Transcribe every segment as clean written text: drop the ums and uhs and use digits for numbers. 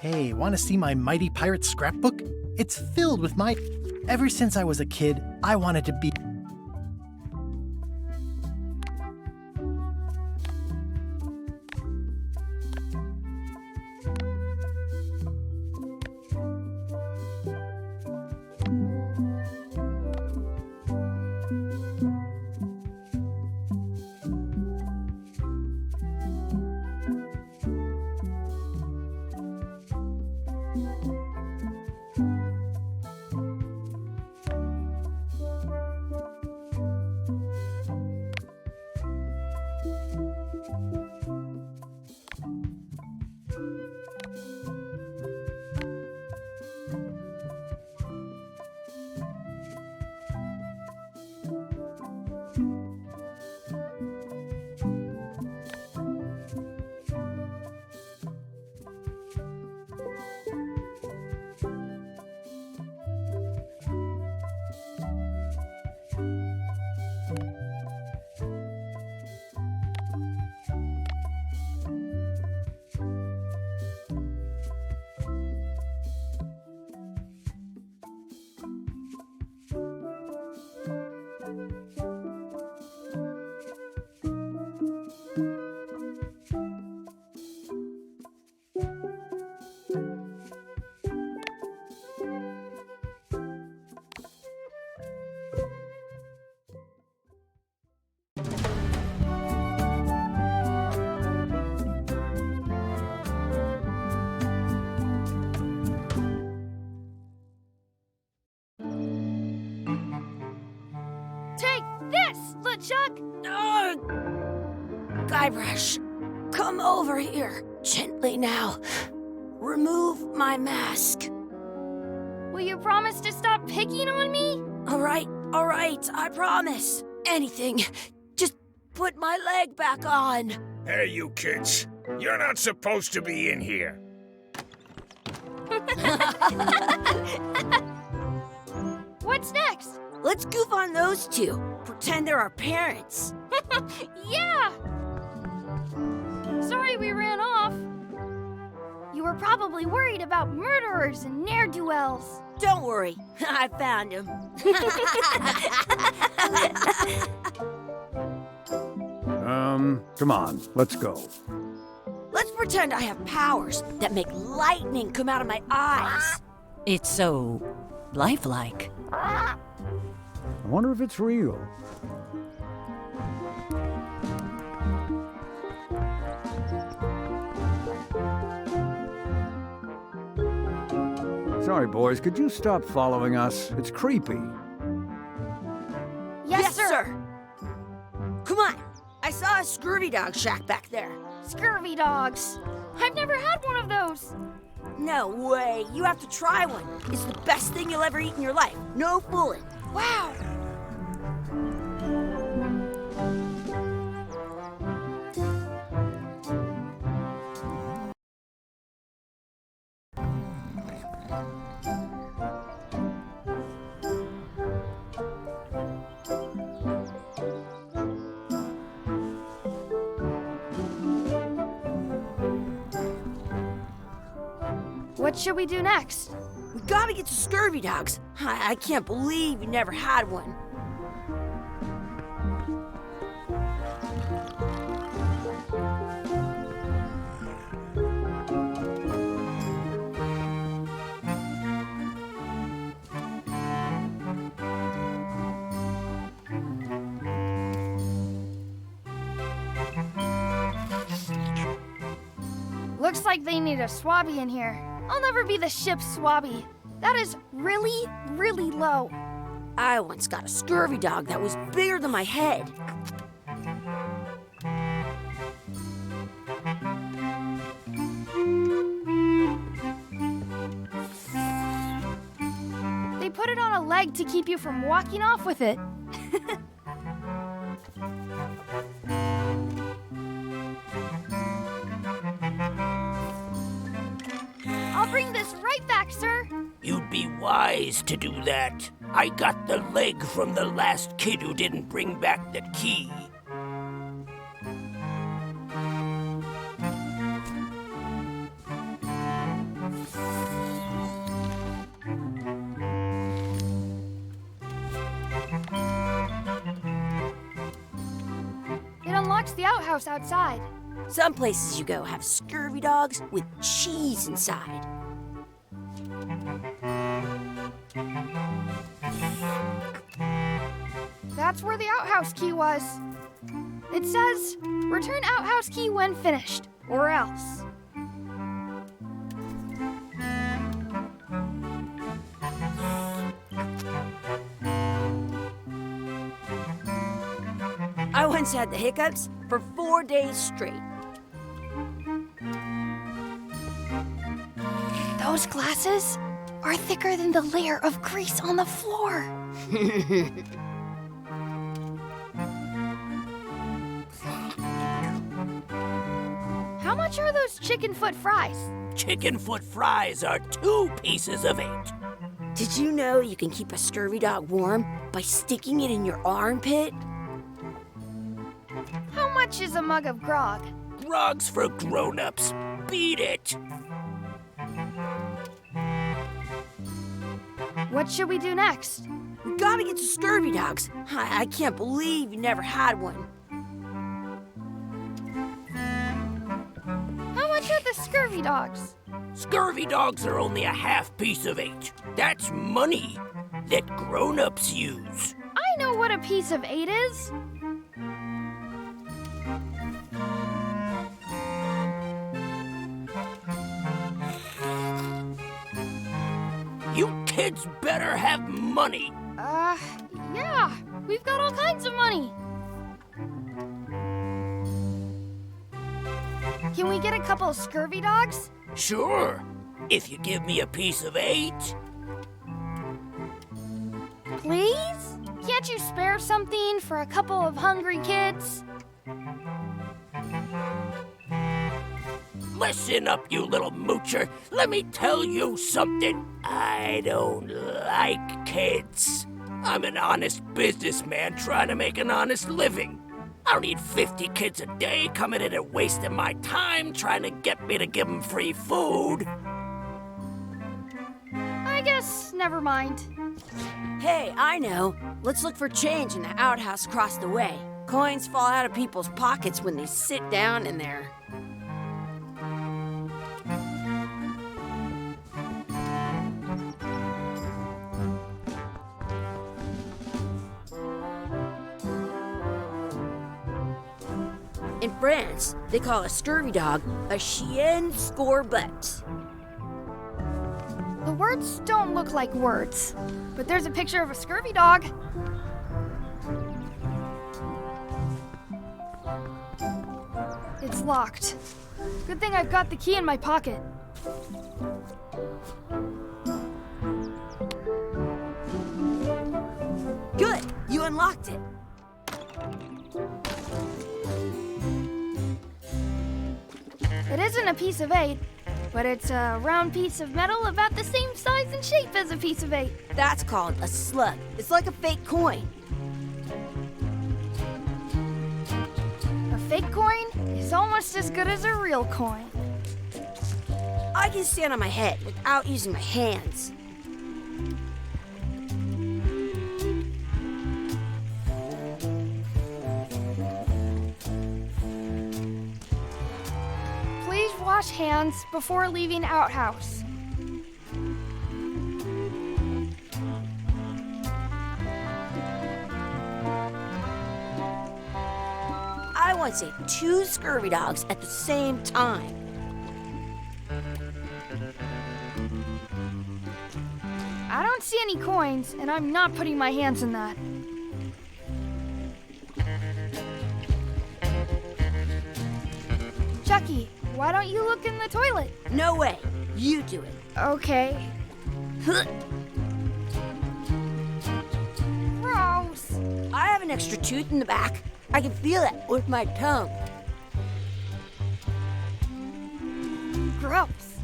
Hey, want to see my Mighty Pirate scrapbook? It's filled with my... Ever since I was a kid, I wanted to be... Chuck! Guybrush, come over here. Gently now. Remove my mask. Will you promise to stop picking on me? All right, I promise. Anything. Just put my leg back on. Hey, you kids. You're not supposed to be in here. What's next? Let's goof on those two. Pretend they're our parents. Yeah! Sorry we ran off. You were probably worried about murderers and ne'er-do-wells. Don't worry, I found him. Come on, let's go. Let's pretend I have powers that make lightning come out of my eyes. It's so lifelike. I wonder if it's real. Sorry, boys, could you stop following us? It's creepy. Yes, sir. Come on. I saw a scurvy dog shack back there. Scurvy dogs. I've never had one of those. No way. You have to try one. It's the best thing you'll ever eat in your life. No fooling. Wow. What should we do next? We gotta get to scurvy dogs. I can't believe you never had one. Looks like they need a swabby in here. I'll never be the ship's swabby. That is really, really low. I once got a scurvy dog that was bigger than my head. They put it on a leg to keep you from walking off with it. I'll bring this right back, sir. wise to do that. I got the leg from the last kid who didn't bring back the key. It unlocks the outhouse outside. Some places you go have scurvy dogs with cheese inside. That's where the outhouse key was. It says, return outhouse key when finished, or else. I once had the hiccups for 4 days straight. Those glasses are thicker than the layer of grease on the floor. How much are those chicken foot fries? Chicken foot fries are 2 pieces of 8. Did you know you can keep a scurvy dog warm by sticking it in your armpit? How much is a mug of grog? Grog's for grown-ups. Beat it. What should we do next? We gotta get to scurvy dogs. I can't believe you never had one. How much are the scurvy dogs? Scurvy dogs are only a half piece of 8. That's money that grown-ups use. I know what a piece of 8 is. You kids better have money. Yeah. We've got all kinds of money. Can we get a couple scurvy dogs? Sure, if you give me a piece of 8. Please? Can't you spare something for a couple of hungry kids? Listen up, you little moocher. Let me tell you something. I don't like kids. I'm an honest businessman trying to make an honest living. I don't need 50 kids a day coming in and wasting my time trying to get me to give them free food. I guess never mind. Hey, I know. Let's look for change in the outhouse across the way. Coins fall out of people's pockets when they sit down in there. In France, they call a scurvy dog a chien scorbut. The words don't look like words, but there's a picture of a scurvy dog. It's locked. Good thing I've got the key in my pocket. Good, you unlocked it. It isn't a piece of 8, but it's a round piece of metal about the same size and shape as a piece of 8. That's called a slug. It's like a fake coin. A fake coin is almost as good as a real coin. I can stand on my head without using my hands. Please wash hands before leaving outhouse. I once ate 2 scurvy dogs at the same time. I don't see any coins, and I'm not putting my hands in that. Chucky, why don't you look in the toilet? No way. You do it. Okay. Gross. I have an extra tooth in the back. I can feel it with my tongue. Gross.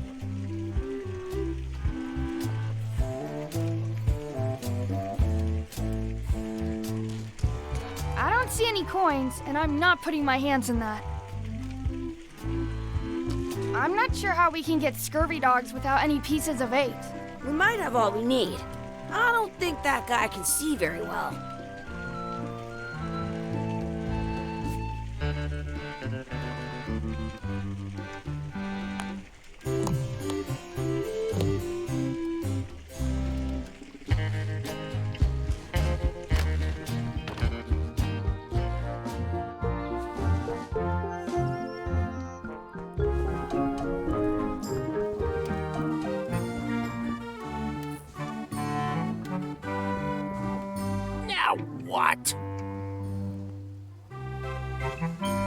see any coins, and I'm not putting my hands in that. I'm not sure how we can get scurvy dogs without any pieces of 8. We might have all we need. I don't think that guy can see very well. Now what?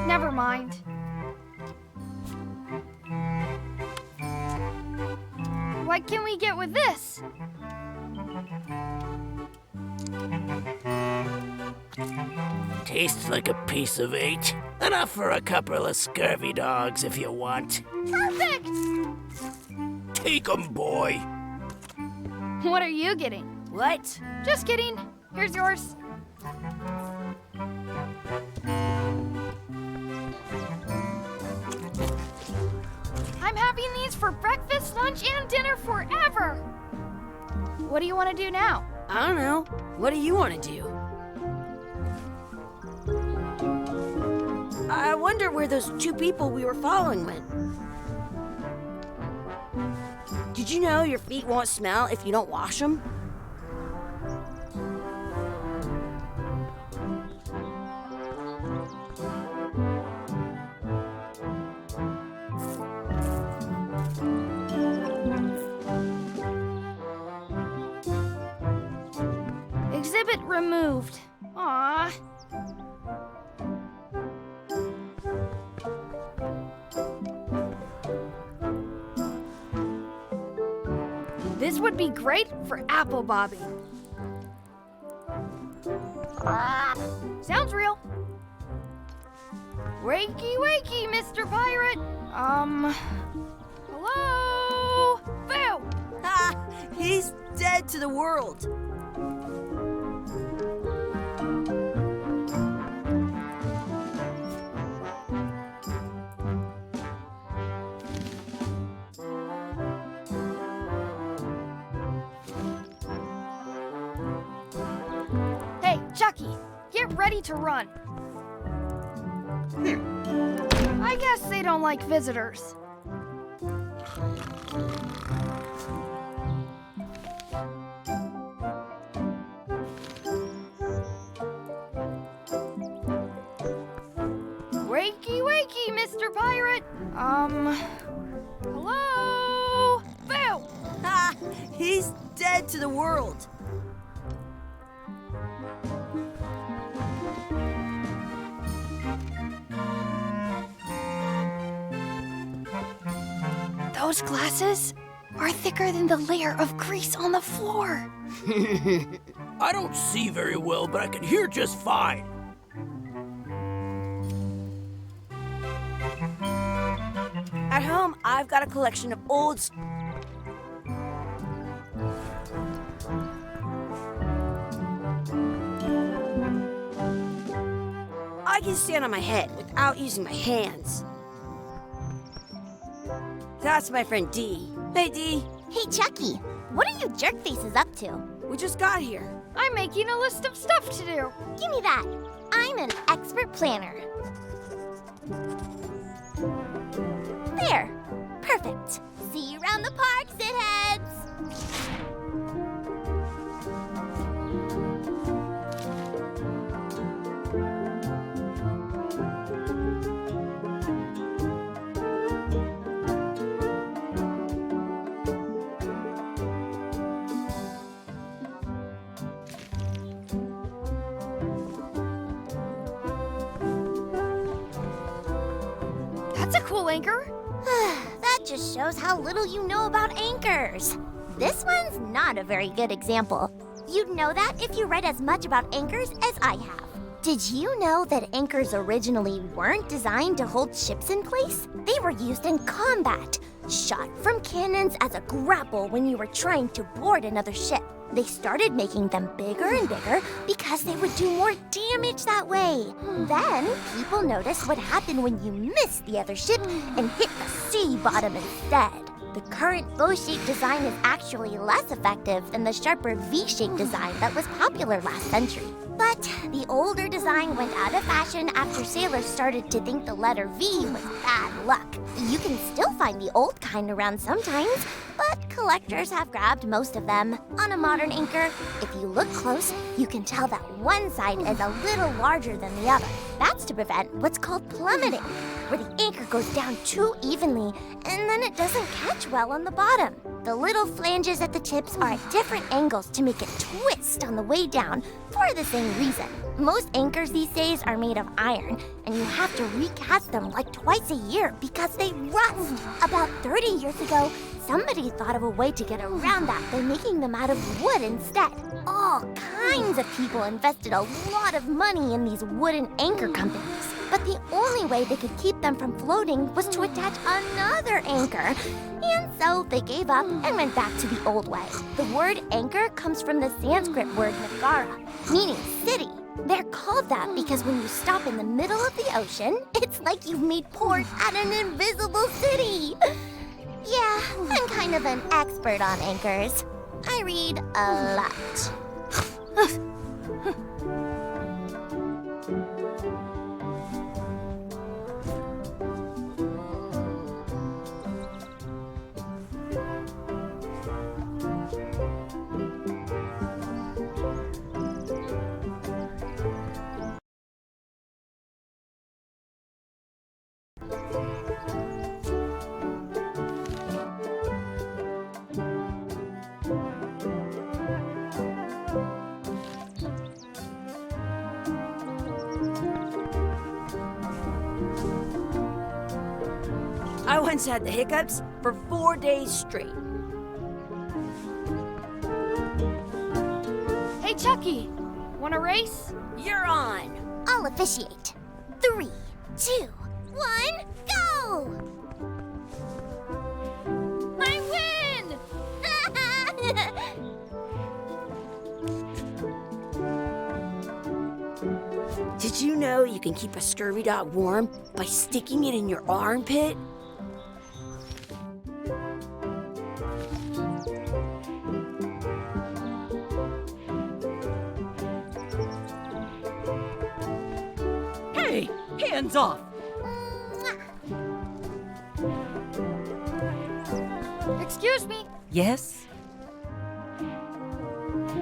Never mind. What can we get with this? Tastes like a piece of 8. Enough for a couple of scurvy dogs if you want. Perfect! Take 'em, boy. What are you getting? What? Just kidding. Here's yours. I'm having these for breakfast, lunch, and dinner forever. What do you want to do now? I don't know. What do you want to do? I wonder where those 2 people we were following went. Did you know your feet won't smell if you don't wash them? Exhibit removed. Aww. This would be great for apple bobbing. Sounds real. Wakey, wakey, Mr. Pirate. Hello? Boo! Ha! He's dead to the world. Hey, Chucky, get ready to run. I guess they don't like visitors. Wakey, wakey, Mr. Pirate. Hello? Boo! Ha! He's dead to the world. Those glasses are thicker than the layer of grease on the floor. I don't see very well, but I can hear just fine. At home, I've got a collection of old... I can stand on my head without using my hands. That's my friend Dee. Hey, Dee. Hey, Chucky, what are you jerk faces up to? We just got here. I'm making a list of stuff to do. Give me that. I'm an expert planner. There. Perfect. See you around the park, shitheads. That's a cool anchor. That just shows how little you know about anchors. This one's not a very good example. You'd know that if you read as much about anchors as I have. Did you know that anchors originally weren't designed to hold ships in place? They were used in combat. shot from cannons as a grapple when you were trying to board another ship. They started making them bigger and bigger because they would do more damage that way. Then, people noticed what happened when you missed the other ship and hit the sea bottom instead. The current bow-shaped design is actually less effective than the sharper V-shaped design that was popular last century. But the older design went out of fashion after sailors started to think the letter V was bad luck. You can still find the old kind around sometimes, but collectors have grabbed most of them. On a modern anchor, if you look close, you can tell that one side is a little larger than the other. That's to prevent what's called plummeting, where the anchor goes down too evenly and then it doesn't catch well on the bottom. The little flanges at the tips are at different angles to make it twist on the way down for the same reason. Most anchors these days are made of iron, and you have to recast them like twice a year because they rust. About 30 years ago, somebody thought of a way to get around that by making them out of wood instead. All kinds of people invested a lot of money in these wooden anchor companies. But the only way they could keep them from floating was to attach another anchor. And so they gave up and went back to the old way. The word anchor comes from the Sanskrit word nagara, meaning city. They're called that because when you stop in the middle of the ocean, it's like you've made port at an invisible city. Yeah, I'm kind of an expert on anchors. I read a lot. I once had the hiccups for 4 days straight. Hey, Chucky, wanna race? You're on. I'll officiate. 3, 2, 1, go! I win! Did you know you can keep a scurvy dog warm by sticking it in your armpit? Hey, hands off! Excuse me, Yes?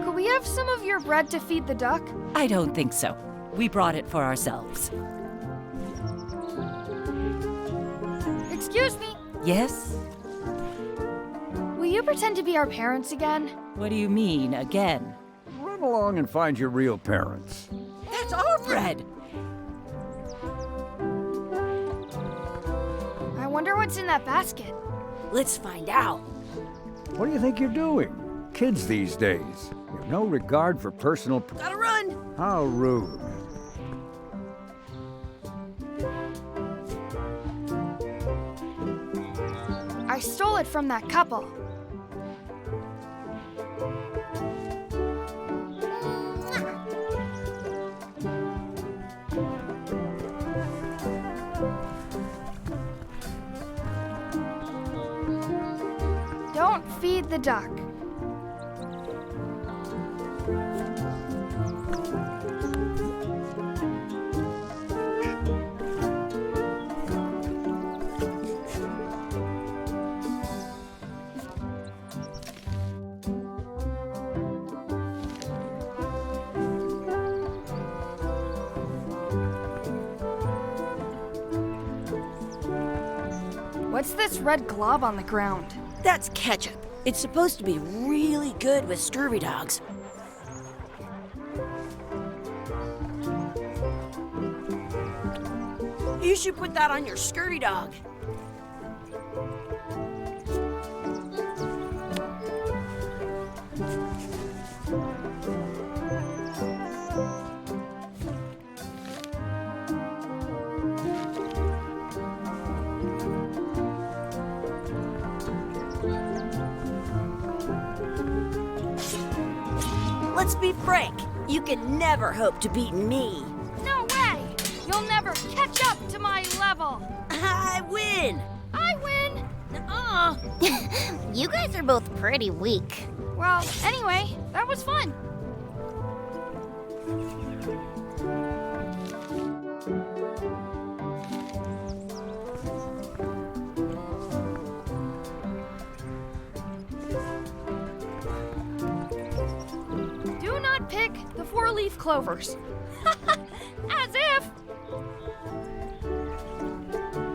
could we have some of your bread to feed the duck? I don't think so. We brought it for ourselves. Excuse me, Yes? will you pretend to be our parents again? What do you mean, again? Run along and find your real parents. That's our bread! I wonder what's in that basket. Let's find out. What do you think you're doing? Kids these days. You have no regard for personal... Gotta run. How rude. I stole it from that couple. Don't feed the duck. What's this red glob on the ground? That's ketchup. It's supposed to be really good with scurvy dogs. You should put that on your scurvy dog. let's be frank. You can never hope to beat me. No way! You'll never catch up to my level. I win! I win! You guys are both pretty weak. Well, anyway, that was fun. Do not pick the four-leaf clovers. As if!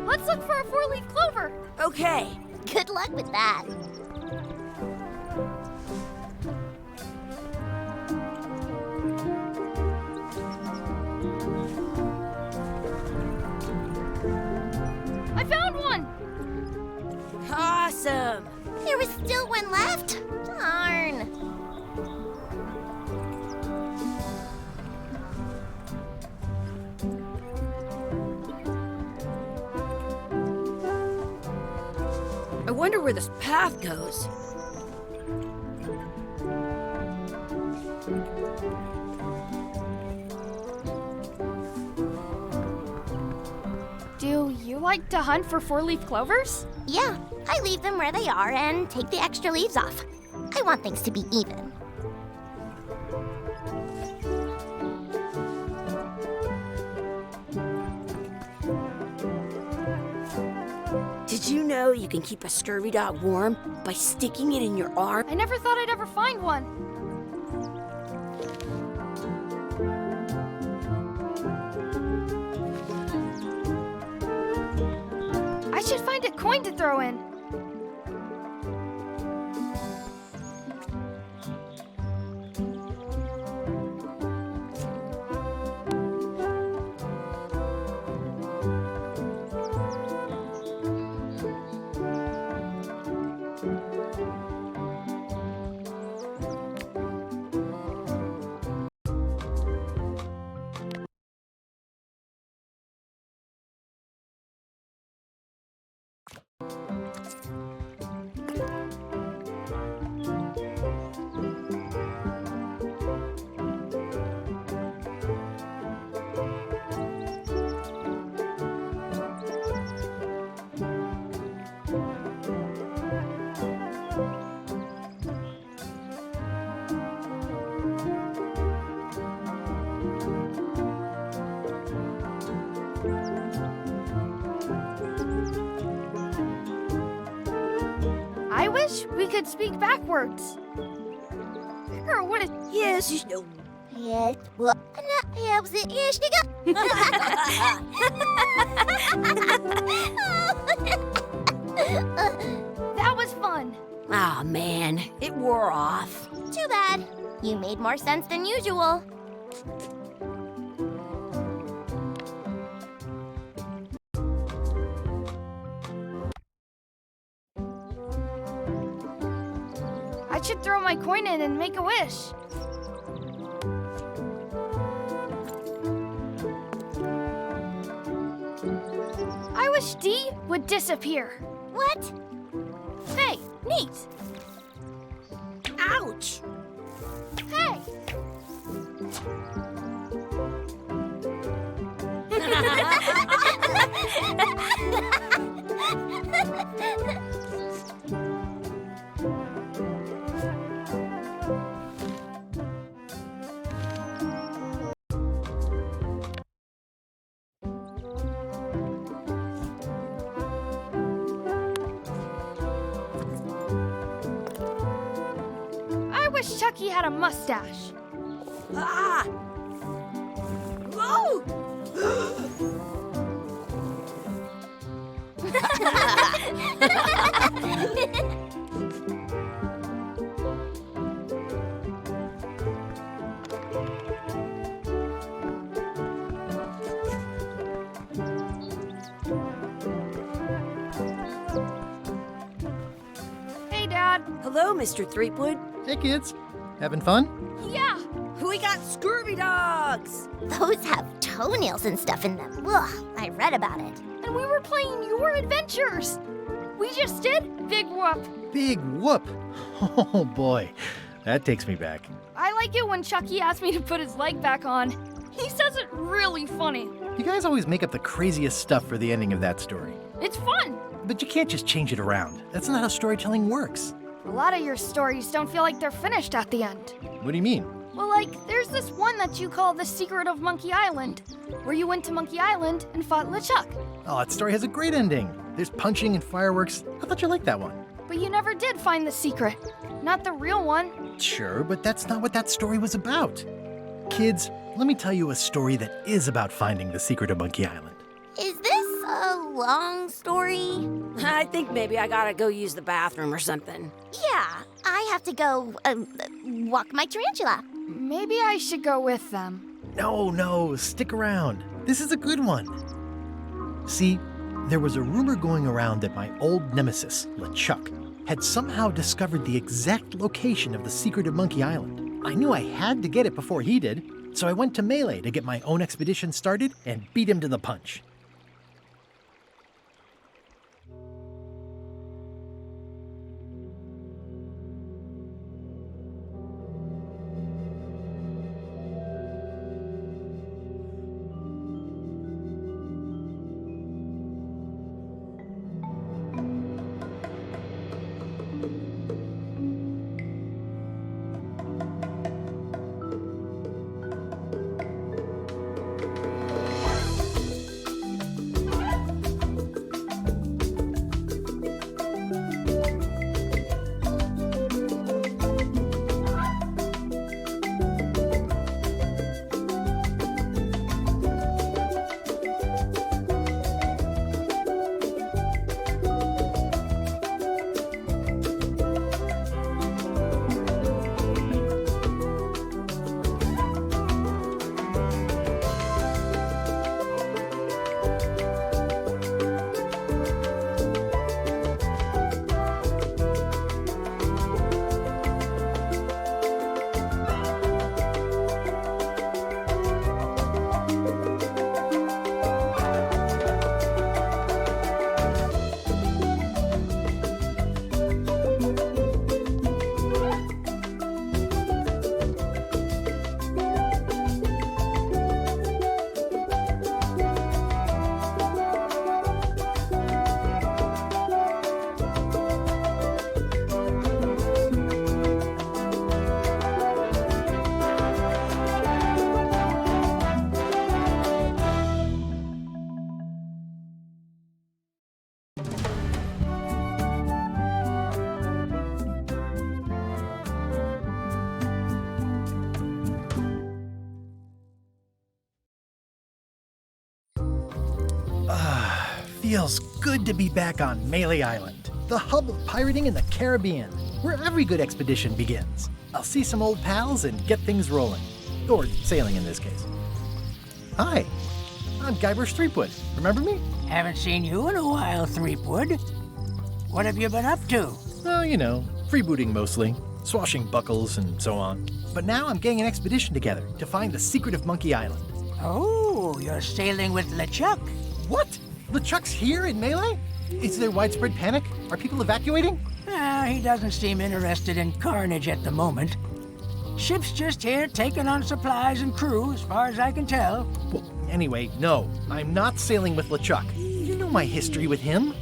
Let's look for a four-leaf clover. Okay. Good luck with that. I found one! Awesome! There was still one left. Darn. I wonder where this path goes. Do you like to hunt for four-leaf clovers? Yeah, I leave them where they are and take the extra leaves off. I want things to be even. Did you know you can keep a scurvy dog warm by sticking it in your arm? I never thought I'd ever find one. I should find a coin to throw in. I wish we could speak backwards. Or what it... Yes, you know. Yes, well, yeah, was it? Yes, you That was fun. Aw, man, it wore off. Too bad. You made more sense than usual. I should throw my coin in and make a wish. I wish D would disappear. What? Hey, neat. Ouch! Hey. I wish Chucky had a mustache. Ah! Whoa! Hey, Dad. Hello, Mr. Threepwood. Hey, kids. Having fun? Yeah. We got scurvy dogs! Those have toenails and stuff in them. Ugh, I read about it. And we were playing your adventures. We just did Big Whoop. Big whoop. Oh, boy. That takes me back. I like it when Chucky asked me to put his leg back on. He says it really funny. You guys always make up the craziest stuff for the ending of that story. It's fun. But you can't just change it around. That's not how storytelling works. A lot of your stories don't feel like they're finished at the end. What do you mean? Well, like, there's this one that you call The Secret of Monkey Island, where you went to Monkey Island and fought LeChuck. Oh, that story has a great ending. There's punching and fireworks. I thought you liked that one. But you never did find the secret. Not the real one. Sure, but that's not what that story was about. Kids, let me tell you a story that is about finding the secret of Monkey Island. Is this a long story? I think maybe I gotta go use the bathroom or something. Yeah, I have to go walk my tarantula. Maybe I should go with them. No, stick around. This is a good one. See, there was a rumor going around that my old nemesis, LeChuck, had somehow discovered the exact location of the secret of Monkey Island. I knew I had to get it before he did, so I went to Melee to get my own expedition started and beat him to the punch. Feels good to be back on Melee Island, the hub of pirating in the Caribbean, where every good expedition begins. I'll see some old pals and get things rolling. Or sailing in this case. Hi, I'm Guybrush Threepwood. Remember me? Haven't seen you in a while, Threepwood. What have you been up to? Oh, you know, freebooting mostly, swashing buckles and so on. But now I'm getting an expedition together to find the secret of Monkey Island. Oh, you're sailing with LeChuck. What? LeChuck's here in Melee? Is there widespread panic? Are people evacuating? He doesn't seem interested in carnage at the moment. Ship's just here taking on supplies and crew, as far as I can tell. Well, anyway, no, I'm not sailing with LeChuck. You know my history with him.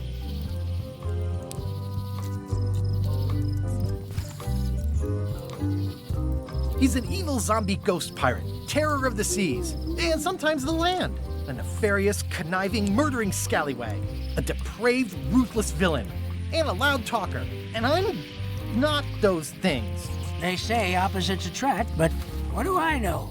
He's an evil zombie ghost pirate, terror of the seas, and sometimes the land. A nefarious, conniving, murdering scallywag. A depraved, ruthless villain. And a loud talker. And I'm not those things. They say opposites attract, but what do I know?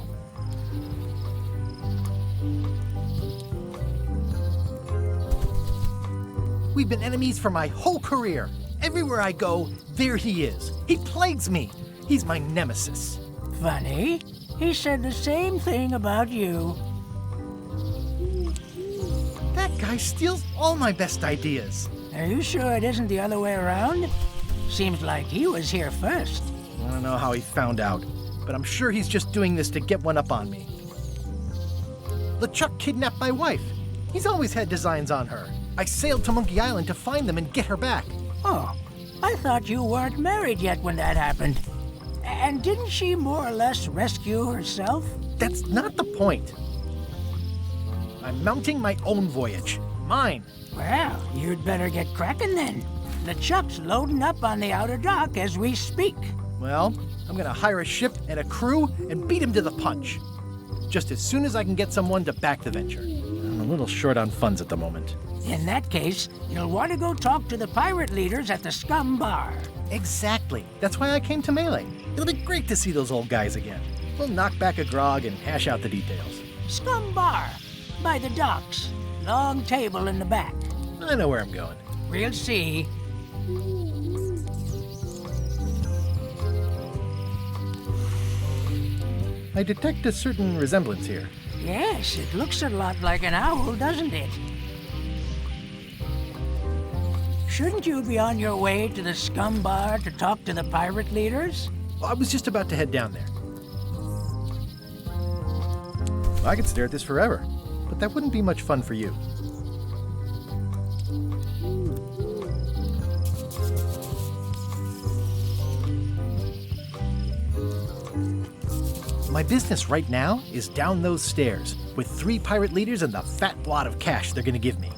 We've been enemies for my whole career. Everywhere I go, there he is. He plagues me. He's my nemesis. Funny. He said the same thing about you. That guy steals all my best ideas. Are you sure it isn't the other way around? Seems like he was here first. I don't know how he found out, but I'm sure he's just doing this to get one up on me. LeChuck kidnapped my wife. He's always had designs on her. I sailed to Monkey Island to find them and get her back. Oh, I thought you weren't married yet when that happened. And didn't she more or less rescue herself? That's not the point. I'm mounting my own voyage. Mine. Well, you'd better get cracking then. The Chuck's loading up on the outer dock as we speak. Well, I'm gonna hire a ship and a crew and beat him to the punch. Just as soon as I can get someone to back the venture. I'm a little short on funds at the moment. In that case, you'll want to go talk to the pirate leaders at the Scum Bar. Exactly. That's why I came to Melee. It'll be great to see those old guys again. We'll knock back a grog and hash out the details. Scum Bar, by the docks. Long table in the back. I know where I'm going. We'll see. I detect a certain resemblance here. Yes, it looks a lot like an owl, doesn't it? Shouldn't you be on your way to the Scum Bar to talk to the pirate leaders? I was just about to head down there. I could stare at this forever, but that wouldn't be much fun for you. My business right now is down those stairs with 3 pirate leaders and the fat wad of cash they're gonna give me.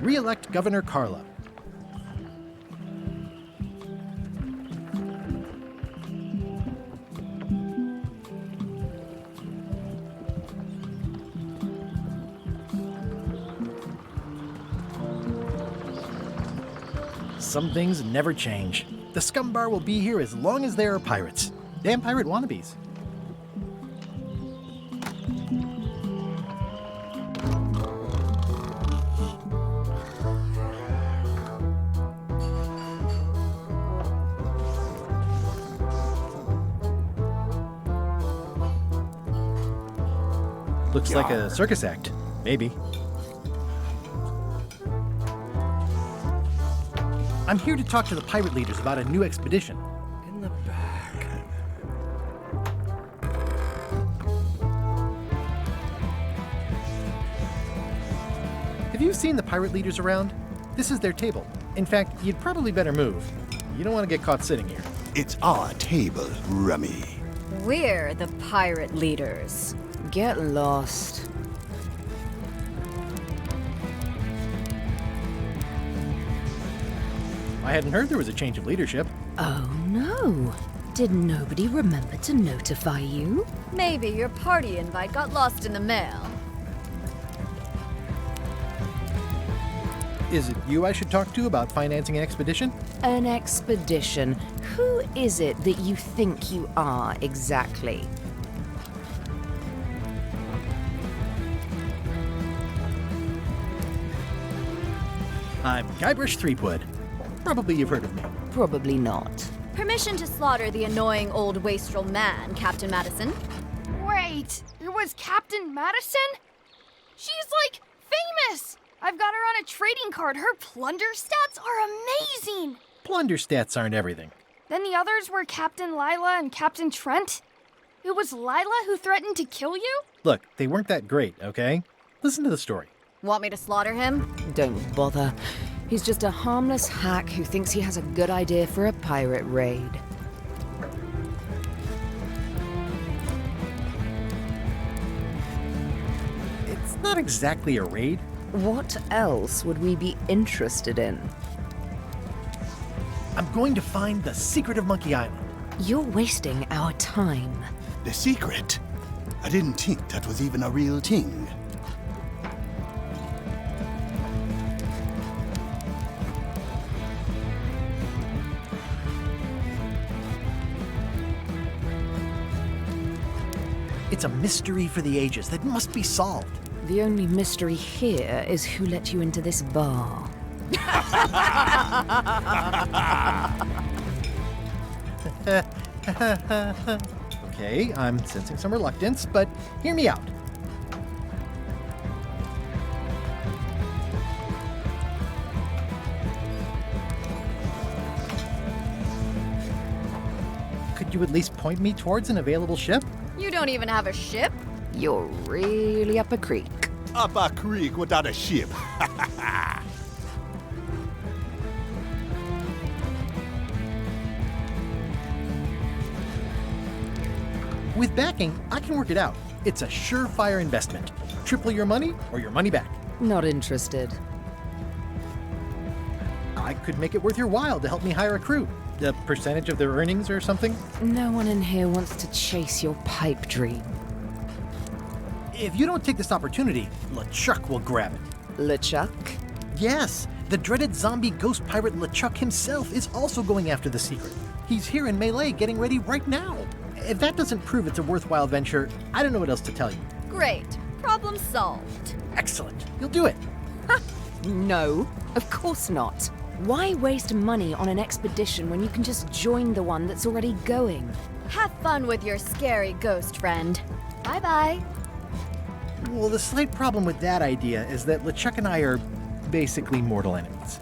Re-elect Governor Carla. Some things never change. The Scum Bar will be here as long as there are pirates. Damn pirate wannabes. Looks like a circus act. Maybe. I'm here to talk to the pirate leaders about a new expedition. In the back. Have you seen the pirate leaders around? This is their table. In fact, you'd probably better move. You don't want to get caught sitting here. It's our table, Rummy. We're the pirate leaders. Get lost. I hadn't heard there was a change of leadership. Oh no. Did nobody remember to notify you? Maybe your party invite got lost in the mail. Is it you I should talk to about financing an expedition? An expedition. Who is it that you think you are exactly? I'm Guybrush Threepwood. Probably you've heard of me. Probably not. Permission to slaughter the annoying old wastrel man, Captain Madison. Wait, it was Captain Madison? She's like famous! I've got her on a trading card. Her plunder stats are amazing! Plunder stats aren't everything. Then the others were Captain Lila and Captain Trent. It was Lila who threatened to kill you? Look, they weren't that great, okay? Listen to the story. Want me to slaughter him? Don't bother. He's just a harmless hack who thinks he has a good idea for a pirate raid. It's not exactly a raid. What else would we be interested in? I'm going to find the secret of Monkey Island. You're wasting our time. The secret? I didn't think that was even a real thing. It's a mystery for the ages that must be solved. The only mystery here is who let you into this bar. Okay, I'm sensing some reluctance, but hear me out. Could you at least point me towards an available ship? You don't even have a ship? You're really up a creek. Up a creek without a ship. With backing, I can work it out. It's a surefire investment. Triple your money or your money back. Not interested. I could make it worth your while to help me hire a crew. A percentage of their earnings or something? No one in here wants to chase your pipe dream. If you don't take this opportunity, LeChuck will grab it. LeChuck? Yes, the dreaded zombie ghost pirate LeChuck himself is also going after the secret. He's here in Melee getting ready right now. If that doesn't prove it's a worthwhile venture, I don't know what else to tell you. Great. Problem solved. Excellent. You'll do it. No, of course not. Why waste money on an expedition when you can just join the one that's already going? Have fun with your scary ghost friend. Bye-bye. Well, the slight problem with that idea is that LeChuck and I are basically mortal enemies.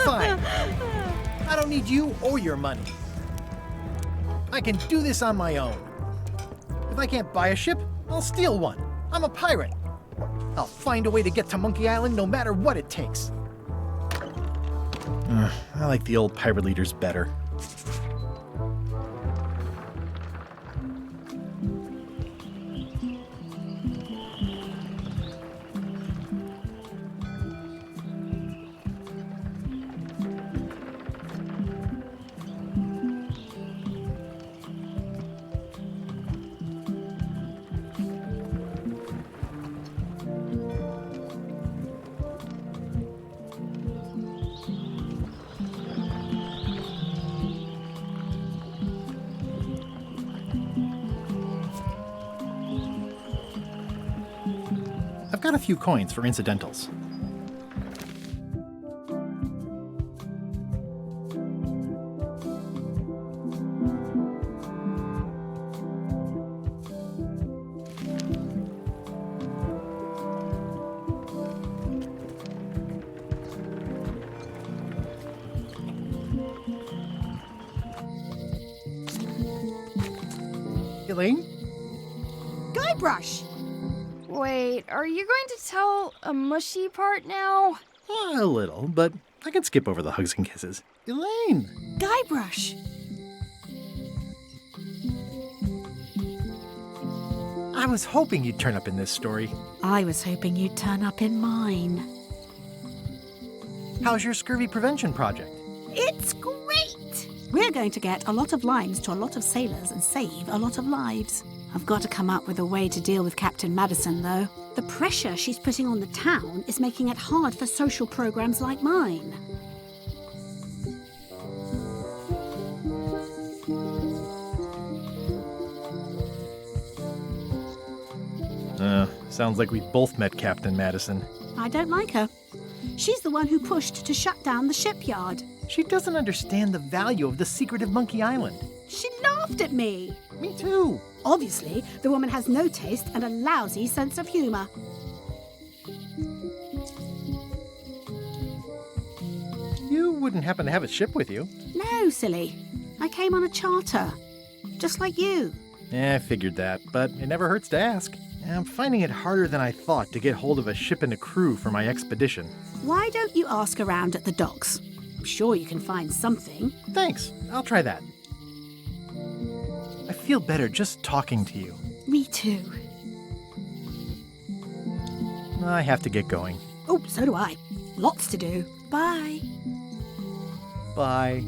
Fine. I don't need you or your money. I can do this on my own. If I can't buy a ship, I'll steal one. I'm a pirate. I'll find a way to get to Monkey Island no matter what it takes. I like the old pirate leaders better. I've got a few coins for incidentals. Elaine? Guybrush! Wait, are you going to tell a mushy part now? A little, but I can skip over the hugs and kisses. Elaine! Guybrush! I was hoping you'd turn up in this story. I was hoping you'd turn up in mine. How's your scurvy prevention project? It's great! We're going to get a lot of lines to a lot of sailors and save a lot of lives. I've got to come up with a way to deal with Captain Madison, though. The pressure she's putting on the town is making it hard for social programs like mine. Sounds like we both met Captain Madison. I don't like her. She's the one who pushed to shut down the shipyard. She doesn't understand the value of the secret of Monkey Island. She laughed at me. Me too. Obviously, the woman has no taste and a lousy sense of humor. You wouldn't happen to have a ship with you? No, silly. I came on a charter. Just like you. I figured that, but it never hurts to ask. I'm finding it harder than I thought to get hold of a ship and a crew for my expedition. Why don't you ask around at the docks? I'm sure you can find something. Thanks. I'll try that. I feel better just talking to you. Me too. I have to get going. Oh, so do I. Lots to do. Bye. Bye.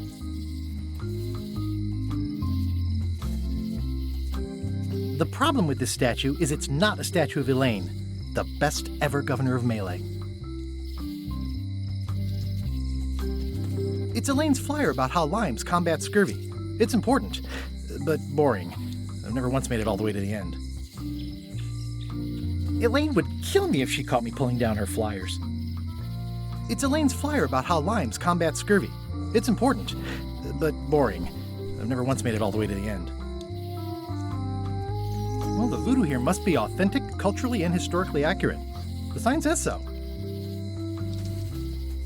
The problem with this statue is it's not a statue of Elaine, the best ever governor of Melee. It's Elaine's flyer about how limes combat scurvy. It's important, but boring. I've never once made it all the way to the end. Elaine would kill me if she caught me pulling down her flyers. It's Elaine's flyer about how limes combat scurvy. It's important, but boring. I've never once made it all the way to the end. Well, the voodoo here must be authentic, culturally, and historically accurate. The sign says so.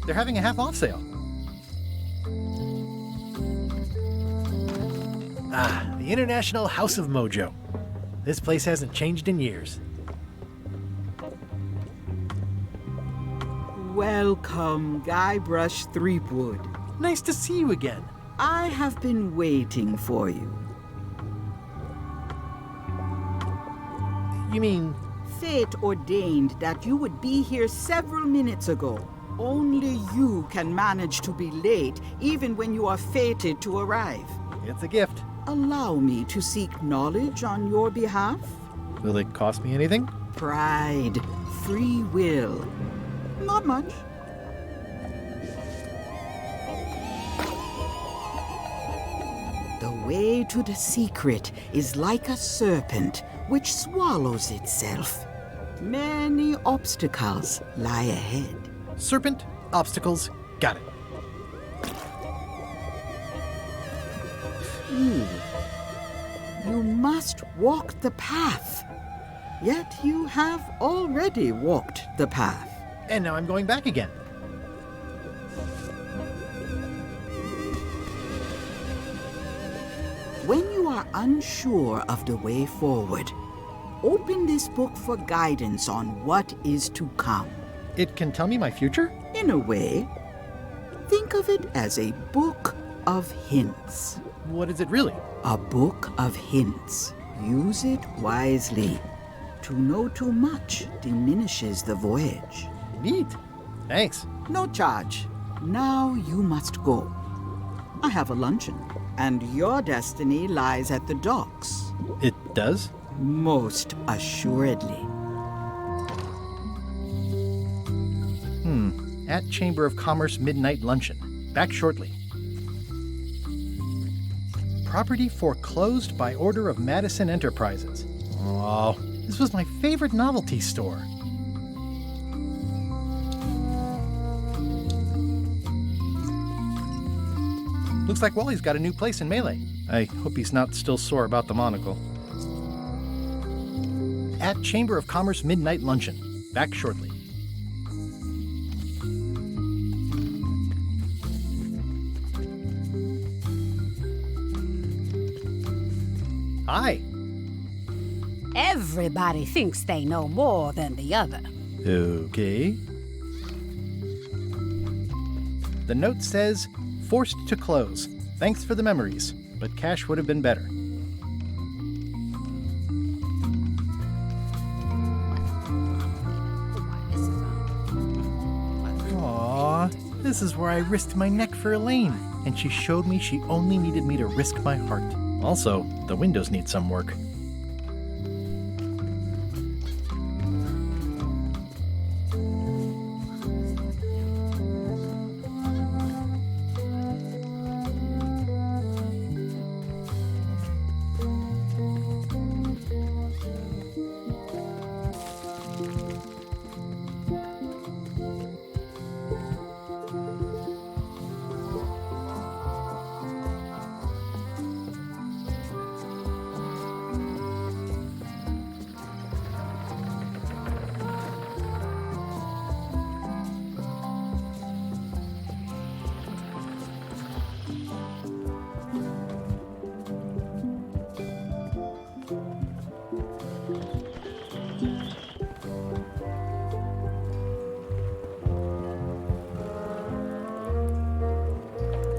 They're having a half-off sale. Ah, the International House of Mojo. This place hasn't changed in years. Welcome, Guybrush Threepwood. Nice to see you again. I have been waiting for you. You mean... Fate ordained that you would be here several minutes ago. Only you can manage to be late, even when you are fated to arrive. It's a gift. Allow me to seek knowledge on your behalf. Will it cost me anything? Pride, free will. Not much. The way to the secret is like a serpent which swallows itself. Many obstacles lie ahead. Serpent, obstacles, got it. You must walk the path. Yet you have already walked the path. And now I'm going back again. When you are unsure of the way forward, open this book for guidance on what is to come. It can tell me my future? In a way. Think of it as a book of hints. What is it really? A book of hints. Use it wisely. To know too much diminishes the voyage. Neat. Thanks. No charge. Now you must go. I have a luncheon, and your destiny lies at the docks. It does? Most assuredly. At Chamber of Commerce Midnight Luncheon. Back shortly. Property foreclosed by order of Madison Enterprises. Oh, this was my favorite novelty store. Looks like Wally's got a new place in Melee. I hope he's not still sore about the monocle. At Chamber of Commerce Midnight Luncheon. Back shortly. Hi. Everybody thinks they know more than the other. Okay. The note says, forced to close. Thanks for the memories, but cash would have been better. Aww, this is where I risked my neck for Elaine, and she showed me she only needed me to risk my heart. Also, the windows need some work.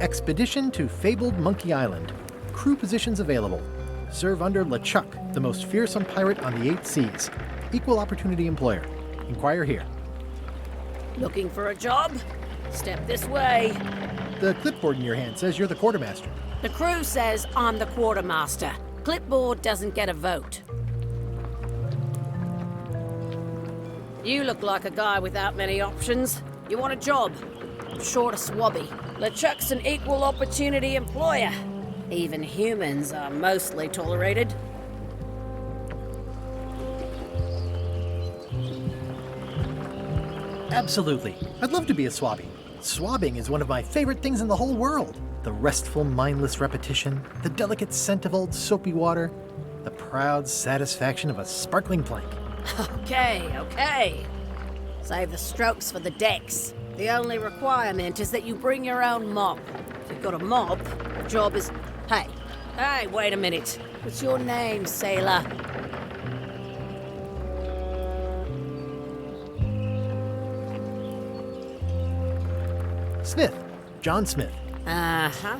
Expedition to fabled Monkey Island. Crew positions available. Serve under LeChuck, the most fearsome pirate on the 8 seas. Equal opportunity employer. Inquire here. Looking for a job? Step this way. The clipboard in your hand says you're the quartermaster. The crew says I'm the quartermaster. Clipboard doesn't get a vote. You look like a guy without many options. You want a job? I'm short of swabby. LeChuck's an equal opportunity employer. Even humans are mostly tolerated. Absolutely. I'd love to be a swabby. Swabbing is one of my favorite things in the whole world. The restful, mindless repetition, the delicate scent of old soapy water, the proud satisfaction of a sparkling plank. Okay. Save the strokes for the decks. The only requirement is that you bring your own mop. If you've got a mop, the job is... Hey, wait a minute. What's your name, sailor? Smith. John Smith. Uh-huh.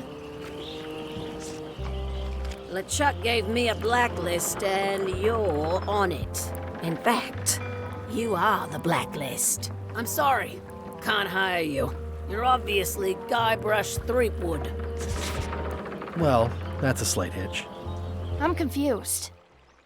LeChuck gave me a blacklist, and you're on it. In fact, you are the blacklist. I'm sorry. Can't hire you. You're obviously Guybrush Threepwood. Well, that's a slight hitch. I'm confused.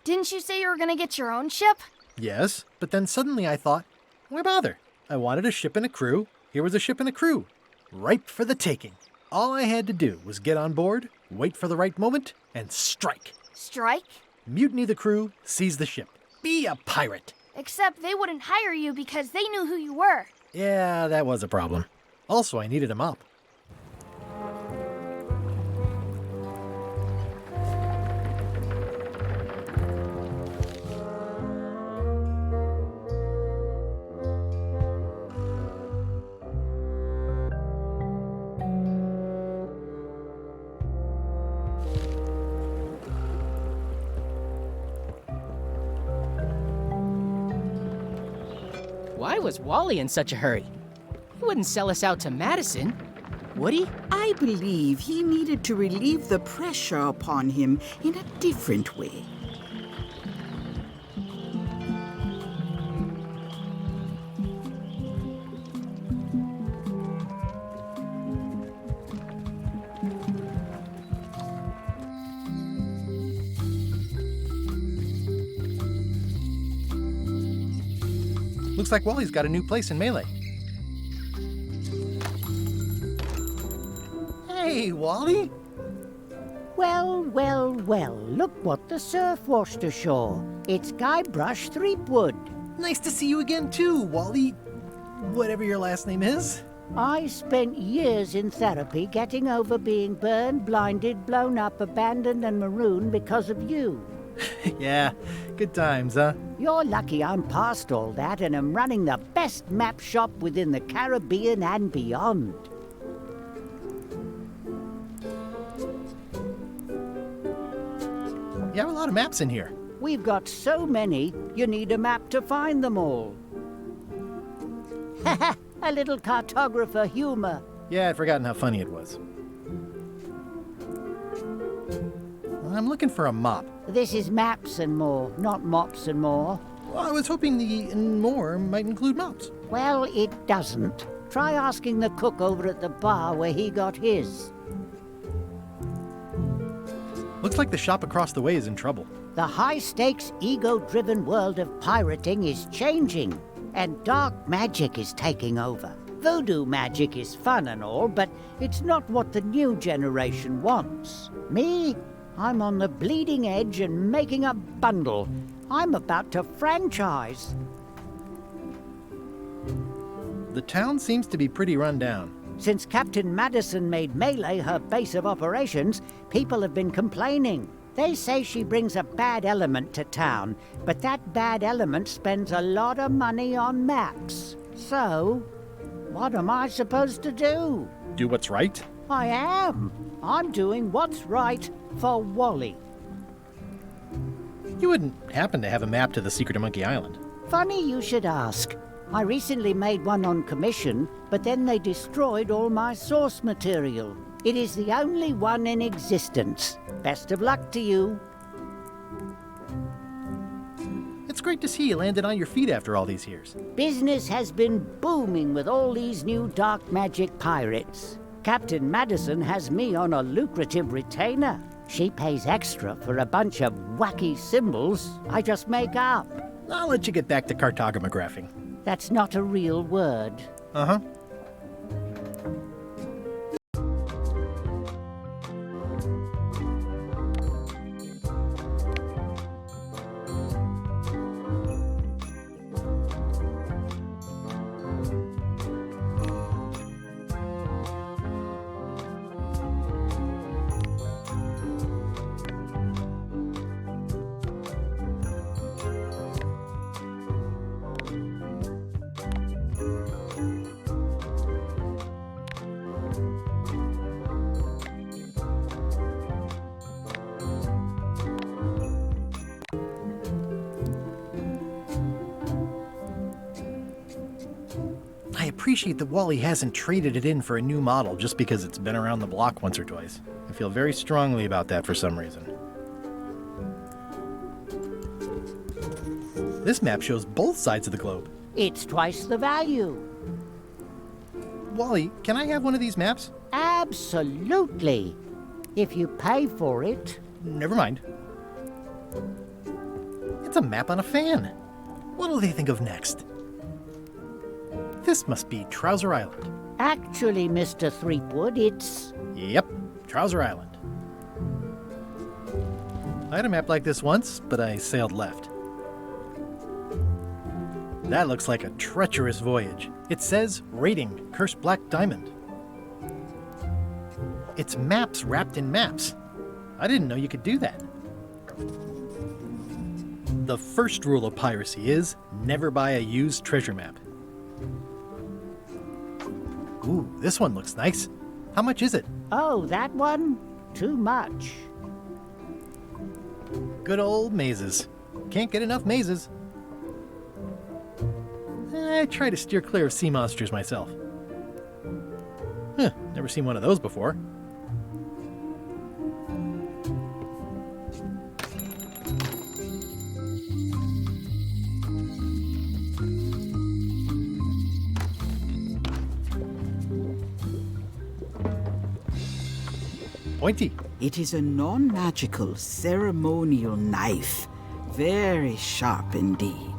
Didn't you say you were gonna get your own ship? Yes, but then suddenly I thought, why bother? I wanted a ship and a crew. Here was a ship and a crew. Ripe for the taking. All I had to do was get on board, wait for the right moment, and strike. Strike? Mutiny the crew, seize the ship. Be a pirate. Except they wouldn't hire you because they knew who you were. Yeah, that was a problem. Also, I needed a mop. Why was Wally in such a hurry? He wouldn't sell us out to Madison, would he? I believe he needed to relieve the pressure upon him in a different way. Looks like Wally's got a new place in Melee. Hey, Wally! Well, look what the surf washed ashore. It's Guybrush Threepwood. Nice to see you again too, Wally. Whatever your last name is. I spent years in therapy getting over being burned, blinded, blown up, abandoned, and marooned because of you. Yeah, good times, huh? You're lucky I'm past all that and am running the best map shop within the Caribbean and beyond. You have a lot of maps in here. We've got so many, you need a map to find them all. Haha, a little cartographer humor. Yeah, I'd forgotten how funny it was. I'm looking for a mop. This is maps and more, not mops and more. Well, I was hoping the and more might include mops. Well, it doesn't. Try asking the cook over at the bar where he got his. Looks like the shop across the way is in trouble. The high-stakes, ego-driven world of pirating is changing, and dark magic is taking over. Voodoo magic is fun and all, but it's not what the new generation wants. Me? I'm on the bleeding edge and making a bundle. I'm about to franchise. The town seems to be pretty run down. Since Captain Madison made Melee her base of operations, people have been complaining. They say she brings a bad element to town, but that bad element spends a lot of money on maps. So, what am I supposed to do? Do what's right? I am. I'm doing what's right for Wally. You wouldn't happen to have a map to the secret of Monkey Island. Funny you should ask. I recently made one on commission, but then they destroyed all my source material. It is the only one in existence. Best of luck to you. It's great to see you landed on your feet after all these years. Business has been booming with all these new dark magic pirates. Captain Madison has me on a lucrative retainer. She pays extra for a bunch of wacky symbols I just make up. I'll let you get back to cartographing. That's not a real word. Uh-huh. appreciate that Wally hasn't traded it in for a new model just because it's been around the block once or twice. I feel very strongly about that for some reason. This map shows both sides of the globe. It's twice the value. Wally, can I have one of these maps? Absolutely. If you pay for it. Never mind. It's a map on a fan. What'll they think of next? This must be Trouser Island. Actually, Mr. Threepwood, it's... Yep, Trouser Island. I had a map like this once, but I sailed left. That looks like a treacherous voyage. It says, rating, Cursed Black Diamond. It's maps wrapped in maps. I didn't know you could do that. The first rule of piracy is, never buy a used treasure map. Ooh, this one looks nice. How much is it? Oh, that one? Too much. Good old mazes. Can't get enough mazes. I try to steer clear of sea monsters myself. Huh, never seen one of those before. Pointy. It is a non-magical ceremonial knife. Very sharp indeed.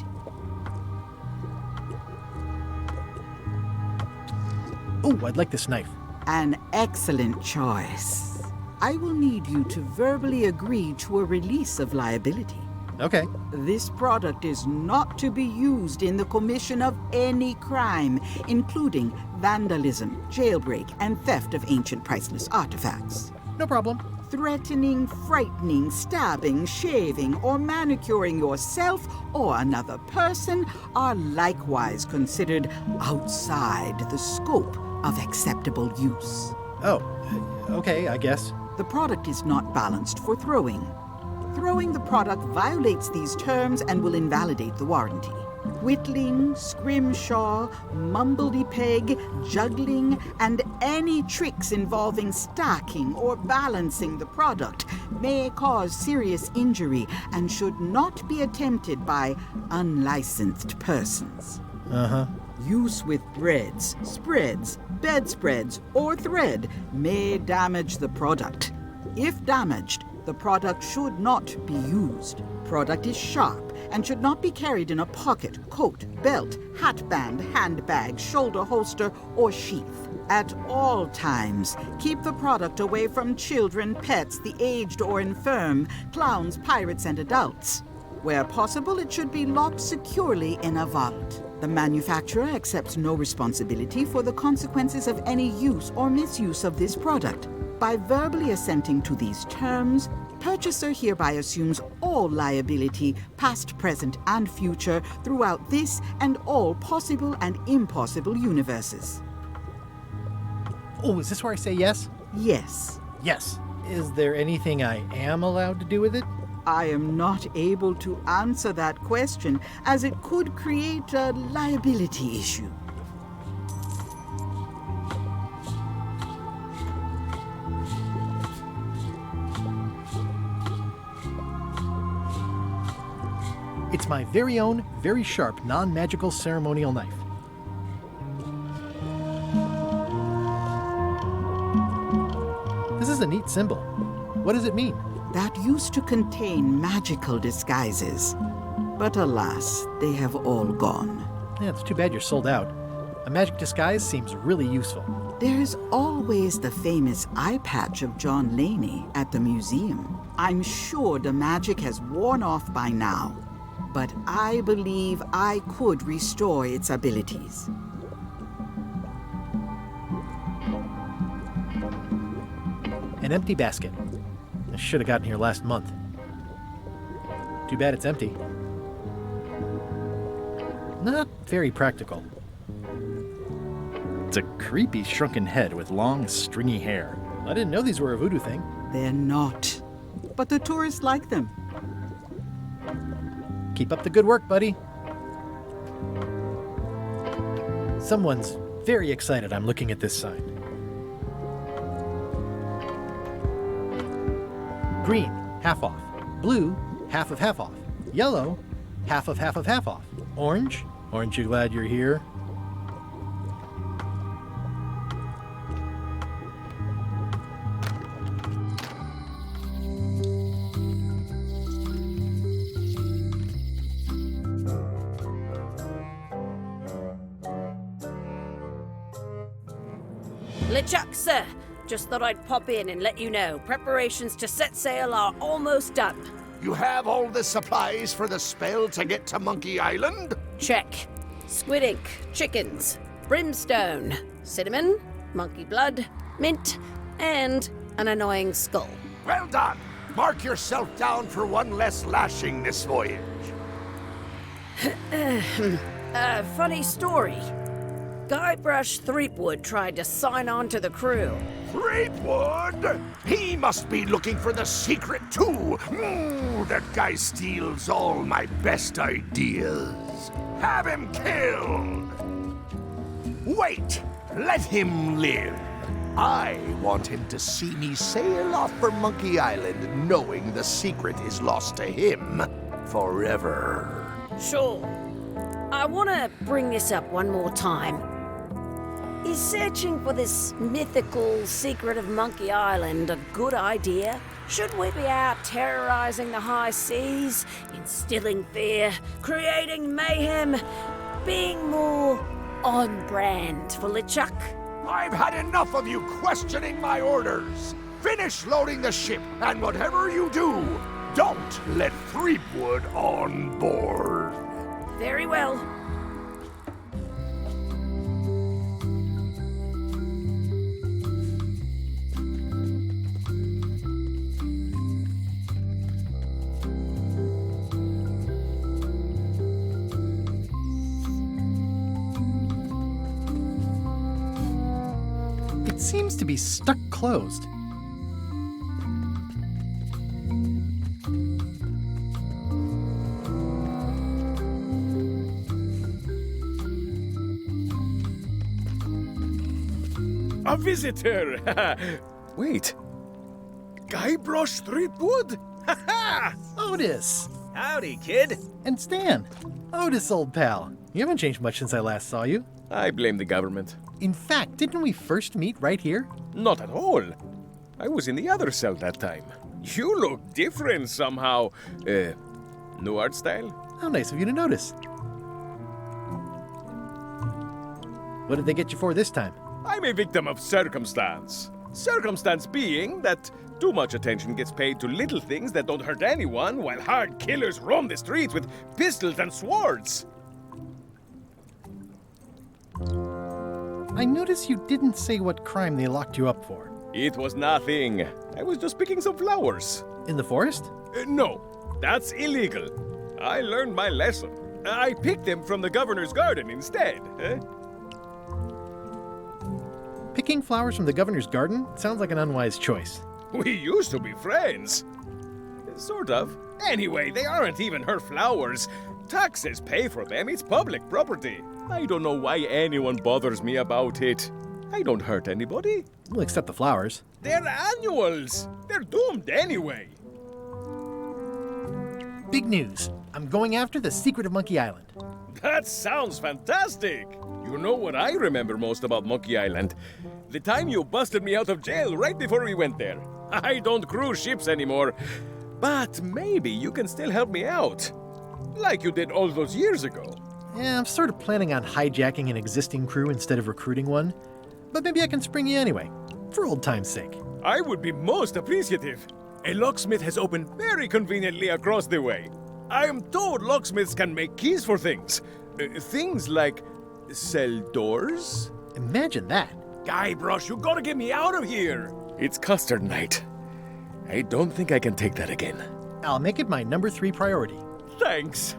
Oh, I'd like this knife. An excellent choice. I will need you to verbally agree to a release of liability. Okay. This product is not to be used in the commission of any crime, including vandalism, jailbreak, and theft of ancient priceless artifacts. No problem. Threatening, frightening, stabbing, shaving, or manicuring yourself or another person are likewise considered outside the scope of acceptable use. Oh, okay, I guess. The product is not balanced for throwing. Throwing the product violates these terms and will invalidate the warranty. Whittling, scrimshaw, mumbledy-peg, juggling, and any tricks involving stacking or balancing the product may cause serious injury and should not be attempted by unlicensed persons. Uh-huh. Use with breads, spreads, bedspreads, or thread may damage the product. If damaged, the product should not be used. Product is sharp and should not be carried in a pocket, coat, belt, hatband, handbag, shoulder holster, or sheath. At all times, keep the product away from children, pets, the aged or infirm, clowns, pirates, and adults. Where possible, it should be locked securely in a vault. The manufacturer accepts no responsibility for the consequences of any use or misuse of this product. By verbally assenting to these terms, purchaser hereby assumes all liability, past, present, and future, throughout this and all possible and impossible universes. Oh, is this where I say yes? Yes. Yes. Is there anything I am allowed to do with it? I am not able to answer that question, as it could create a liability issue. It's my very own, very sharp, non-magical ceremonial knife. This is a neat symbol. What does it mean? That used to contain magical disguises. But alas, they have all gone. Yeah, it's too bad you're sold out. A magic disguise seems really useful. There's always the famous eye patch of John Laney at the museum. I'm sure the magic has worn off by now, but I believe I could restore its abilities. An empty basket. I should have gotten here last month. Too bad it's empty. Not very practical. It's a creepy shrunken head with long, stringy hair. I didn't know these were a voodoo thing. They're not. But the tourists like them. Keep up the good work, buddy. Someone's very excited I'm looking at this sign. Green, half off. Blue, half of half off. Yellow, half of half of half off. Orange, aren't you glad you're here? LeChuck, sir. Just thought I'd pop in and let you know. Preparations to set sail are almost done. You have all the supplies for the spell to get to Monkey Island? Check. Squid ink, chickens, brimstone, cinnamon, monkey blood, mint, and an annoying skull. Well done. Mark yourself down for one less lashing this voyage. Funny story. Guybrush Threepwood tried to sign on to the crew. Threepwood? He must be looking for the secret too. That guy steals all my best ideas. Have him killed. Wait, let him live. I want him to see me sail off for Monkey Island knowing the secret is lost to him forever. Sure. I want to bring this up one more time. Is searching for this mythical secret of Monkey Island a good idea? Shouldn't we be out terrorizing the high seas, instilling fear, creating mayhem, being more on brand for LeChuck? I've had enough of you questioning my orders. Finish loading the ship, and whatever you do, don't let Threepwood on board. Very well. It seems to be stuck closed. A visitor! Wait. Guybrush Threepwood? Otis! Howdy, kid. And Stan. Otis, old pal. You haven't changed much since I last saw you. I blame the government. In fact, didn't we first meet right here? Not at all. I was in the other cell that time. You look different somehow. New art style? How nice of you to notice. What did they get you for this time? I'm a victim of circumstance. Circumstance being that too much attention gets paid to little things that don't hurt anyone, while hard killers roam the streets with pistols and swords. I notice you didn't say what crime they locked you up for. It was nothing. I was just picking some flowers. In the forest? No, that's illegal. I learned my lesson. I picked them from the governor's garden instead. Picking flowers from the governor's garden sounds like an unwise choice. We used to be friends. Sort of. Anyway, they aren't even her flowers. Taxes pay for them. It's public property. I don't know why anyone bothers me about it. I don't hurt anybody. We'll accept the flowers. They're annuals. They're doomed anyway. Big news. I'm going after the secret of Monkey Island. That sounds fantastic. You know what I remember most about Monkey Island? The time you busted me out of jail right before we went there. I don't cruise ships anymore. But maybe you can still help me out. Like you did all those years ago. Yeah, I'm sort of planning on hijacking an existing crew instead of recruiting one. But maybe I can spring you anyway, for old time's sake. I would be most appreciative. A locksmith has opened very conveniently across the way. I am told locksmiths can make keys for things. Things like cell doors. Imagine that. Guybrush, you gotta get me out of here. It's custard night. I don't think I can take that again. I'll make it my number 3 priority. Thanks.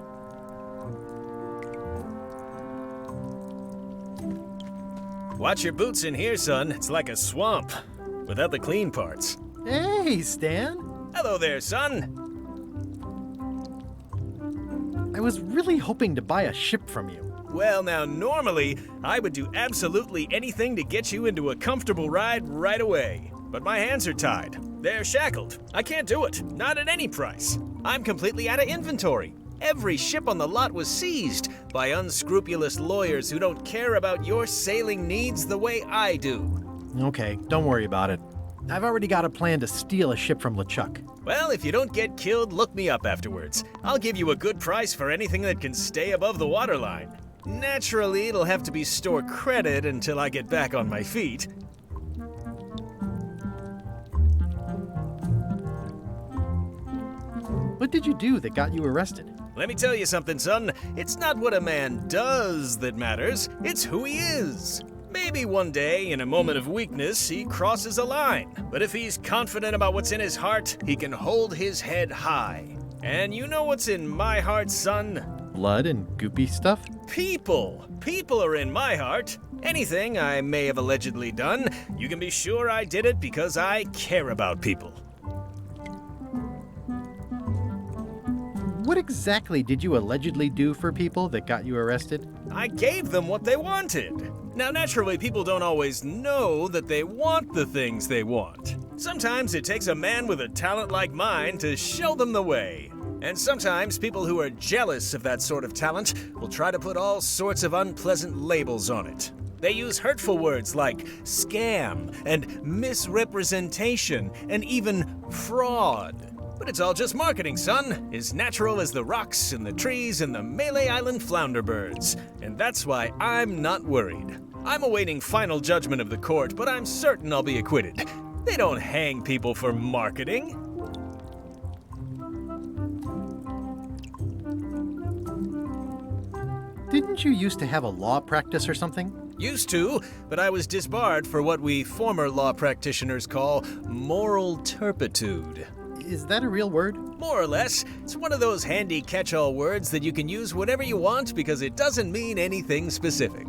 Watch your boots in here, son. It's like a swamp, without the clean parts. Hey, Stan. Hello there, son. I was really hoping to buy a ship from you. Well, now, normally, I would do absolutely anything to get you into a comfortable ride right away. But my hands are tied. They're shackled. I can't do it. Not at any price. I'm completely out of inventory. Every ship on the lot was seized by unscrupulous lawyers who don't care about your sailing needs the way I do. Okay, don't worry about it. I've already got a plan to steal a ship from LeChuck. Well, if you don't get killed, look me up afterwards. I'll give you a good price for anything that can stay above the waterline. Naturally, it'll have to be store credit until I get back on my feet. What did you do that got you arrested? Let me tell you something, son. It's not what a man does that matters, it's who he is. Maybe one day, in a moment of weakness, he crosses a line. But if he's confident about what's in his heart, he can hold his head high. And you know what's in my heart, son? Blood and goopy stuff? People. People are in my heart. Anything I may have allegedly done, you can be sure I did it because I care about people. What exactly did you allegedly do for people that got you arrested? I gave them what they wanted. Now, naturally, people don't always know that they want the things they want. Sometimes it takes a man with a talent like mine to show them the way. And sometimes people who are jealous of that sort of talent will try to put all sorts of unpleasant labels on it. They use hurtful words like scam and misrepresentation and even fraud. But it's all just marketing, son. As natural as the rocks and the trees and the Malay Island flounder birds. And that's why I'm not worried. I'm awaiting final judgment of the court, but I'm certain I'll be acquitted. They don't hang people for marketing. Didn't you used to have a law practice or something? Used to, but I was disbarred for what we former law practitioners call moral turpitude. Is that a real word? More or less. It's one of those handy catch-all words that you can use whenever you want because it doesn't mean anything specific.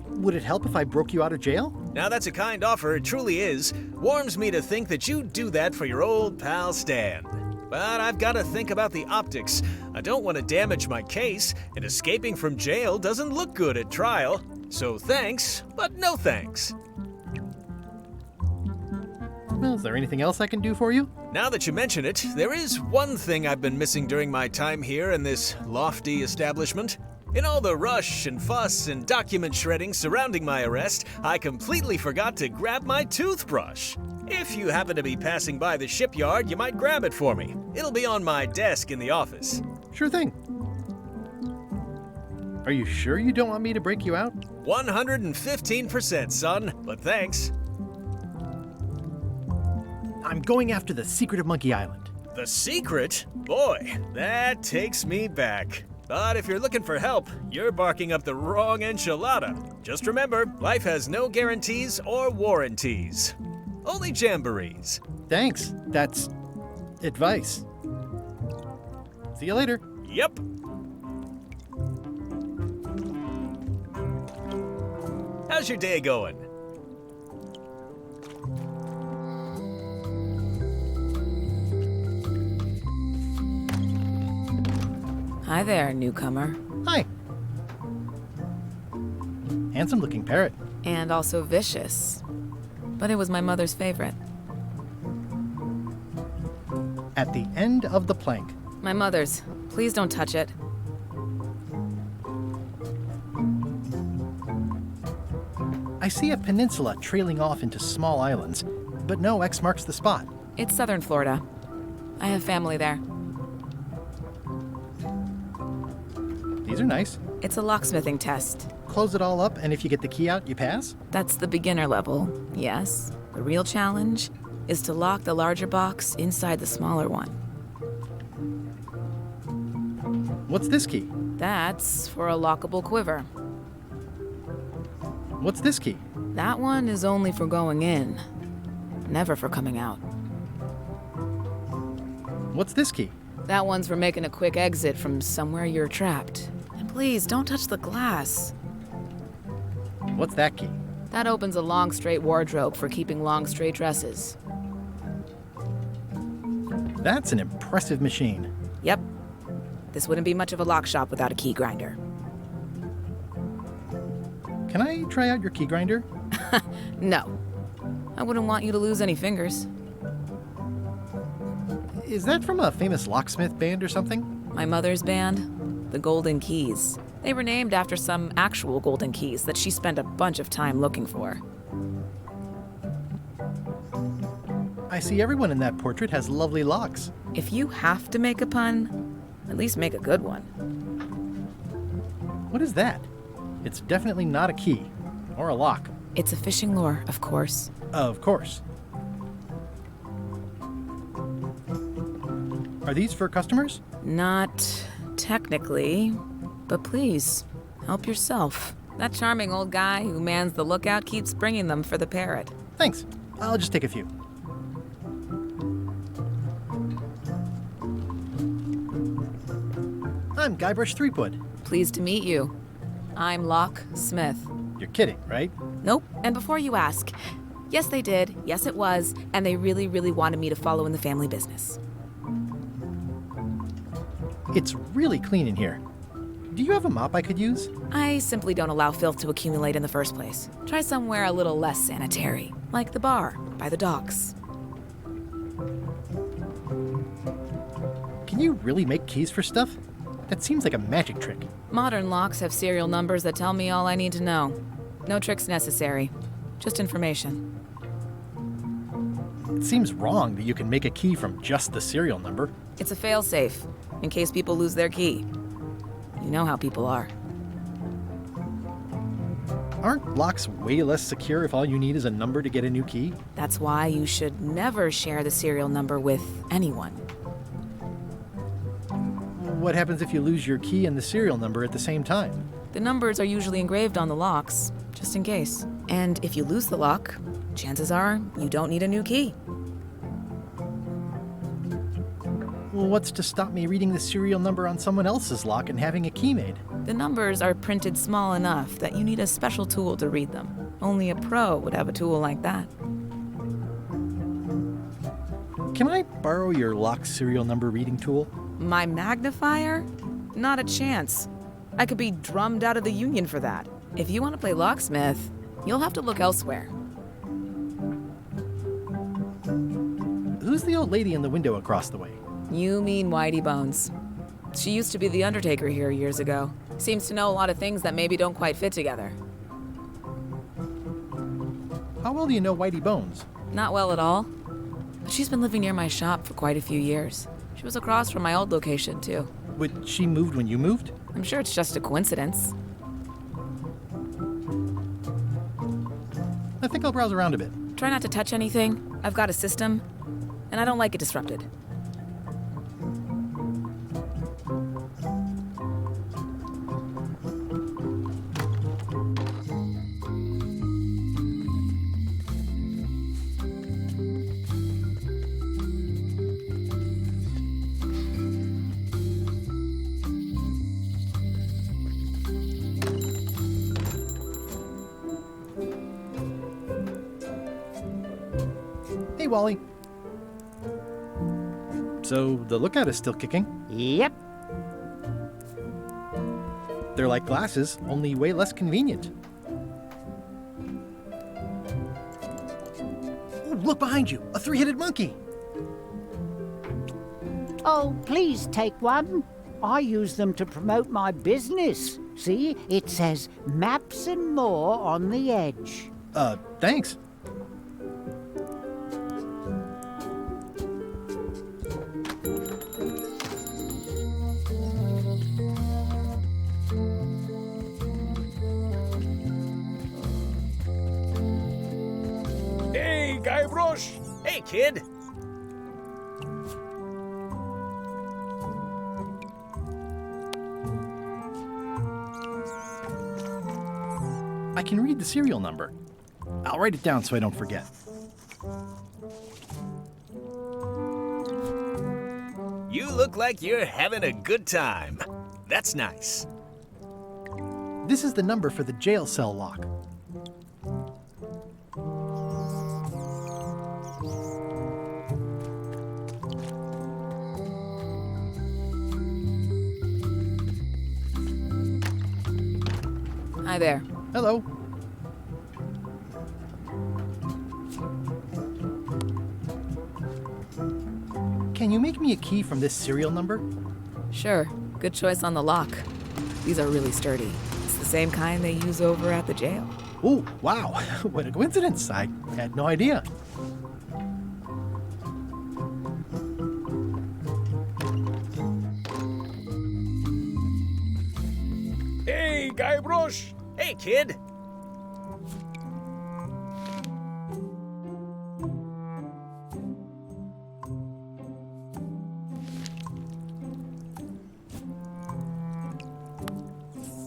Would it help if I broke you out of jail? Now that's a kind offer, it truly is. Warms me to think that you'd do that for your old pal Stan. But I've got to think about the optics. I don't want to damage my case, and escaping from jail doesn't look good at trial. So thanks, but no thanks. Well, is there anything else I can do for you? Now that you mention it, there is one thing I've been missing during my time here in this lofty establishment. In all the rush and fuss and document shredding surrounding my arrest, I completely forgot to grab my toothbrush. If you happen to be passing by the shipyard, you might grab it for me. It'll be on my desk in the office. Sure thing. Are you sure you don't want me to break you out? 115%, son, but thanks. I'm going after the secret of Monkey Island. The secret? Boy, that takes me back. But if you're looking for help, you're barking up the wrong enchilada. Just remember, life has no guarantees or warranties. Only jamborees. Thanks. That's advice. See you later. Yep. How's your day going? Hi there, newcomer. Hi. Handsome looking parrot. And also vicious. But it was my mother's favorite. At the end of the plank. My mother's. Please don't touch it. I see a peninsula trailing off into small islands, but no X marks the spot. It's southern Florida. I have family there. These are nice. It's a locksmithing test. Close it all up, and if you get the key out, you pass? That's the beginner level, yes. The real challenge is to lock the larger box inside the smaller one. What's this key? That's for a lockable quiver. What's this key? That one is only for going in, never for coming out. What's this key? That one's for making a quick exit from somewhere you're trapped. And please, don't touch the glass. What's that key? That opens a long, straight wardrobe for keeping long, straight dresses. That's an impressive machine. Yep. This wouldn't be much of a lock shop without a key grinder. Can I try out your key grinder? No. I wouldn't want you to lose any fingers. Is that from a famous locksmith band or something? My mother's band, the Golden Keys. They were named after some actual golden keys that she spent a bunch of time looking for. I see everyone in that portrait has lovely locks. If you have to make a pun, at least make a good one. What is that? It's definitely not a key. Or a lock. It's a fishing lure, of course. Of course. Are these for customers? Not technically, but please, help yourself. That charming old guy who mans the lookout keeps bringing them for the parrot. Thanks. I'll just take a few. I'm Guybrush Threepwood. Pleased to meet you. I'm Locke Smith. You're kidding, right? Nope. And before you ask, yes, they did. Yes, it was. And they really, really wanted me to follow in the family business. It's really clean in here. Do you have a mop I could use? I simply don't allow filth to accumulate in the first place. Try somewhere a little less sanitary, like the bar by the docks. Can you really make keys for stuff? That seems like a magic trick. Modern locks have serial numbers that tell me all I need to know. No tricks necessary, just information. It seems wrong that you can make a key from just the serial number. It's a fail-safe, in case people lose their key. You know how people are. Aren't locks way less secure if all you need is a number to get a new key? That's why you should never share the serial number with anyone. What happens if you lose your key and the serial number at the same time? The numbers are usually engraved on the locks, just in case. And if you lose the lock, chances are you don't need a new key. Well, what's to stop me reading the serial number on someone else's lock and having a key made? The numbers are printed small enough that you need a special tool to read them. Only a pro would have a tool like that. Can I borrow your lock serial number reading tool? My magnifier? Not a chance. I could be drummed out of the union for that. If you want to play locksmith, you'll have to look elsewhere. Who's the old lady in the window across the way? You mean Whitey Bones. She used to be the Undertaker here years ago. Seems to know a lot of things that maybe don't quite fit together. How well do you know Whitey Bones? Not well at all. But she's been living near my shop for quite a few years. She was across from my old location, too. But she moved when you moved? I'm sure it's just a coincidence. I think I'll browse around a bit. Try not to touch anything. I've got a system, and I don't like it disrupted. Hey, Wally. So, the lookout is still kicking? Yep. They're like glasses, only way less convenient. Ooh, look behind you! A three-headed monkey! Oh, please take one. I use them to promote my business. See, it says Maps and More on the edge. Thanks. Hey, Guybrush! Hey, kid! I can read the serial number. I'll write it down so I don't forget. You look like you're having a good time. That's nice. This is the number for the jail cell lock. Hi there. Hello. Can you make me a key from this serial number? Sure. Good choice on the lock. These are really sturdy. It's the same kind they use over at the jail. Oh, wow. What a coincidence. I had no idea. Hey, Guybrush! Hey, kid!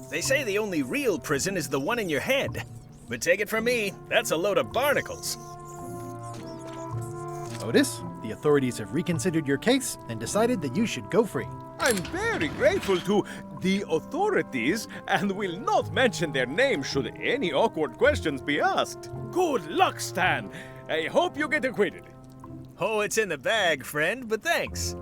They say the only real prison is the one in your head. But take it from me, that's a load of barnacles. Otis, the authorities have reconsidered your case and decided that you should go free. I'm very grateful to the authorities and will not mention their name should any awkward questions be asked. Good luck, Stan. I hope you get acquitted. Oh, it's in the bag, friend, but thanks.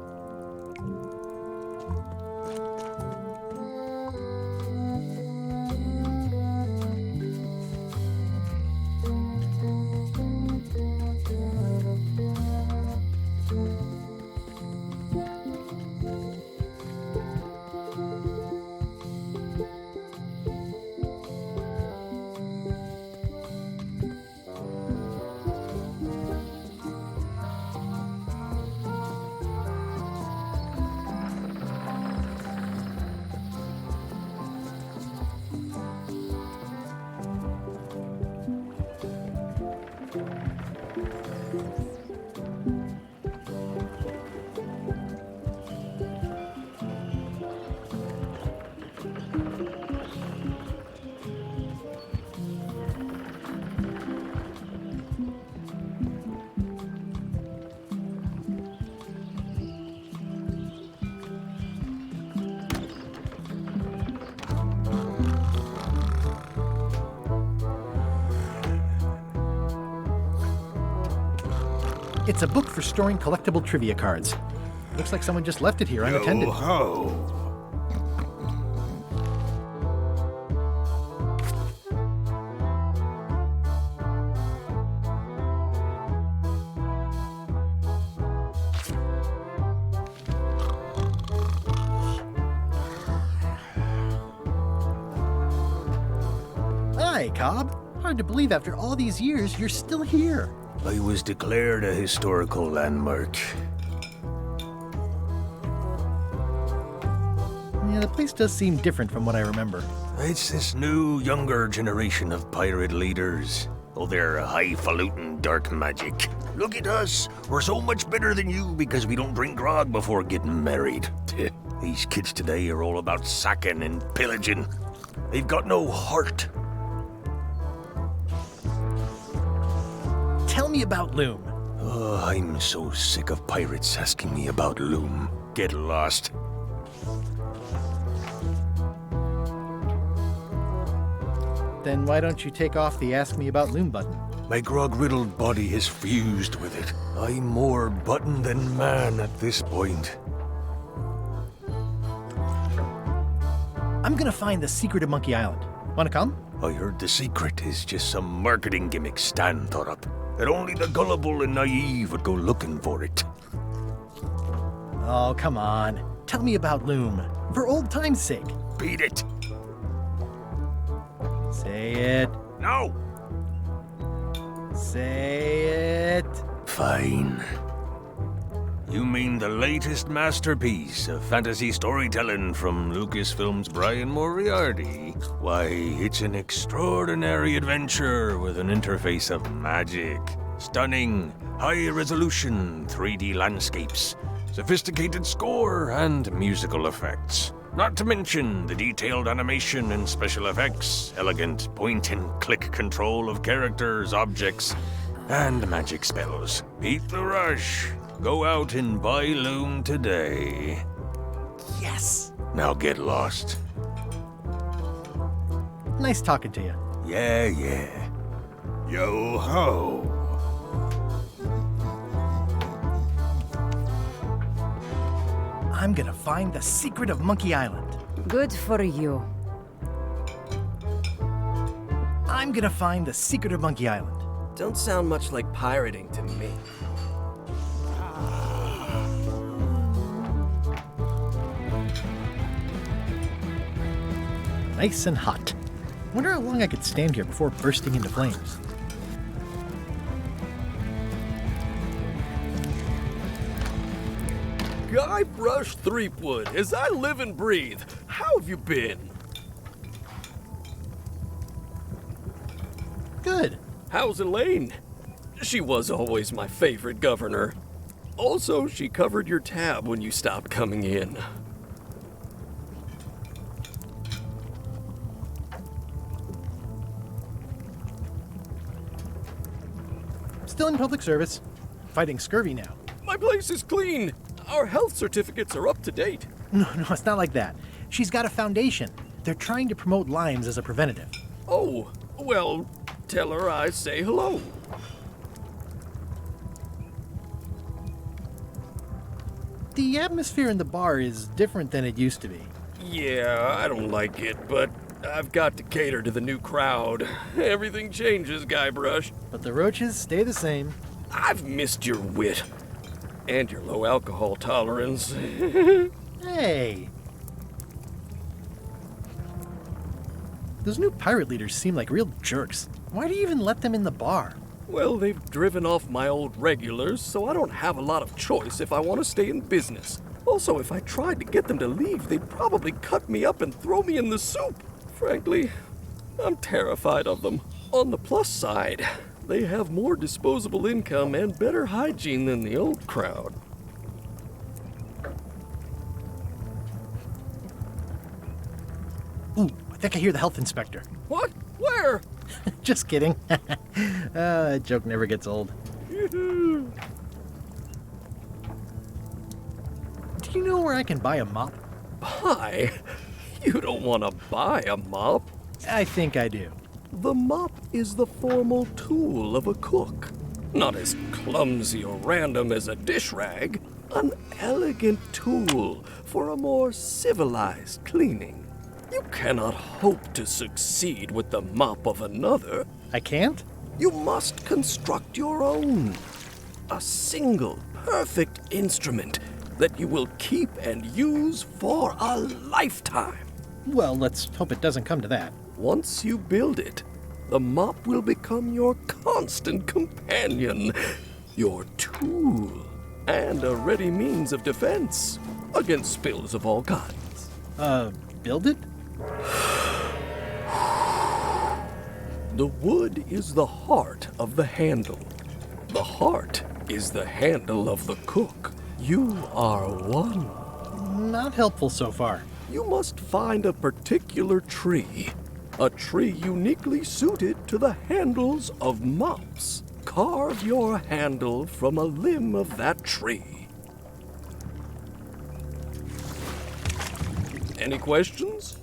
It's a book for storing collectible trivia cards. Looks like someone just left it here unattended. Yo-ho! Hi, Cobb. Hard to believe after all these years you're still here. I was declared a historical landmark. Yeah, the place does seem different from what I remember. It's this new, younger generation of pirate leaders. Oh, they're highfalutin dark magic. Look at us. We're so much better than you because we don't drink grog before getting married. These kids today are all about sacking and pillaging. They've got no heart. Tell me about Loom. Oh, I'm so sick of pirates asking me about Loom. Get lost. Then why don't you take off the Ask Me About Loom button? My grog-riddled body is fused with it. I'm more button than man at this point. I'm gonna find the secret of Monkey Island. Wanna come? I heard the secret is just some marketing gimmick Stan thought up. That only the gullible and naive would go looking for it. Oh, come on. Tell me about Loom. For old time's sake. Beat it. Say it. No. Say it. Fine. You mean the latest masterpiece of fantasy storytelling from Lucasfilm's Brian Moriarty? Why, it's an extraordinary adventure with an interface of magic, stunning, high-resolution 3D landscapes, sophisticated score, and musical effects. Not to mention the detailed animation and special effects, elegant point-and-click control of characters, objects, and magic spells. Beat the rush. Go out and buy Loom today. Yes! Now get lost. Nice talking to you. Yeah. Yo-ho! I'm gonna find the secret of Monkey Island. Good for you. I'm gonna find the secret of Monkey Island. Don't sound much like pirating to me. Nice and hot. Wonder how long I could stand here before bursting into flames. Guybrush Threepwood, as I live and breathe, how have you been? Good. How's Elaine? She was always my favorite governor. Also, she covered your tab when you stopped coming in. Still in public service. Fighting scurvy now. My place is clean. Our health certificates are up to date. No, it's not like that. She's got a foundation. They're trying to promote Lyme's as a preventative. Oh, well, tell her I say hello. The atmosphere in the bar is different than it used to be. Yeah, I don't like it, but I've got to cater to the new crowd. Everything changes, Guybrush. But the roaches stay the same. I've missed your wit. And your low alcohol tolerance. Hey! Those new pirate leaders seem like real jerks. Why do you even let them in the bar? Well, they've driven off my old regulars, so I don't have a lot of choice if I want to stay in business. Also, if I tried to get them to leave, they'd probably cut me up and throw me in the soup. Frankly, I'm terrified of them. On the plus side, they have more disposable income and better hygiene than the old crowd. Ooh, I think I hear the health inspector. What? Where? Just kidding. That joke never gets old. Do you know where I can buy a mop? Buy? You don't want to buy a mop. I think I do. The mop is the formal tool of a cook. Not as clumsy or random as a dish rag. An elegant tool for a more civilized cleaning. You cannot hope to succeed with the mop of another. I can't? You must construct your own. A single, perfect instrument that you will keep and use for a lifetime. Well, let's hope it doesn't come to that. Once you build it, the mop will become your constant companion, your tool, and a ready means of defense against spills of all kinds. Build it? The wood is the heart of the handle. The heart is the handle of the cook. You are one. Not helpful so far. You must find a particular tree. A tree uniquely suited to the handles of mops. Carve your handle from a limb of that tree. Any questions?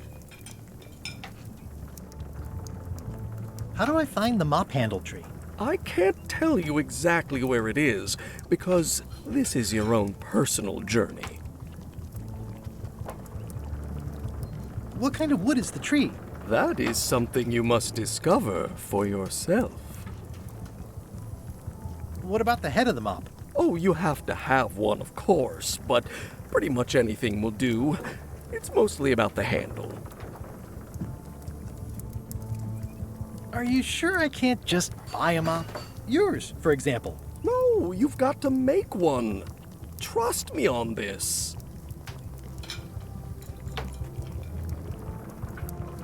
How do I find the mop handle tree? I can't tell you exactly where it is, because this is your own personal journey. What kind of wood is the tree? That is something you must discover for yourself. What about the head of the mop? Oh, you have to have one, of course, but pretty much anything will do. It's mostly about the handle. Are you sure I can't just buy a mop? Yours, for example. No, you've got to make one. Trust me on this.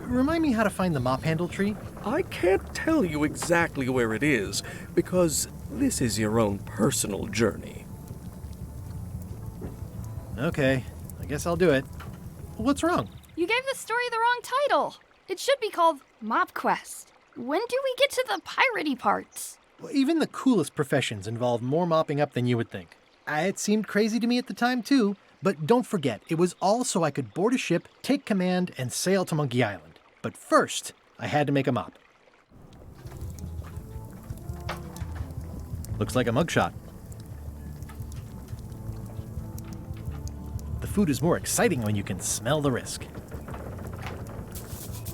Remind me how to find the mop handle tree? I can't tell you exactly where it is, because this is your own personal journey. Okay, I guess I'll do it. What's wrong? You gave the story the wrong title. It should be called Mop Quest. When do we get to the piratey parts? Well, even the coolest professions involve more mopping up than you would think. It seemed crazy to me at the time, too. But don't forget, it was all so I could board a ship, take command, and sail to Monkey Island. But first, I had to make a mop. Looks like a mugshot. The food is more exciting when you can smell the risk.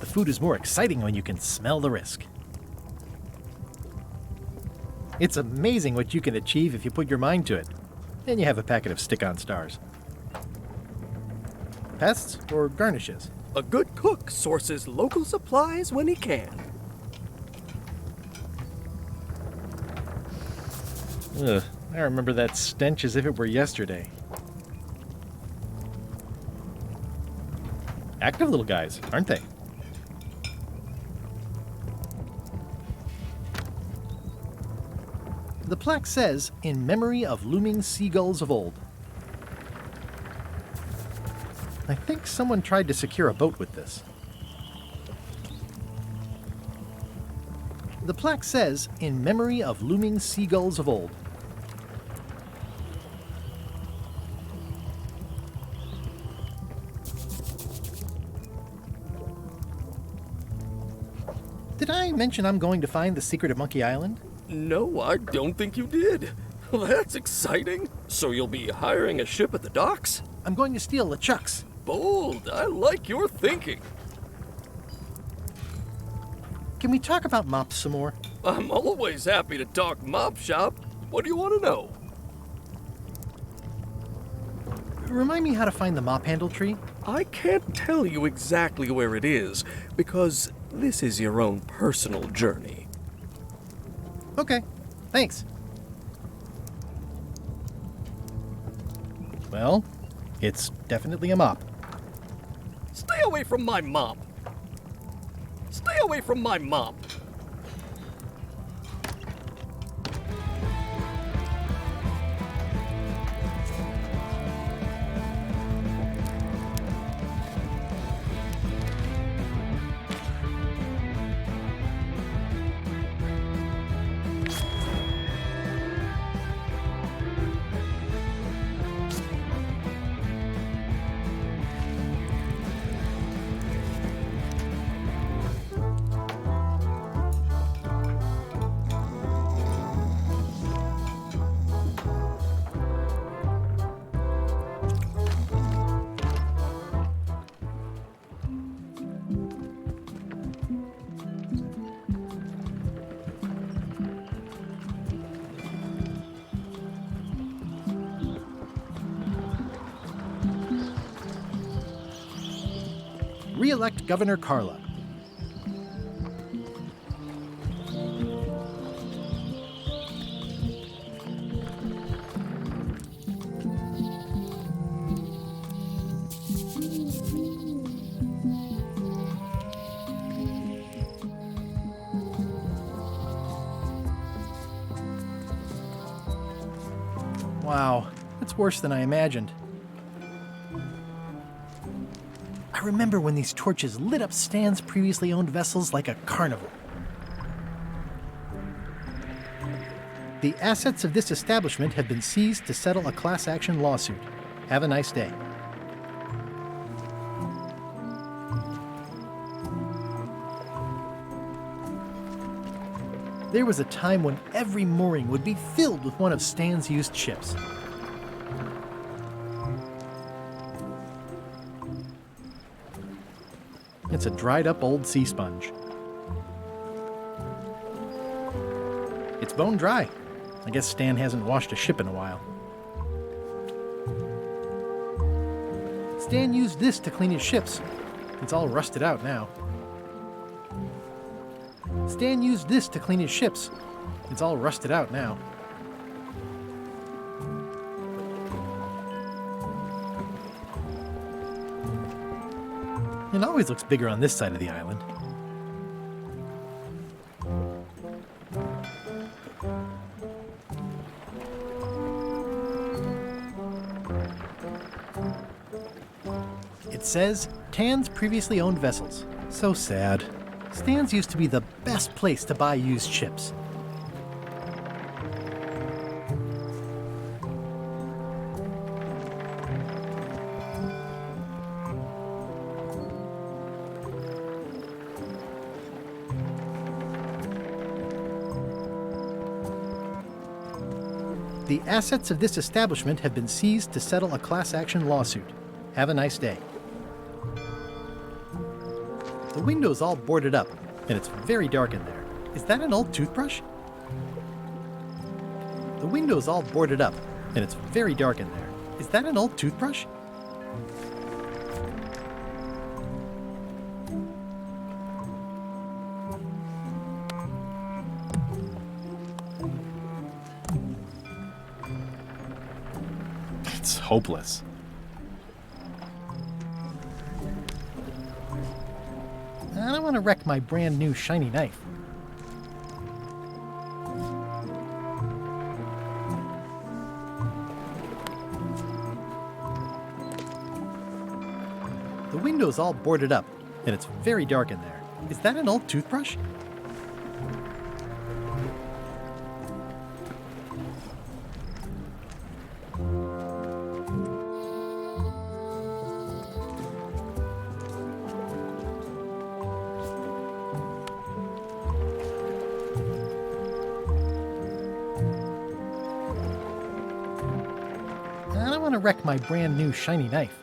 The food is more exciting when you can smell the risk. It's amazing what you can achieve if you put your mind to it. Then you have a packet of stick-on stars. Pests or garnishes? A good cook sources local supplies when he can. Ugh, I remember that stench as if it were yesterday. Active little guys, aren't they? The plaque says, "In memory of looming seagulls of old." I think someone tried to secure a boat with this. The plaque says, "In memory of looming seagulls of old." Did I mention I'm going to find the secret of Monkey Island? No, I don't think you did. That's exciting. So you'll be hiring a ship at the docks? I'm going to steal LeChuck's. Bold. I like your thinking. Can we talk about mops some more? I'm always happy to talk mop shop. What do you want to know? Remind me how to find the mop handle tree? I can't tell you exactly where it is, because this is your own personal journey. Okay, thanks. Well, it's definitely a mop. Stay away from my mop. Stay away from my mop. Re-elect Governor Carla. Wow, that's worse than I imagined. I remember when these torches lit up Stan's previously owned vessels like a carnival. The assets of this establishment have been seized to settle a class action lawsuit. Have a nice day. There was a time when every mooring would be filled with one of Stan's used ships. It's a dried up old sea sponge. It's bone dry. I guess Stan hasn't washed a ship in a while. Stan used this to clean his ships. It's all rusted out now. Stan used this to clean his ships. It's all rusted out now. It always looks bigger on this side of the island. It says, Tan's previously owned vessels. So sad. Stan's used to be the best place to buy used ships. The assets of this establishment have been seized to settle a class action lawsuit. Have a nice day. The window's all boarded up, and it's very dark in there. Is that an old toothbrush? The window's all boarded up, and it's very dark in there. Is that an old toothbrush? It's hopeless. I don't want to wreck my brand new shiny knife. The window's all boarded up, and it's very dark in there. Is that an old toothbrush? I don't want to wreck my brand new shiny knife.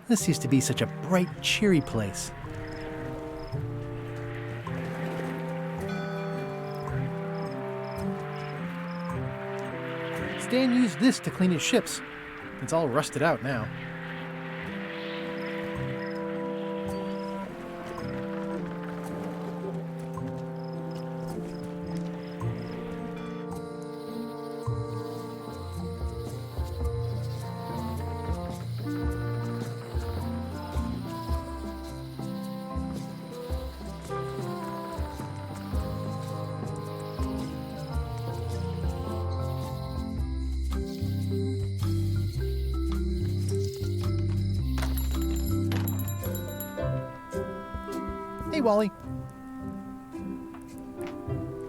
This used to be such a bright, cheery place. Stan used this to clean his ships. It's all rusted out now. Hey, Wally.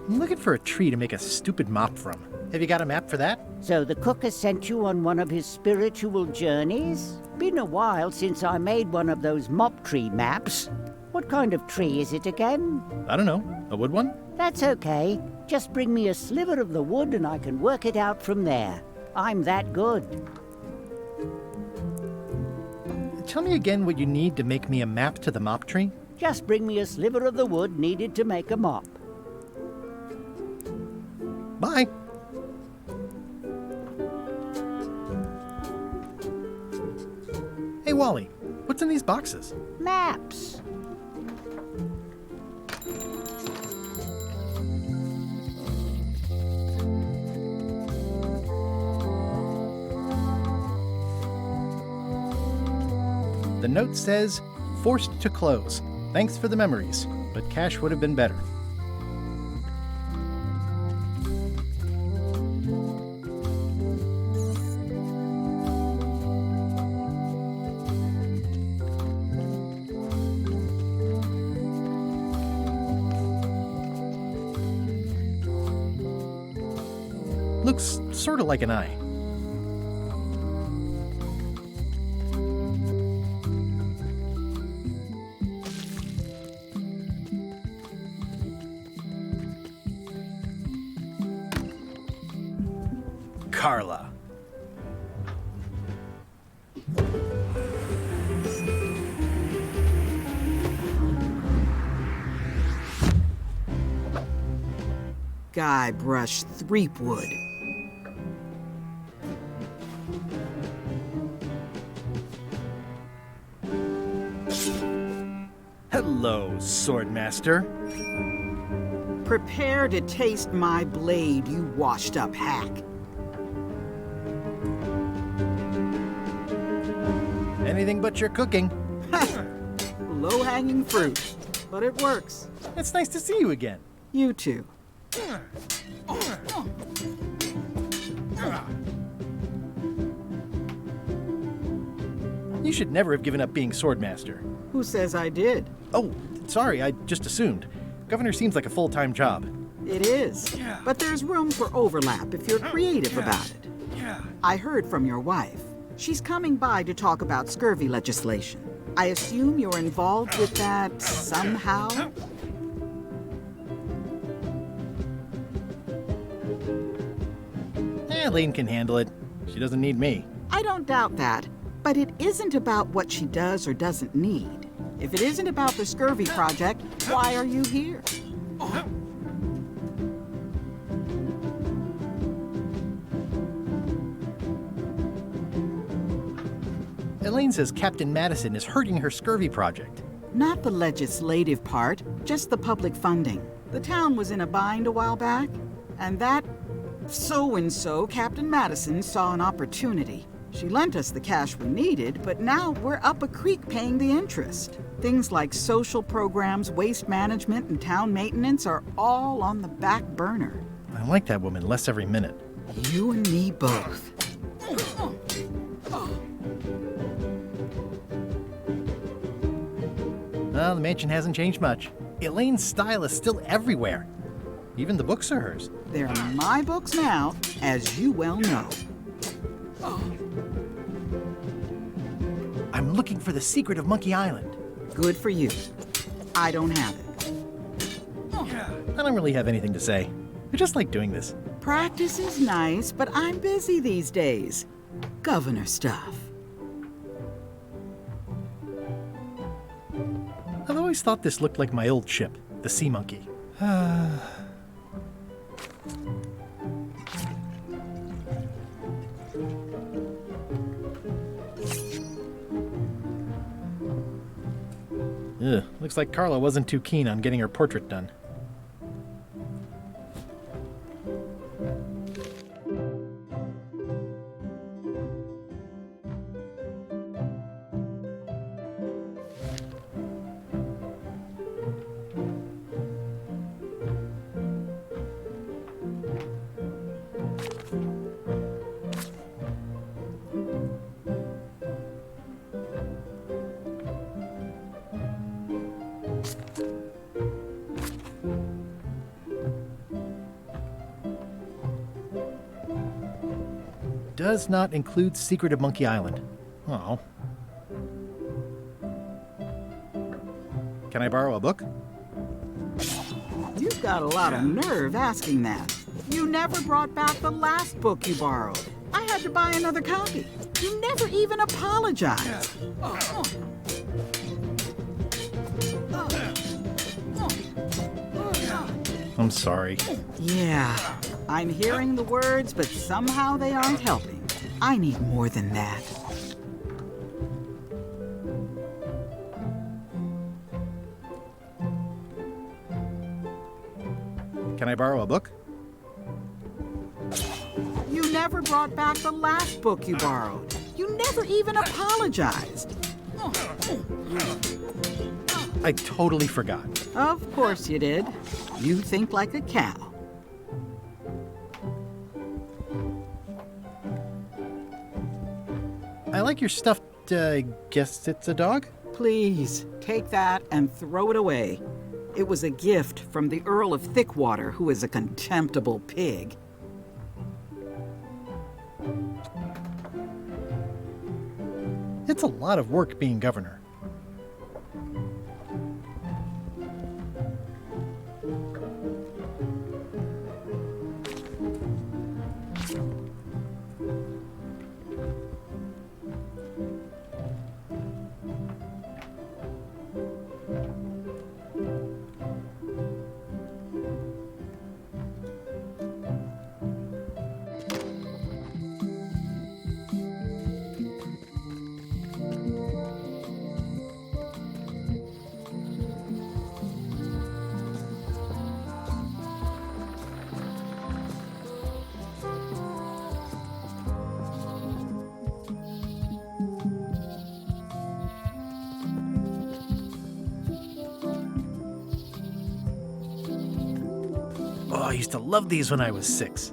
I'm looking for a tree to make a stupid mop from. Have you got a map for that? So the cook has sent you on one of his spiritual journeys? Been a while since I made one of those mop tree maps. What kind of tree is it again? I don't know. A wood one? That's okay. Just bring me a sliver of the wood and I can work it out from there. I'm that good. Tell me again what you need to make me a map to the mop tree. Just bring me a sliver of the wood needed to make a mop. Bye. Hey, Wally, what's in these boxes? Maps. The note says, forced to close. Thanks for the memories, but cash would have been better. Looks sort of like an eye. Carla. Guybrush Threepwood. Hello, Swordmaster. Prepare to taste my blade, you washed-up hack. Anything but your cooking. Low-hanging fruit, but it works. It's nice to see you again. You too. You should never have given up being Swordmaster. Who says I did? Oh, sorry, I just assumed. Governor seems like a full-time job. It is, but there's room for overlap if you're creative about it. I heard from your wife. She's coming by to talk about scurvy legislation. I assume you're involved with that somehow? Elaine can handle it. She doesn't need me. I don't doubt that, but it isn't about what she does or doesn't need. If it isn't about the scurvy project, why are you here? Elaine says Captain Madison is hurting her scurvy project. Not the legislative part, just the public funding. The town was in a bind a while back, and that so-and-so, Captain Madison, saw an opportunity. She lent us the cash we needed, but now we're up a creek paying the interest. Things like social programs, waste management, and town maintenance are all on the back burner. I like that woman less every minute. You and me both. Well, the mansion hasn't changed much. Elaine's style is still everywhere. Even the books are hers. They're my books now, as you well know. I'm looking for the secret of Monkey Island. Good for you. I don't have it. I don't really have anything to say. I just like doing this. Practice is nice, but I'm busy these days. Governor stuff. I've always thought this looked like my old ship, the Sea Monkey. Ugh, looks like Carla wasn't too keen on getting her portrait done. Does not include Secret of Monkey Island. Oh. Can I borrow a book? You've got a lot of nerve asking that. You never brought back the last book you borrowed. I had to buy another copy. You never even apologized. I'm sorry. Yeah, I'm hearing the words, but somehow they aren't helping. I need more than that. Can I borrow a book? You never brought back the last book you borrowed. You never even apologized. I totally forgot. Of course you did. You think like a cow. I like your stuffed, guess it's a dog? Please, take that and throw it away. It was a gift from the Earl of Thickwater, who is a contemptible pig. It's a lot of work being governor. Oh, I used to love these when I was 6.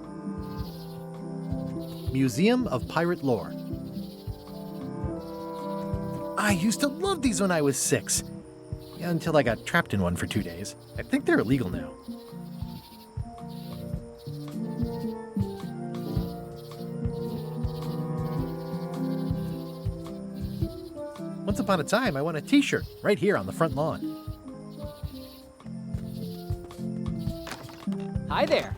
Museum of Pirate Lore. I used to love these when I was 6. Until I got trapped in one for 2 days. I think they're illegal now. Once upon a time, I won a t-shirt right here on the front lawn. Hi there.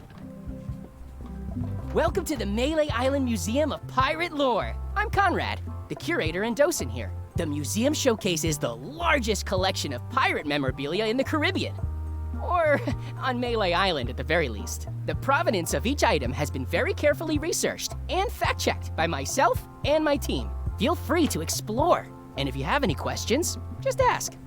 Welcome to the Melee Island Museum of Pirate Lore. I'm Conrad, the curator and docent here. The museum showcases the largest collection of pirate memorabilia in the Caribbean. Or on Melee Island at the very least. The provenance of each item has been very carefully researched and fact-checked by myself and my team. Feel free to explore, and if you have any questions, just ask.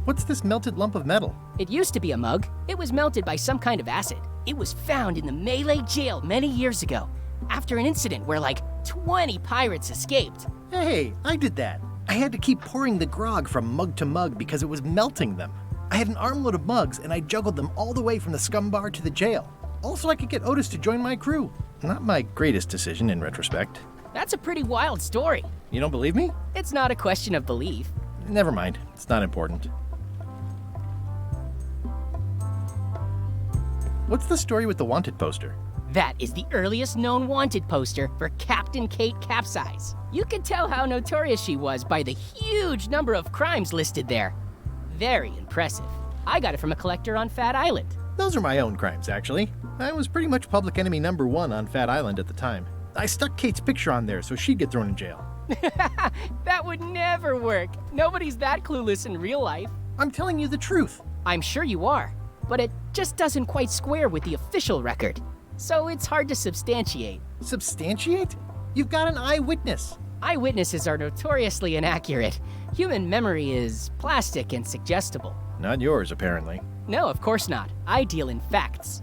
What's this melted lump of metal? It used to be a mug. It was melted by some kind of acid. It was found in the Melee jail many years ago, after an incident where like 20 pirates escaped. Hey, I did that. I had to keep pouring the grog from mug to mug because it was melting them. I had an armload of mugs and I juggled them all the way from the scum bar to the jail. Also, I could get Otis to join my crew. Not my greatest decision in retrospect. That's a pretty wild story. You don't believe me? It's not a question of belief. Never mind. It's not important. What's the story with the wanted poster? That is the earliest known wanted poster for Captain Kate Capsize. You can tell how notorious she was by the huge number of crimes listed there. Very impressive. I got it from a collector on Fat Island. Those are my own crimes, actually. I was pretty much public enemy #1 on Fat Island at the time. I stuck Kate's picture on there so she'd get thrown in jail. That would never work. Nobody's that clueless in real life. I'm telling you the truth. I'm sure you are, but it just doesn't quite square with the official record. So it's hard to substantiate. Substantiate? You've got an eyewitness. Eyewitnesses are notoriously inaccurate. Human memory is plastic and suggestible. Not yours, apparently. No, of course not. I deal in facts.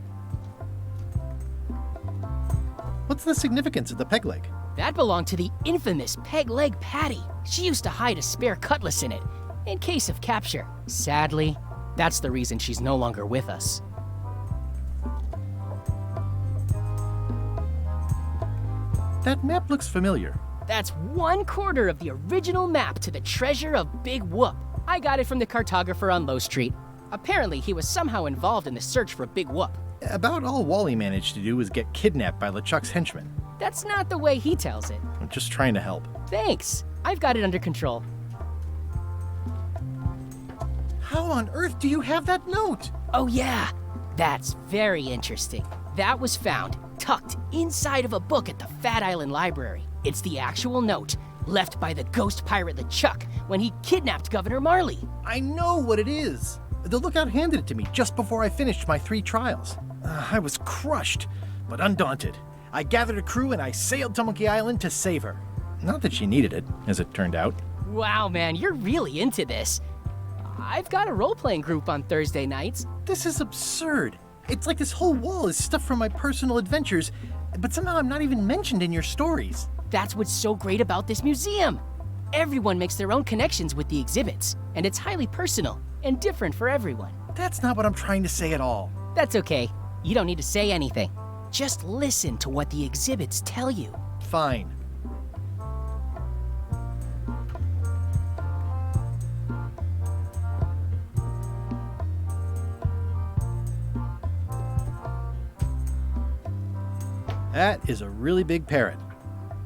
What's the significance of the peg leg? That belonged to the infamous Peg Leg Patty. She used to hide a spare cutlass in it, in case of capture. Sadly, that's the reason she's no longer with us. That map looks familiar. That's 1/4 of the original map to the treasure of Big Whoop. I got it from the cartographer on Low Street. Apparently, he was somehow involved in the search for Big Whoop. About all Wally managed to do was get kidnapped by LeChuck's henchmen. That's not the way he tells it. I'm just trying to help. Thanks. I've got it under control. How on earth do you have that note? Oh yeah, that's very interesting. That was found tucked inside of a book at the Fat Island Library. It's the actual note left by the ghost pirate LeChuck when he kidnapped Governor Marley. I know what it is. The lookout handed it to me just before I finished my 3 trials. I was crushed, but undaunted. I gathered a crew and I sailed to Monkey Island to save her. Not that she needed it, as it turned out. Wow, man, you're really into this. I've got a role-playing group on Thursday nights. This is absurd. It's like this whole wall is stuff from my personal adventures, but somehow I'm not even mentioned in your stories. That's what's so great about this museum. Everyone makes their own connections with the exhibits, and it's highly personal and different for everyone. That's not what I'm trying to say at all. That's okay. You don't need to say anything. Just listen to what the exhibits tell you. Fine. That is a really big parrot.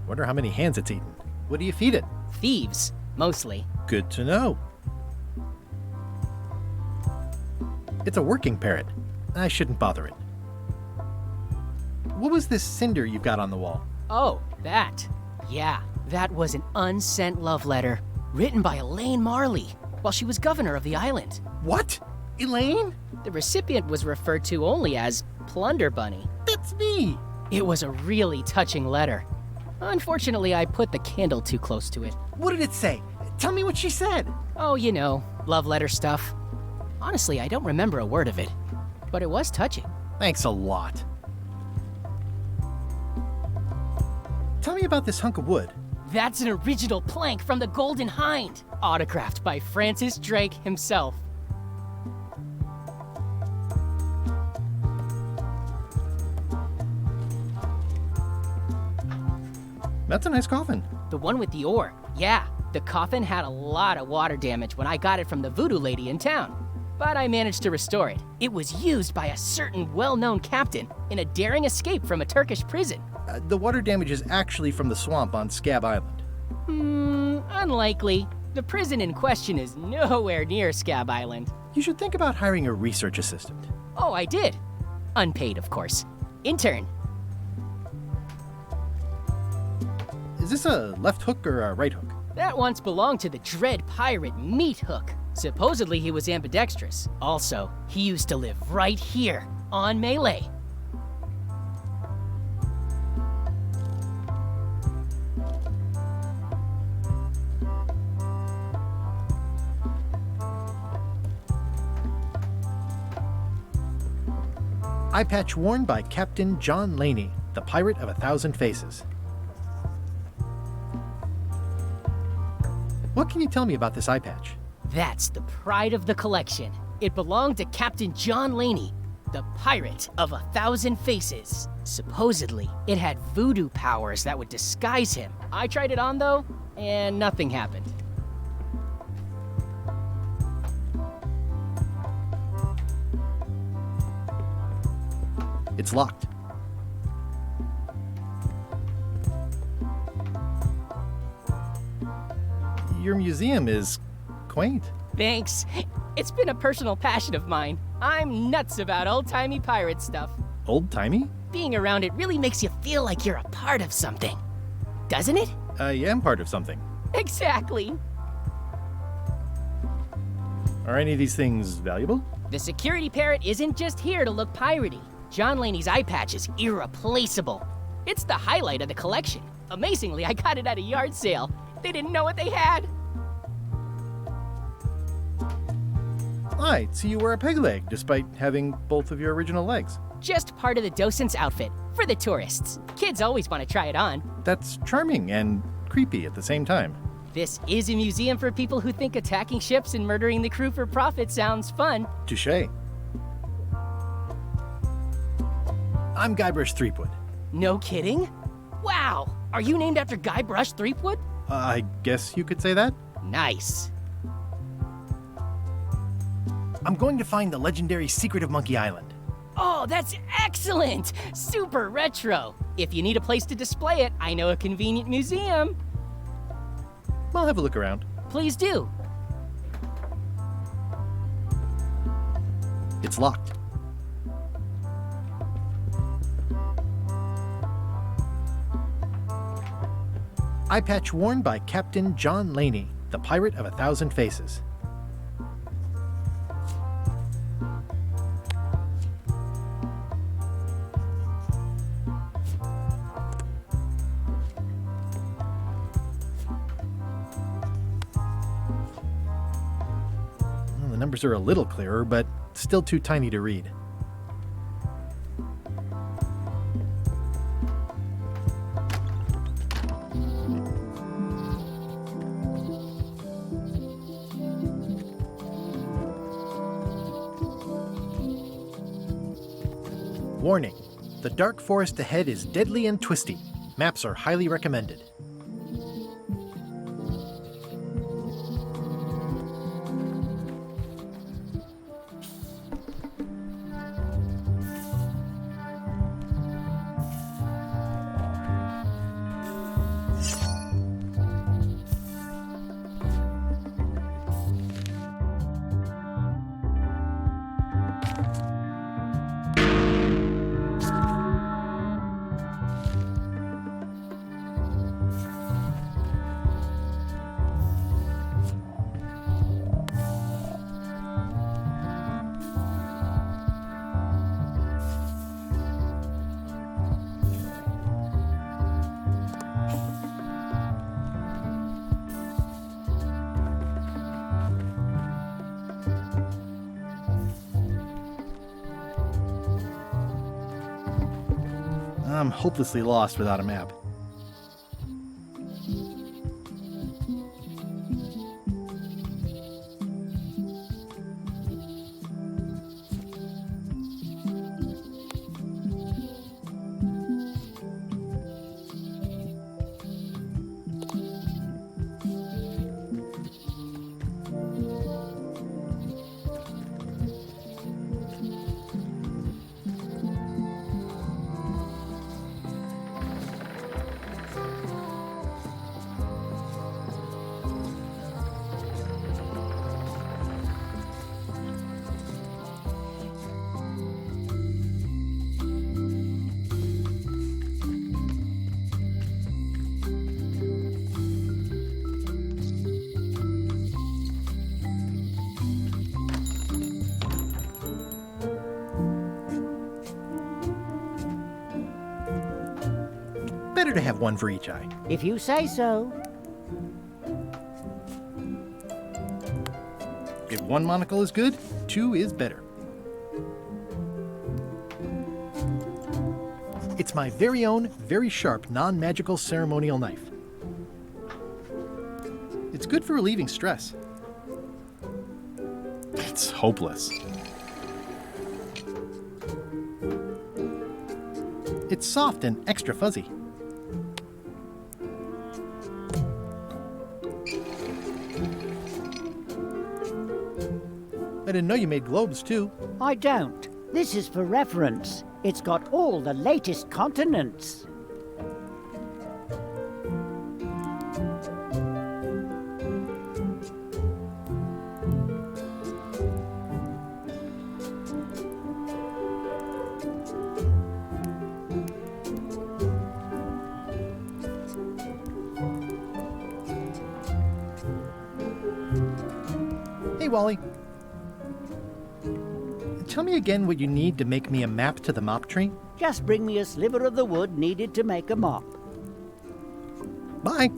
Wonder how many hands it's eaten. What do you feed it? Thieves, mostly. Good to know. It's a working parrot. I shouldn't bother it. What was this cinder you've got on the wall? Oh, that. Yeah, that was an unsent love letter written by Elaine Marley while she was governor of the island. What? Elaine? The recipient was referred to only as Plunder Bunny. That's me! It was a really touching letter. Unfortunately, I put the candle too close to it. What did it say? Tell me what she said. Oh, you know, love letter stuff. Honestly, I don't remember a word of it, but it was touching. Thanks a lot. Tell me about this hunk of wood. That's an original plank from the Golden Hind, autographed by Francis Drake himself. That's a nice coffin. The one with the ore, yeah. The coffin had a lot of water damage when I got it from the voodoo lady in town. But I managed to restore it. It was used by a certain well-known captain in a daring escape from a Turkish prison. The water damage is actually from the swamp on Scab Island. Unlikely. The prison in question is nowhere near Scab Island. You should think about hiring a research assistant. Oh, I did. Unpaid, of course. Intern. Is this a left hook or a right hook? That once belonged to the dread pirate Meat Hook. Supposedly he was ambidextrous. Also, he used to live right here, on Melee. Eye patch worn by Captain John Laney, the Pirate of 1,000 Faces. What can you tell me about this eye patch? That's the pride of the collection. It belonged to Captain John Laney, the Pirate of 1,000 Faces. Supposedly, it had voodoo powers that would disguise him. I tried it on though, and nothing happened. It's locked. Your museum is quaint. Thanks. It's been a personal passion of mine. I'm nuts about old-timey pirate stuff. Old-timey? Being around it really makes you feel like you're a part of something. Doesn't it? I am part of something. Exactly. Are any of these things valuable? The security parrot isn't just here to look piratey. John Laney's eye patch is irreplaceable. It's the highlight of the collection. Amazingly, I got it at a yard sale. They didn't know what they had. So you wear a peg leg despite having both of your original legs. Just part of the docent's outfit for the tourists. Kids always want to try it on. That's charming and creepy at the same time. This is a museum for people who think attacking ships and murdering the crew for profit sounds fun. Touché. I'm Guybrush Threepwood. No kidding? Wow! Are you named after Guybrush Threepwood? I guess you could say that. Nice. I'm going to find the legendary secret of Monkey Island. Oh, that's excellent! Super retro. If you need a place to display it, I know a convenient museum. I'll have a look around. Please do. It's locked. Eye patch worn by Captain John Laney, the Pirate of 1,000 Faces. Well, the numbers are a little clearer, but still too tiny to read. Warning, the dark forest ahead is deadly and twisty. Maps are highly recommended. I'm hopelessly lost without a map. Better to have one for each eye. If you say so. If one monocle is good, two is better. It's my very own, very sharp, non-magical ceremonial knife. It's good for relieving stress. It's hopeless. It's soft and extra fuzzy. I didn't know you made globes, too. I don't. This is for reference. It's got all the latest continents. Hey, Wally. Tell me again what you need to make me a map to the mop tree. Just bring me a sliver of the wood needed to make a mop. Bye.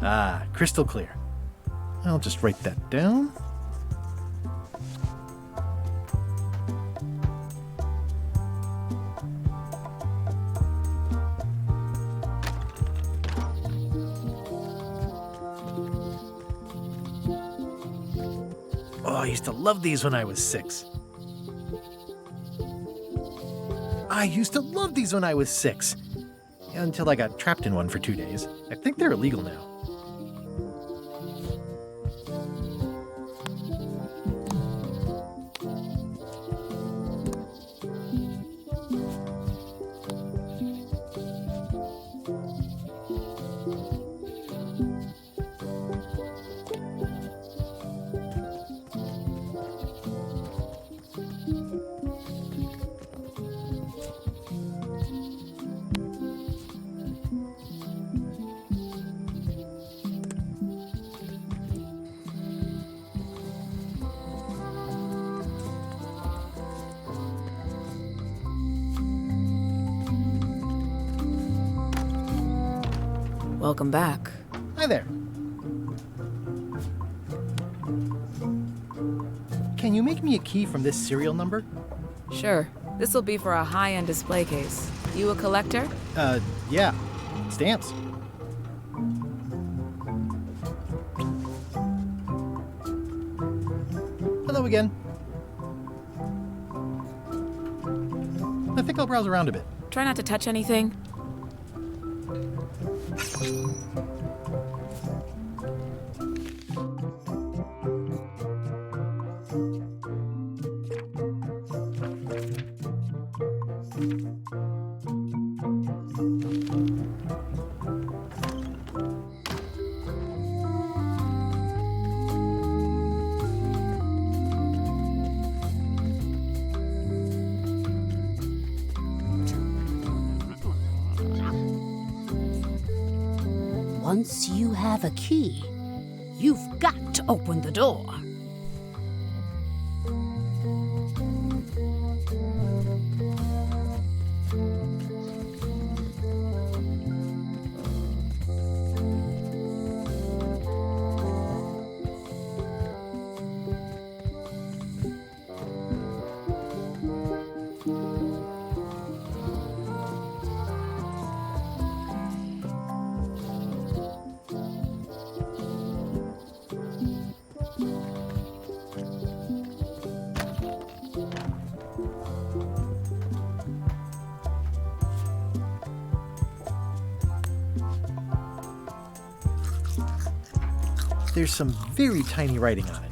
Ah, crystal clear. I'll just write that down. Oh, I used to love these when I was 6. I used to love these when I was 6. Until I got trapped in one for 2 days. I think they're illegal now. Welcome back. Hi there. Can you make me a key from this serial number? Sure. This will be for a high-end display case. You a collector? Yeah. Stamps. Hello again. I think I'll browse around a bit. Try not to touch anything. Once you have a key, you've got to open the door. there's some very tiny writing on it.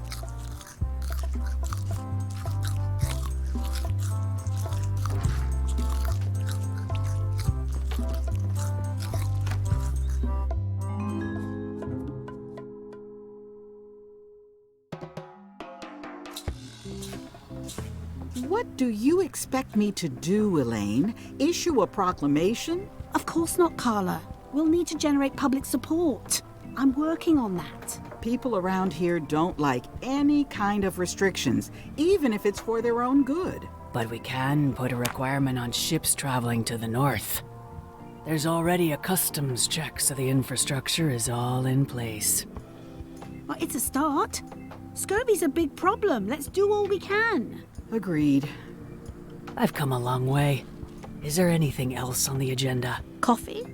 What do you expect me to do, Elaine? Issue a proclamation? Of course not, Carla. We'll need to generate public support. I'm working on that. People around here don't like any kind of restrictions, even if it's for their own good. But we can put a requirement on ships traveling to the north. There's already a customs check, so the infrastructure is all in place. Well, it's a start. Scurvy's a big problem. Let's do all we can. Agreed. I've come a long way. Is there anything else on the agenda? Coffee?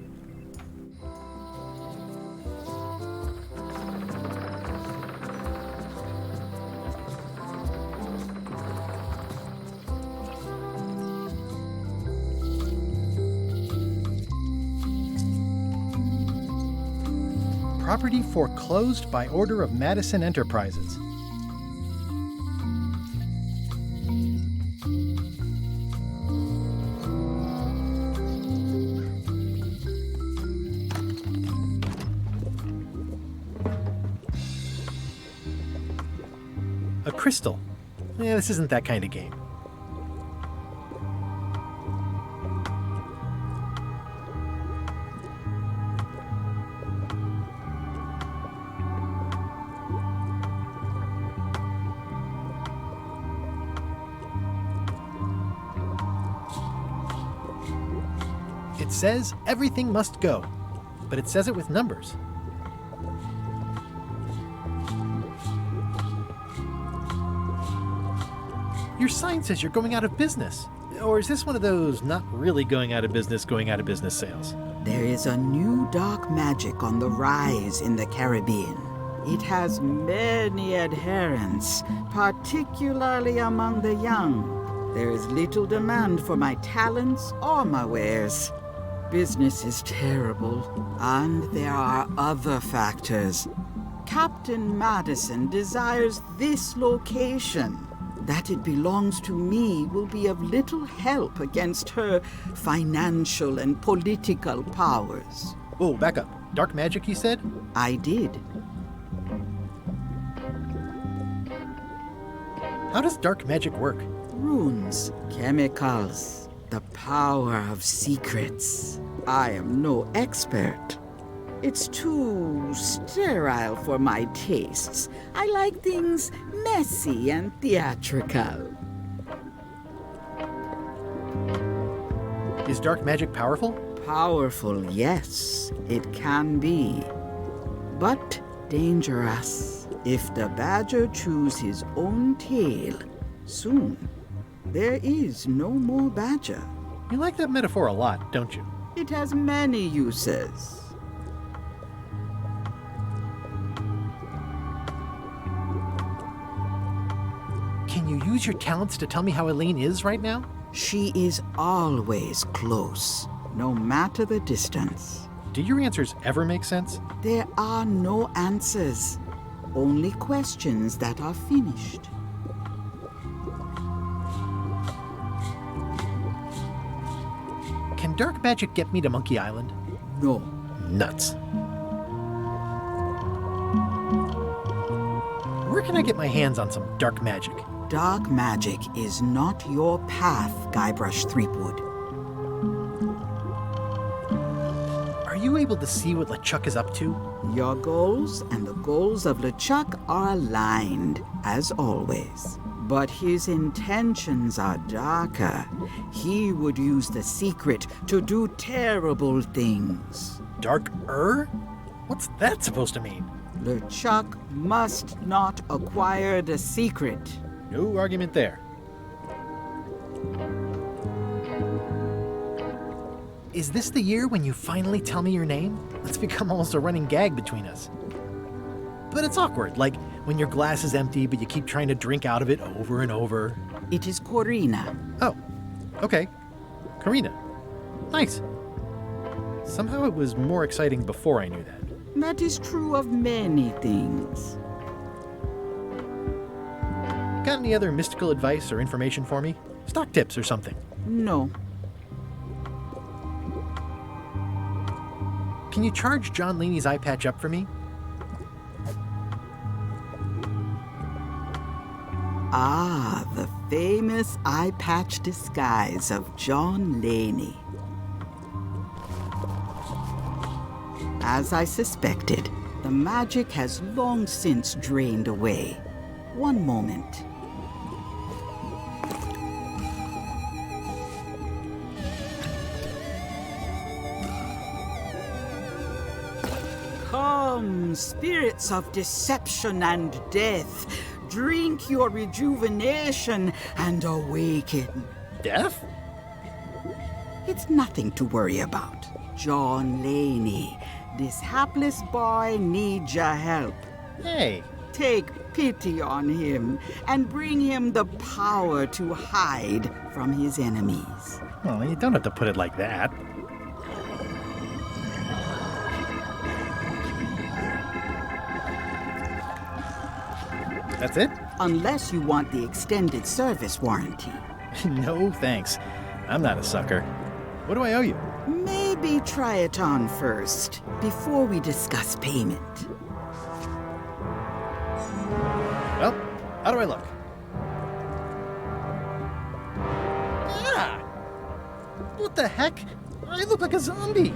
Property foreclosed by order of Madison Enterprises. A crystal. Yeah, this isn't that kind of game. It says everything must go, but it says it with numbers. Your sign says you're going out of business. Or is this one of those not really going out of business sales? There is a new dark magic on the rise in the Caribbean. It has many adherents, particularly among the young. There is little demand for my talents or my wares. Business is terrible, and there are other factors. Captain Madison desires this location. That it belongs to me will be of little help against her financial and political powers. Oh, back up. Dark magic, you said? I did. How does dark magic work? Runes, chemicals, the power of secrets. I am no expert. It's too sterile for my tastes. I like things messy and theatrical. Is dark magic powerful? Powerful, yes, it can be. But dangerous. If the badger chews his own tail, soon there is no more badger. You like that metaphor a lot, don't you? It has many uses. Can you use your talents to tell me how Elaine is right now? She is always close, no matter the distance. Do your answers ever make sense? There are no answers, only questions that are finished. Can dark magic get me to Monkey Island? No. Nuts. Where can I get my hands on some dark magic? Dark magic is not your path, Guybrush Threepwood. Are you able to see what LeChuck is up to? Your goals and the goals of LeChuck are aligned, as always. But his intentions are darker. He would use the secret to do terrible things. Dark-er? What's that supposed to mean? LeChuck must not acquire the secret. No argument there. Is this the year when you finally tell me your name? It's become almost a running gag between us. But it's awkward, like when your glass is empty but you keep trying to drink out of it over and over. It is Corina. Oh, okay. Karina. Nice. Somehow it was more exciting before I knew that. That is true of many things. Got any other mystical advice or information for me? Stock tips or something? No. Can you charge John Laney's eye patch up for me? Ah, the famous eye patch disguise of John Laney. As I suspected, the magic has long since drained away. One moment. Come, spirits of deception and death, drink your rejuvenation and awaken. Death? It's nothing to worry about. John Laney, this hapless boy needs your help. Hey. Take pity on him and bring him the power to hide from his enemies. Well, you don't have to put it like that. That's it? Unless you want the extended service warranty. No, thanks. I'm not a sucker. What do I owe you? Maybe try it on first, before we discuss payment. Well, how do I look? Yeah! What the heck? I look like a zombie.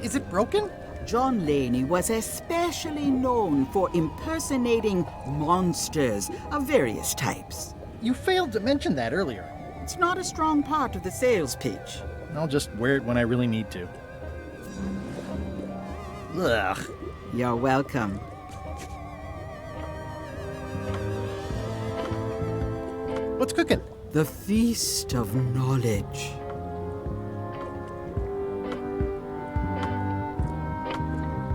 Is it broken? John Laney was especially known for impersonating monsters of various types. You failed to mention that earlier. It's not a strong part of the sales pitch. I'll just wear it when I really need to. Ugh. You're welcome. What's cooking? The Feast of Knowledge.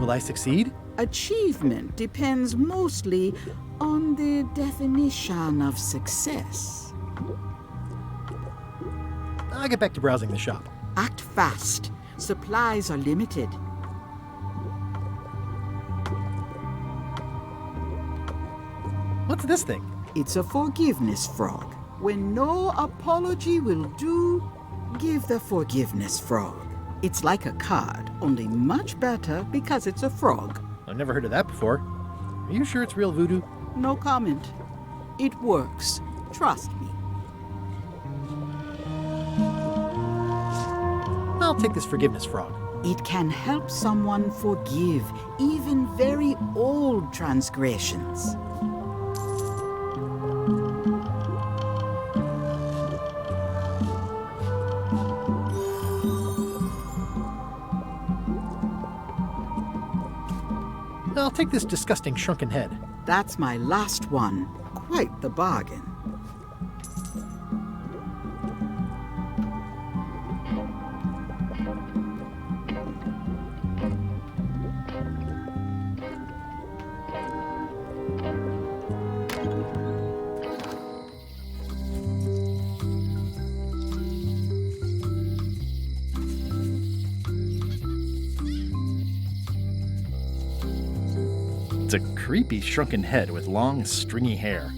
Will I succeed? Achievement depends mostly on the definition of success. I'll get back to browsing the shop. Act fast. Supplies are limited. What's this thing? It's a forgiveness frog. When no apology will do, give the forgiveness frog. It's like a card, only much better because it's a frog. I've never heard of that before. Are you sure it's real voodoo? No comment. It works. Trust me. I'll take this forgiveness frog. It can help someone forgive even very old transgressions. I'll take this disgusting shrunken head. That's my last one. Quite the bargain. It's a creepy shrunken head with long, stringy hair.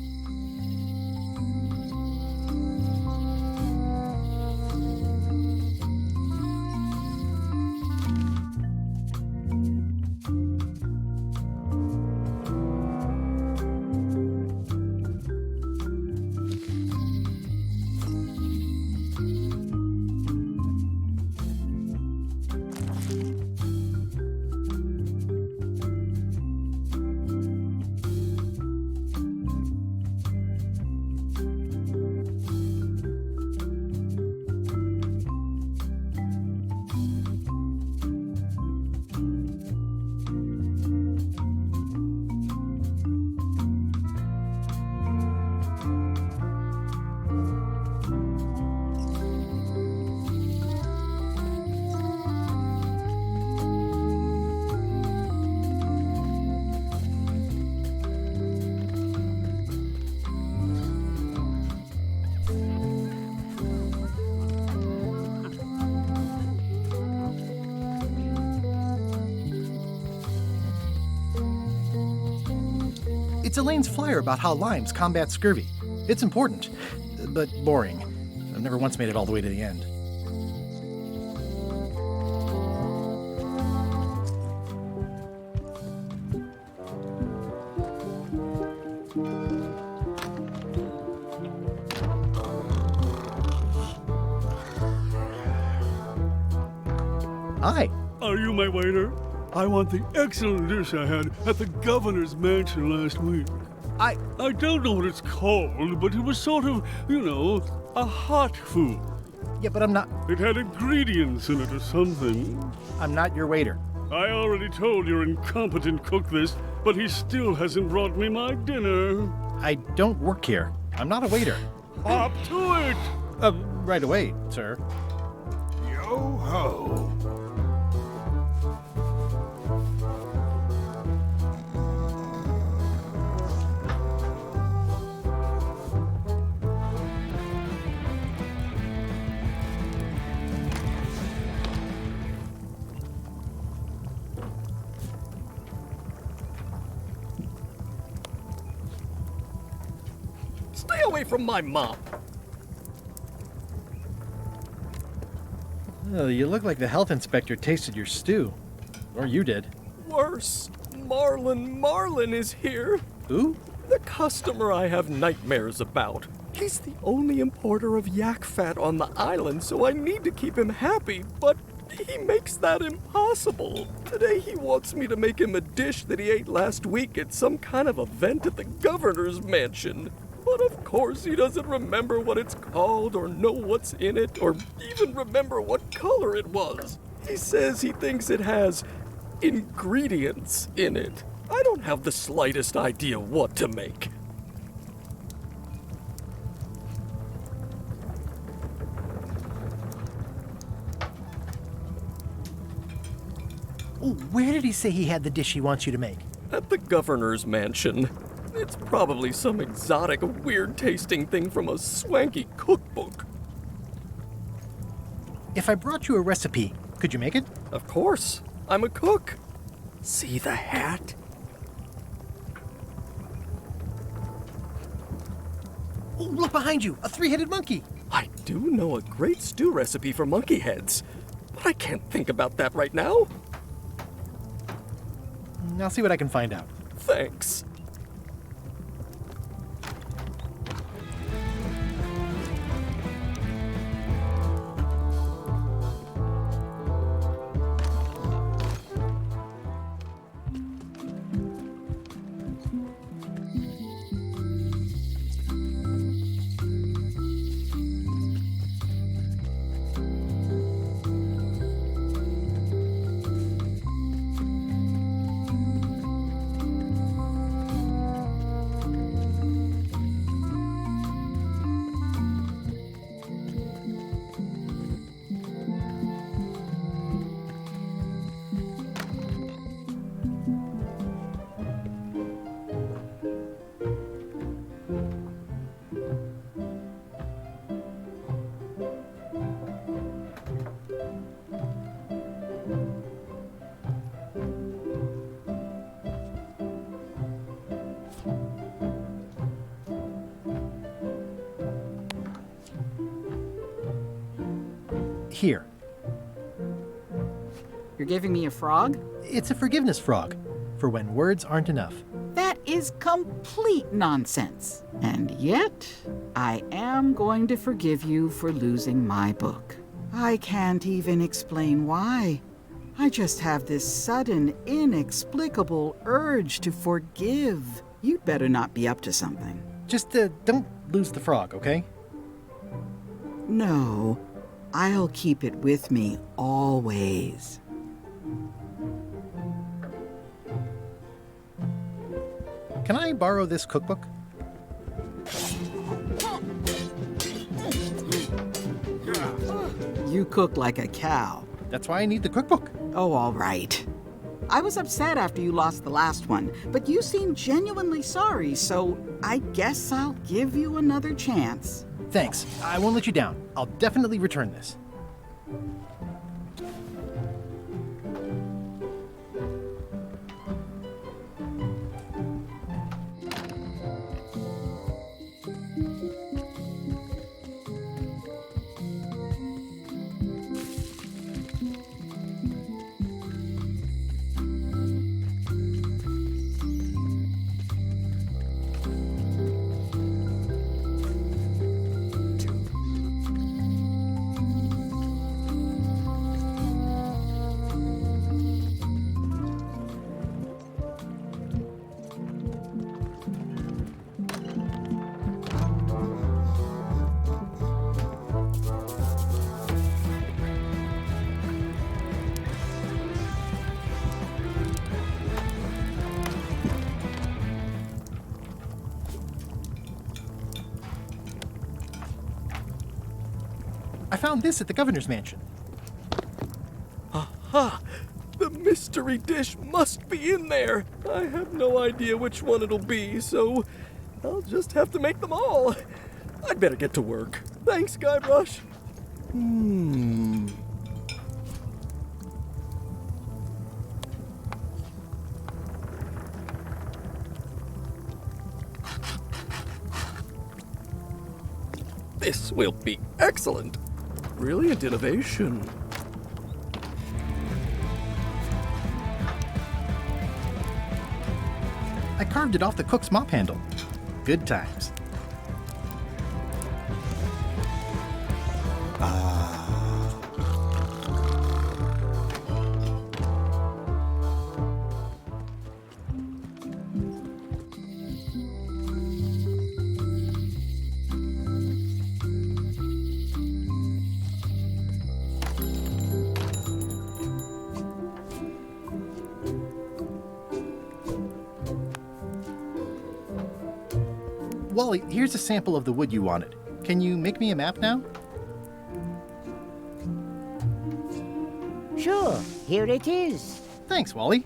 It's Elaine's flyer about how limes combat scurvy. It's important, but boring. I've never once made it all the way to the end. Hi. Are you my waiter? I want the excellent dish I had at the governor's mansion last week. I don't know what it's called, but it was sort of, a hot food. Yeah, but I'm not... It had ingredients in it or something. I'm not your waiter. I already told your incompetent cook this, but he still hasn't brought me my dinner. I don't work here. I'm not a waiter. Up to it! Right away, sir. Yo-ho! Stay away from my mop. Oh, you look like the health inspector tasted your stew. Or you did. Worse. Marlin is here. Who? The customer I have nightmares about. He's the only importer of yak fat on the island, so I need to keep him happy, but he makes that impossible. Today he wants me to make him a dish that he ate last week at some kind of event at the governor's mansion. But of course he doesn't remember what it's called or know what's in it or even remember what color it was. He says he thinks it has ingredients in it. I don't have the slightest idea what to make. Oh, where did he say he had the dish he wants you to make? At the governor's mansion. It's probably some exotic, weird-tasting thing from a swanky cookbook. If I brought you a recipe, could you make it? Of course. I'm a cook. See the hat? Oh, look behind you! A three-headed monkey! I do know a great stew recipe for monkey heads, but I can't think about that right now. I'll see what I can find out. Thanks. Here. You're giving me a frog? It's a forgiveness frog, for when words aren't enough. That is complete nonsense. And yet, I am going to forgive you for losing my book. I can't even explain why. I just have this sudden, inexplicable urge to forgive. You'd better not be up to something. Just don't lose the frog, okay? No, I'll keep it with me always. Can I borrow this cookbook? You cook like a cow. That's why I need the cookbook. Oh, all right. I was upset after you lost the last one, but you seemed genuinely sorry, so I guess I'll give you another chance. Thanks. I won't let you down. I'll definitely return this. I found this at the governor's mansion. Aha! The mystery dish must be in there. I have no idea which one it'll be, so I'll just have to make them all. I'd better get to work. Thanks, Guybrush. This will be excellent. Brilliant innovation. I carved it off the cook's mop handle. Good times. Wally, here's a sample of the wood you wanted. Can you make me a map now? Sure, here it is. Thanks, Wally.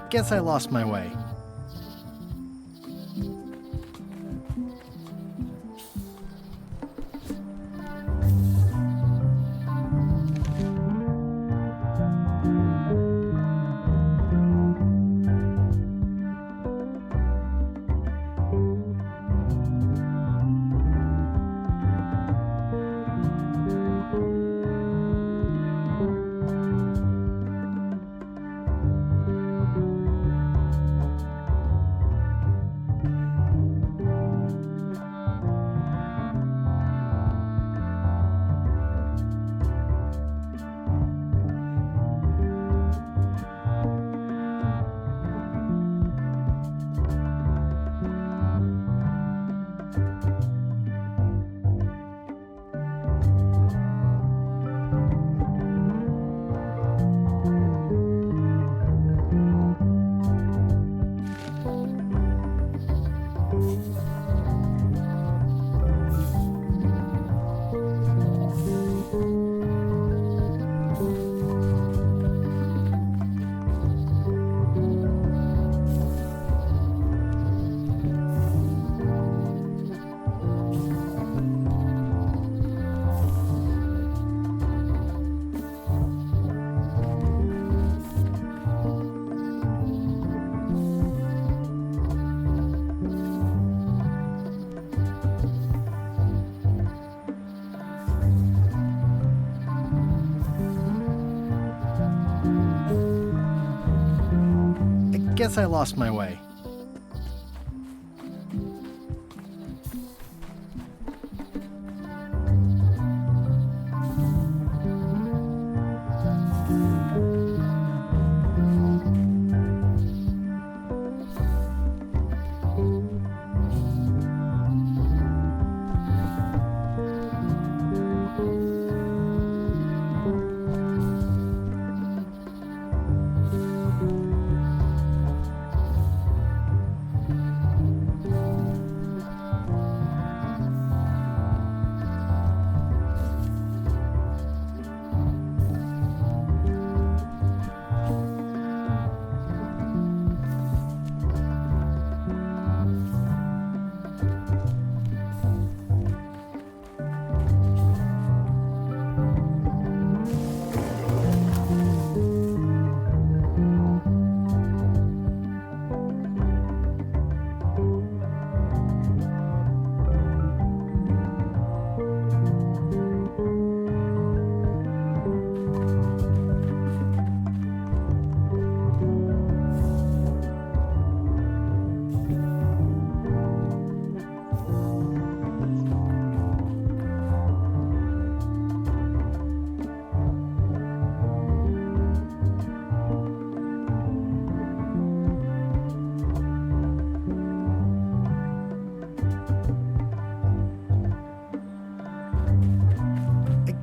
Guess I lost my way. guess I lost my way.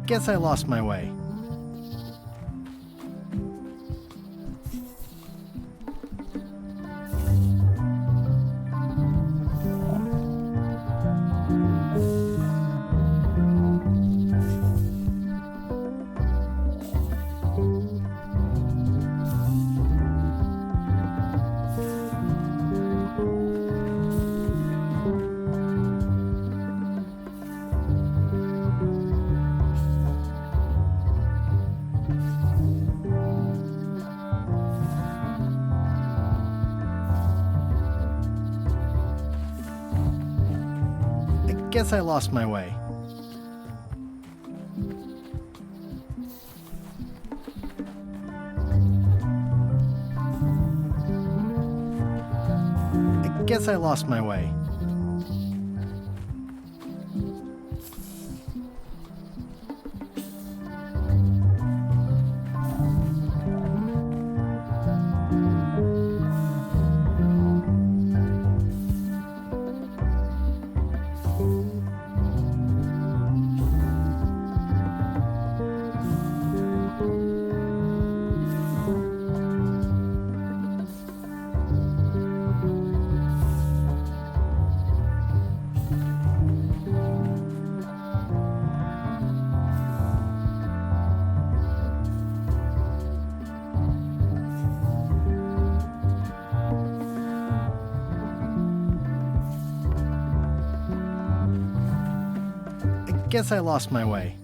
Guess I lost my way. Guess I lost my way. I guess I lost my way. Guess I lost my way.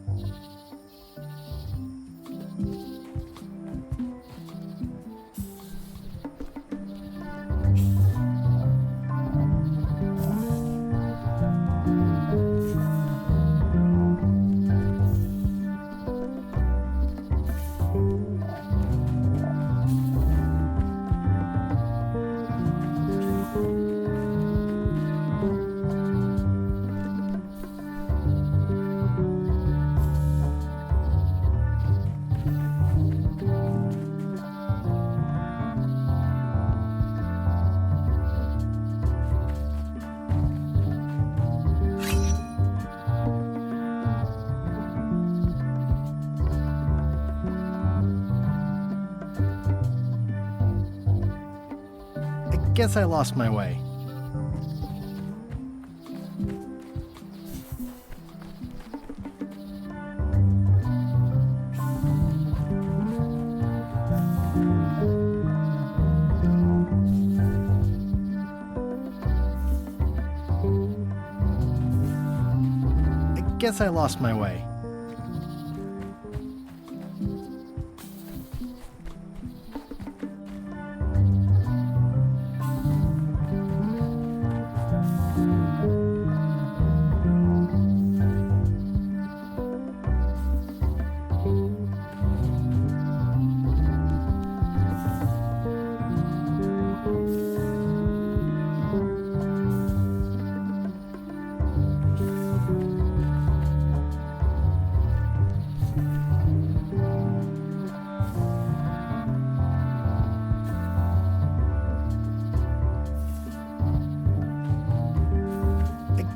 Guess I lost my way. I guess I lost my way.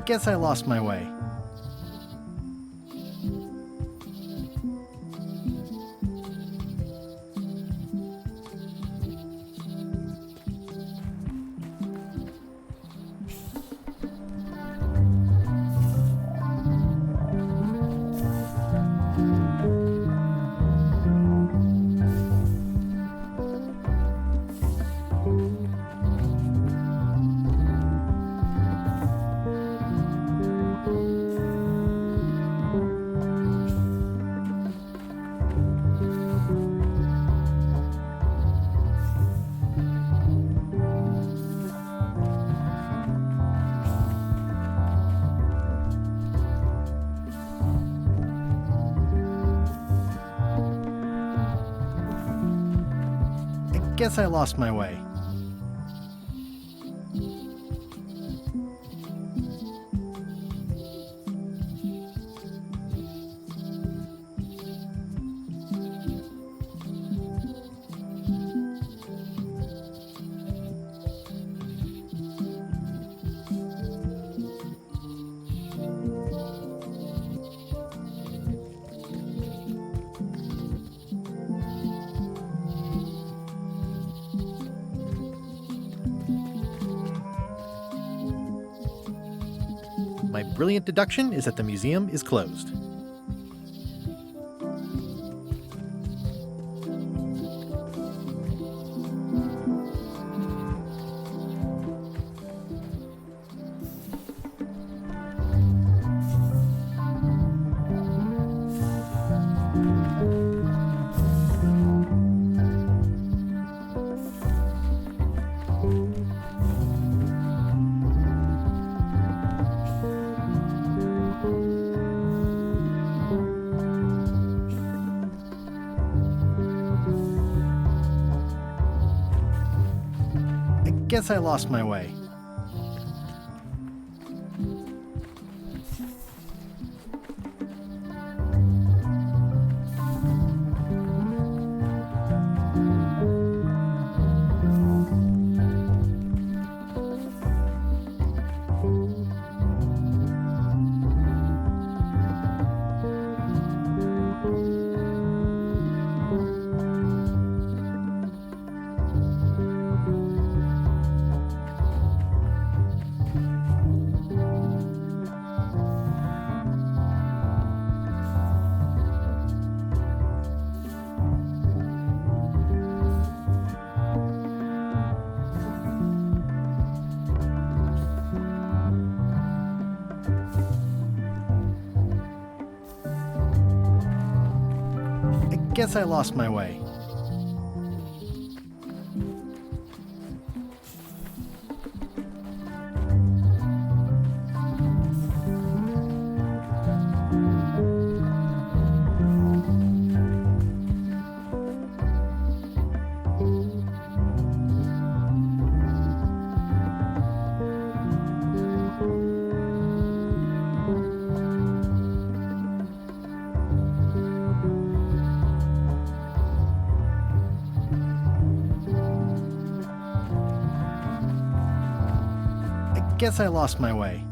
guess I lost my way. Guess I lost my way. My brilliant deduction is that the museum is closed. Guess I lost my way. Guess I lost my way. Guess I lost my way.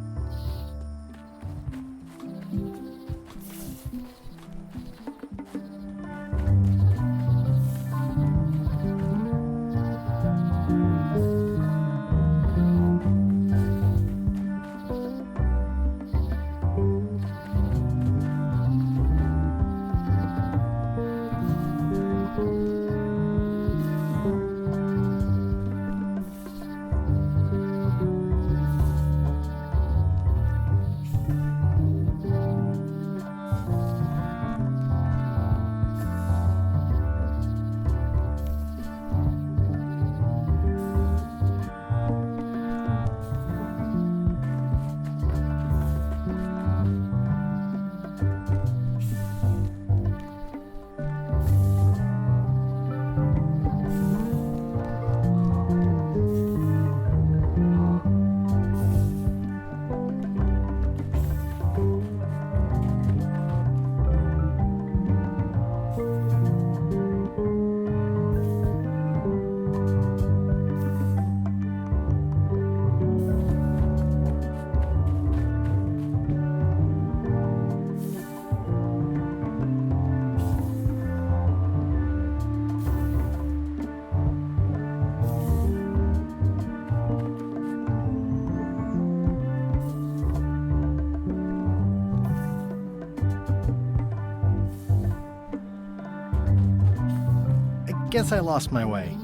guess I lost my way.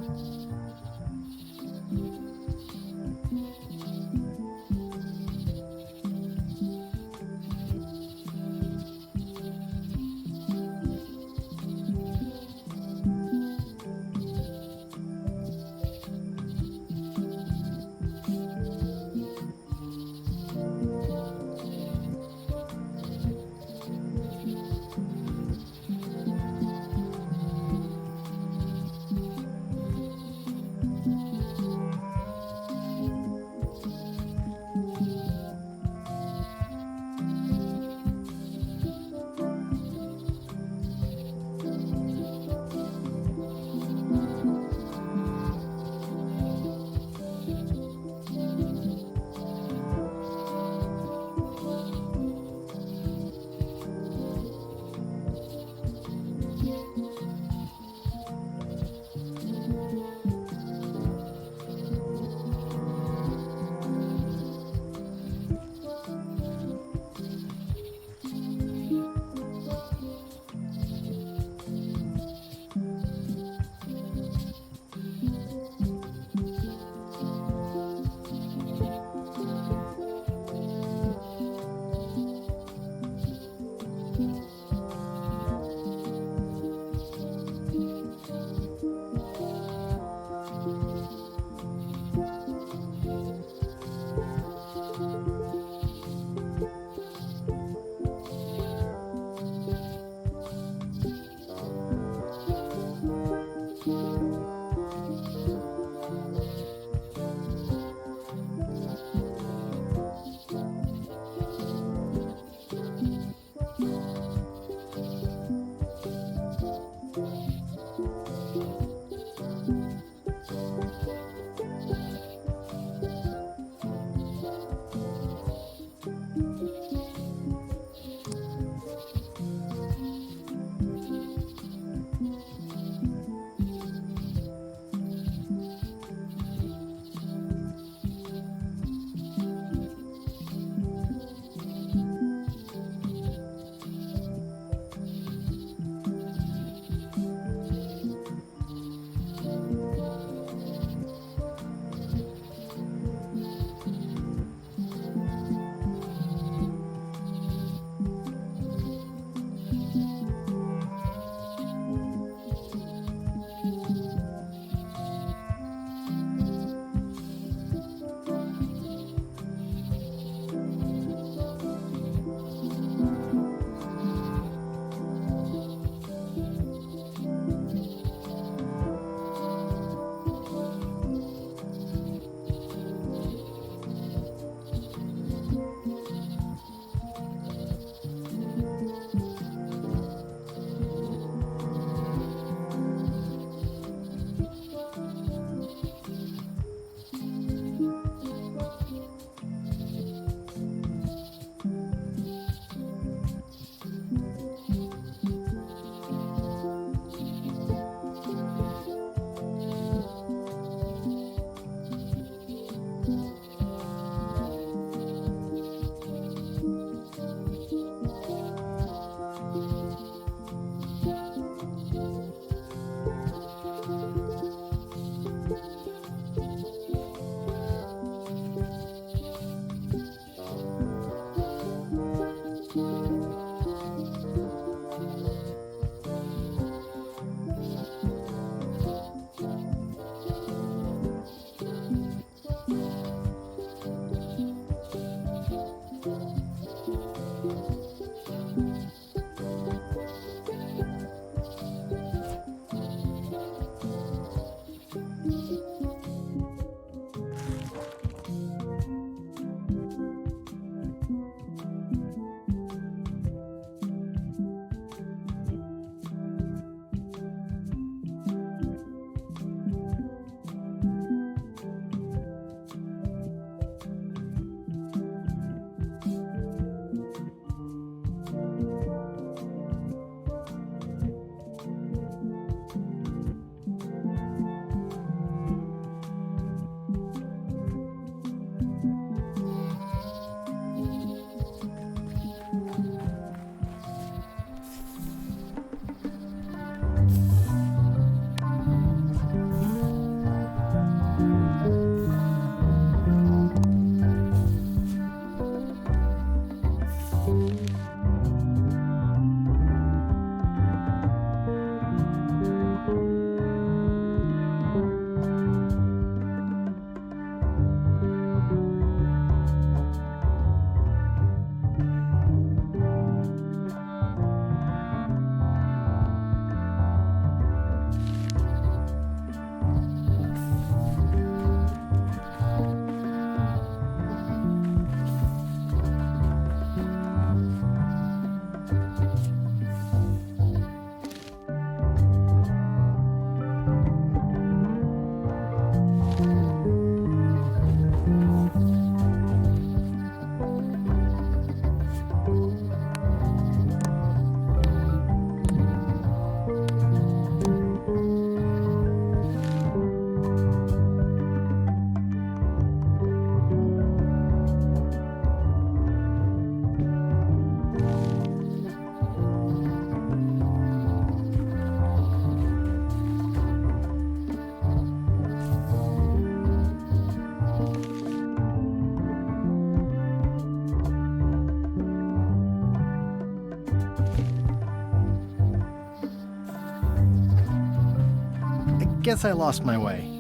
Guess I lost my way.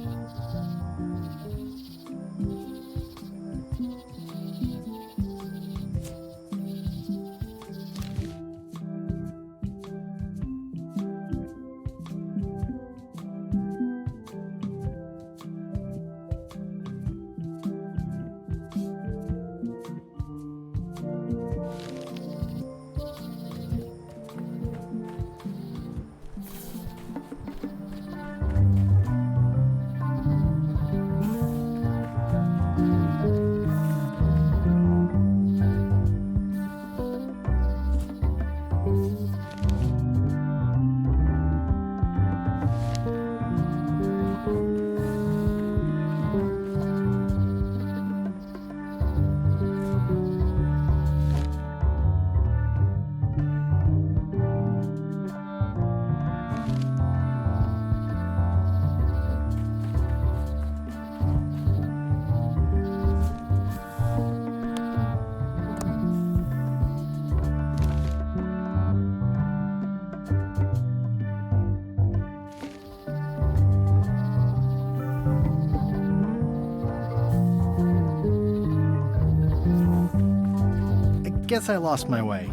Guess I lost my way.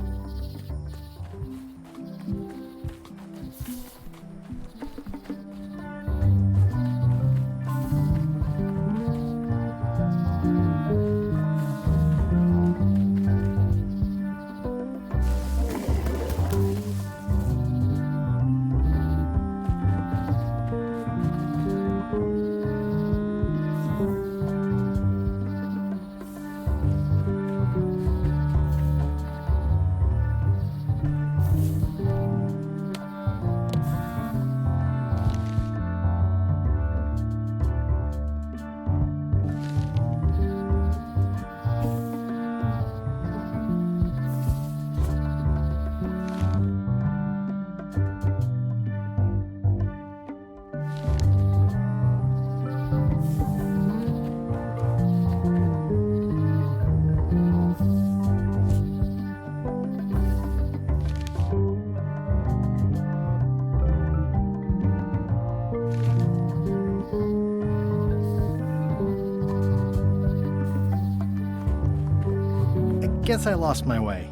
Guess I lost my way.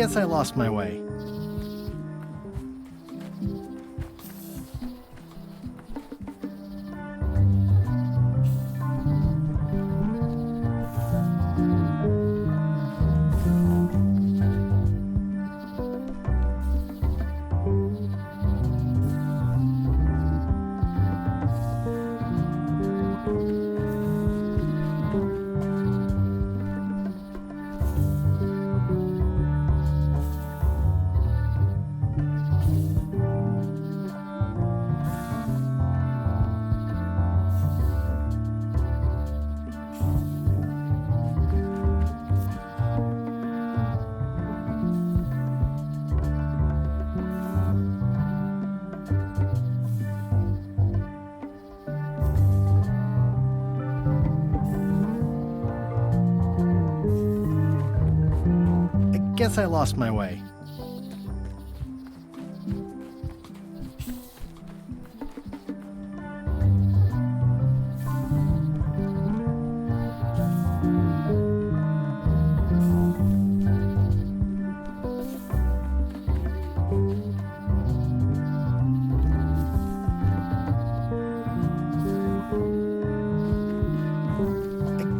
Guess I lost my way. Guess I lost my way.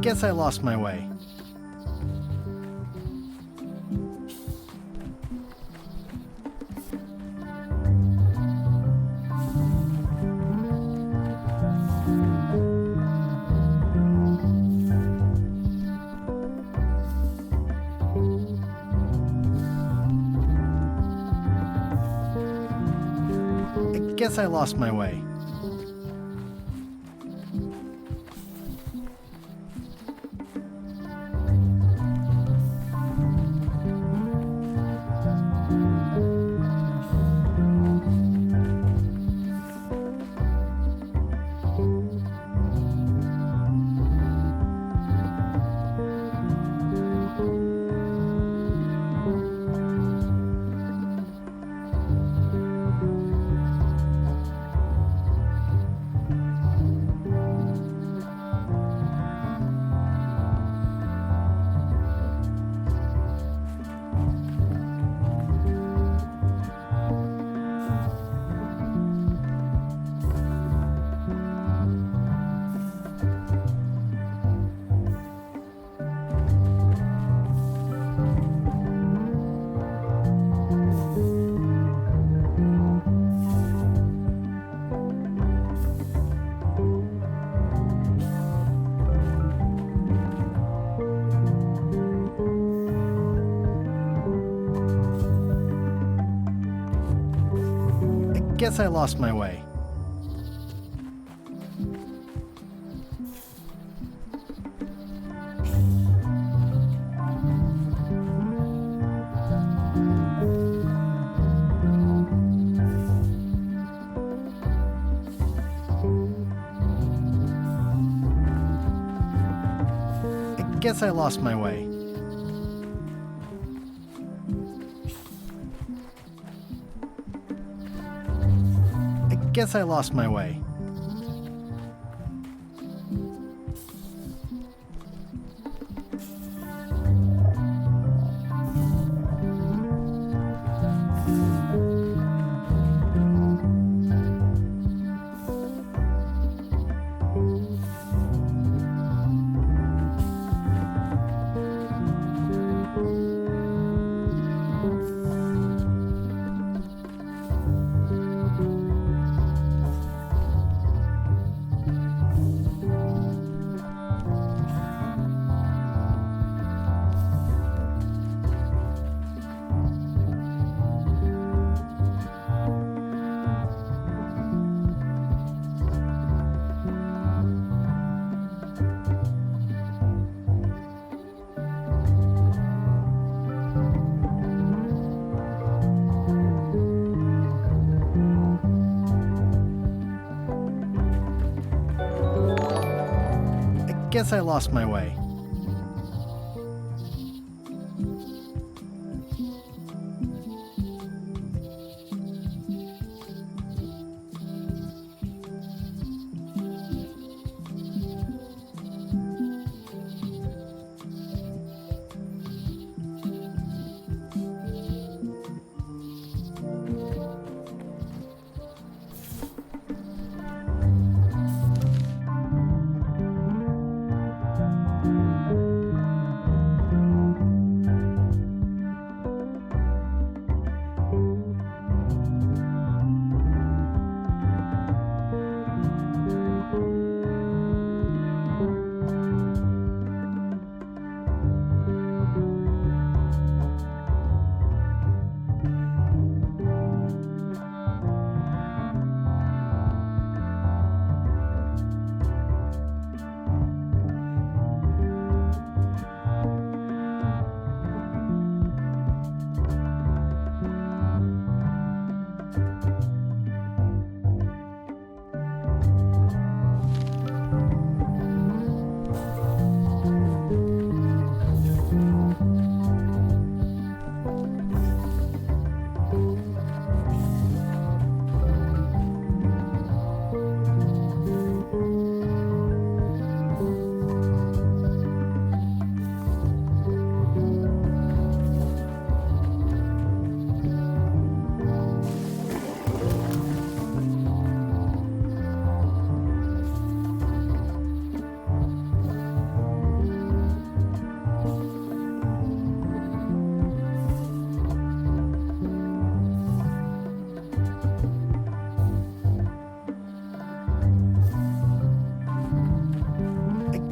Guess I lost my way. Guess I lost my way. Guess I lost my way. Guess I lost my way. Guess I lost my way. Guess I lost my way.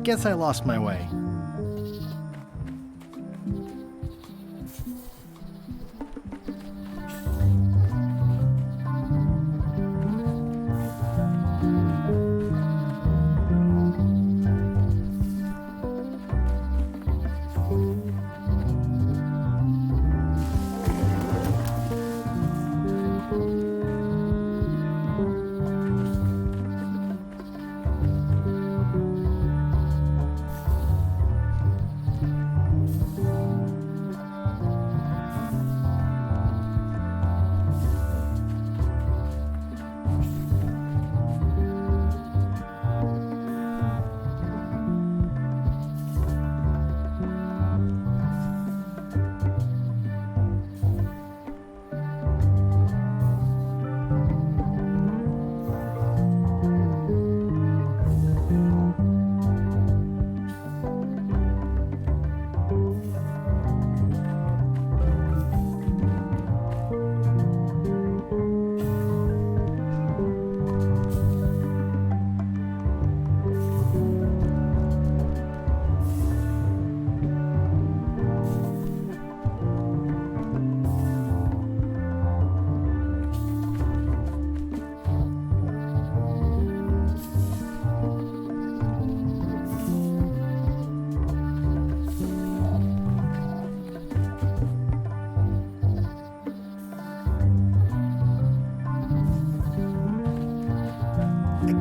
Guess I lost my way.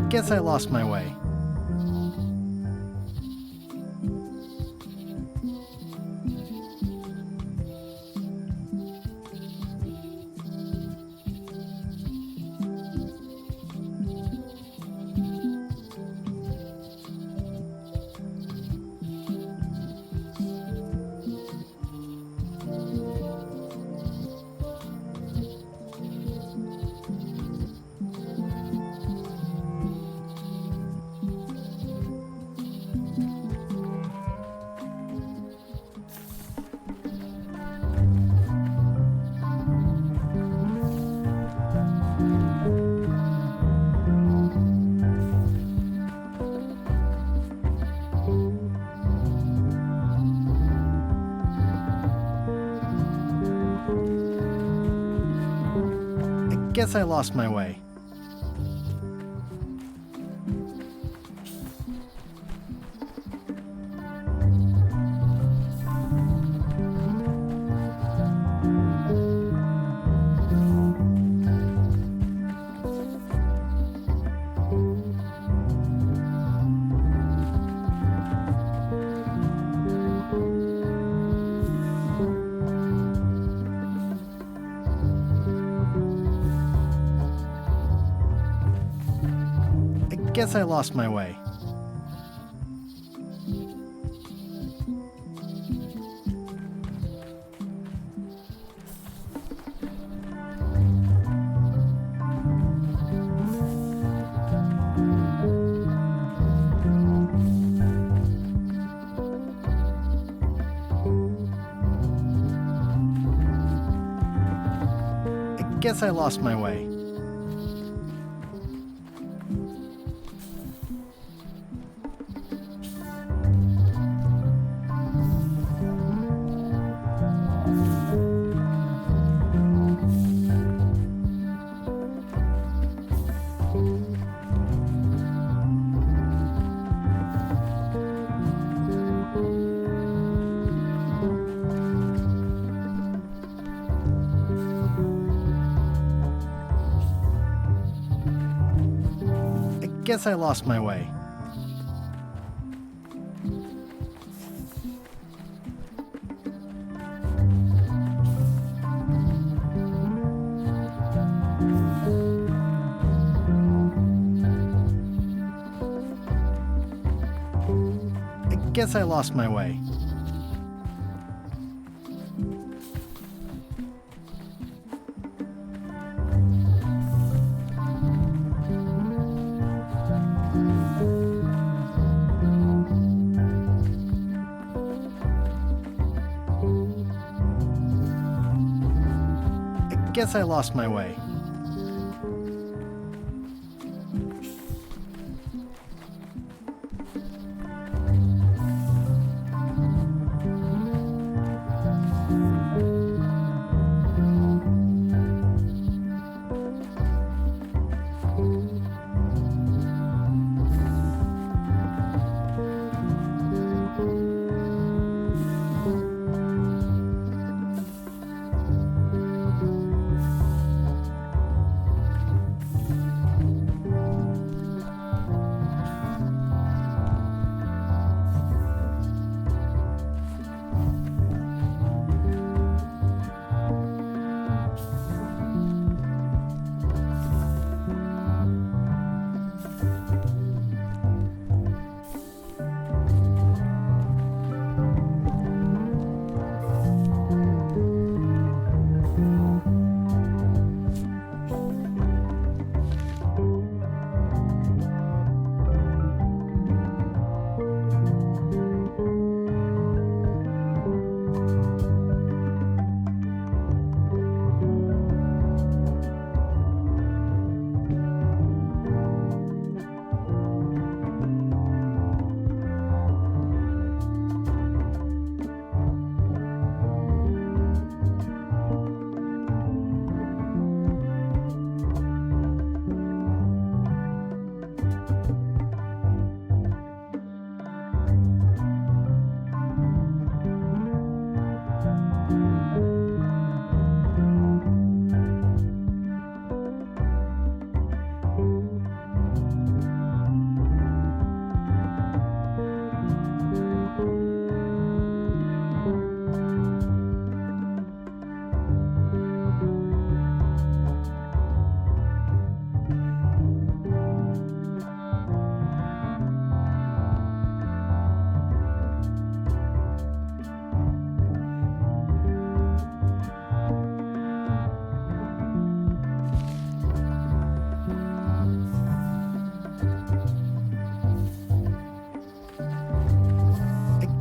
Guess I lost my way. Guess I lost my way. Guess I lost my way. Guess I lost my way. Guess I lost my way. Guess I lost my way. Guess I lost my way.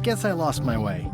guess I lost my way.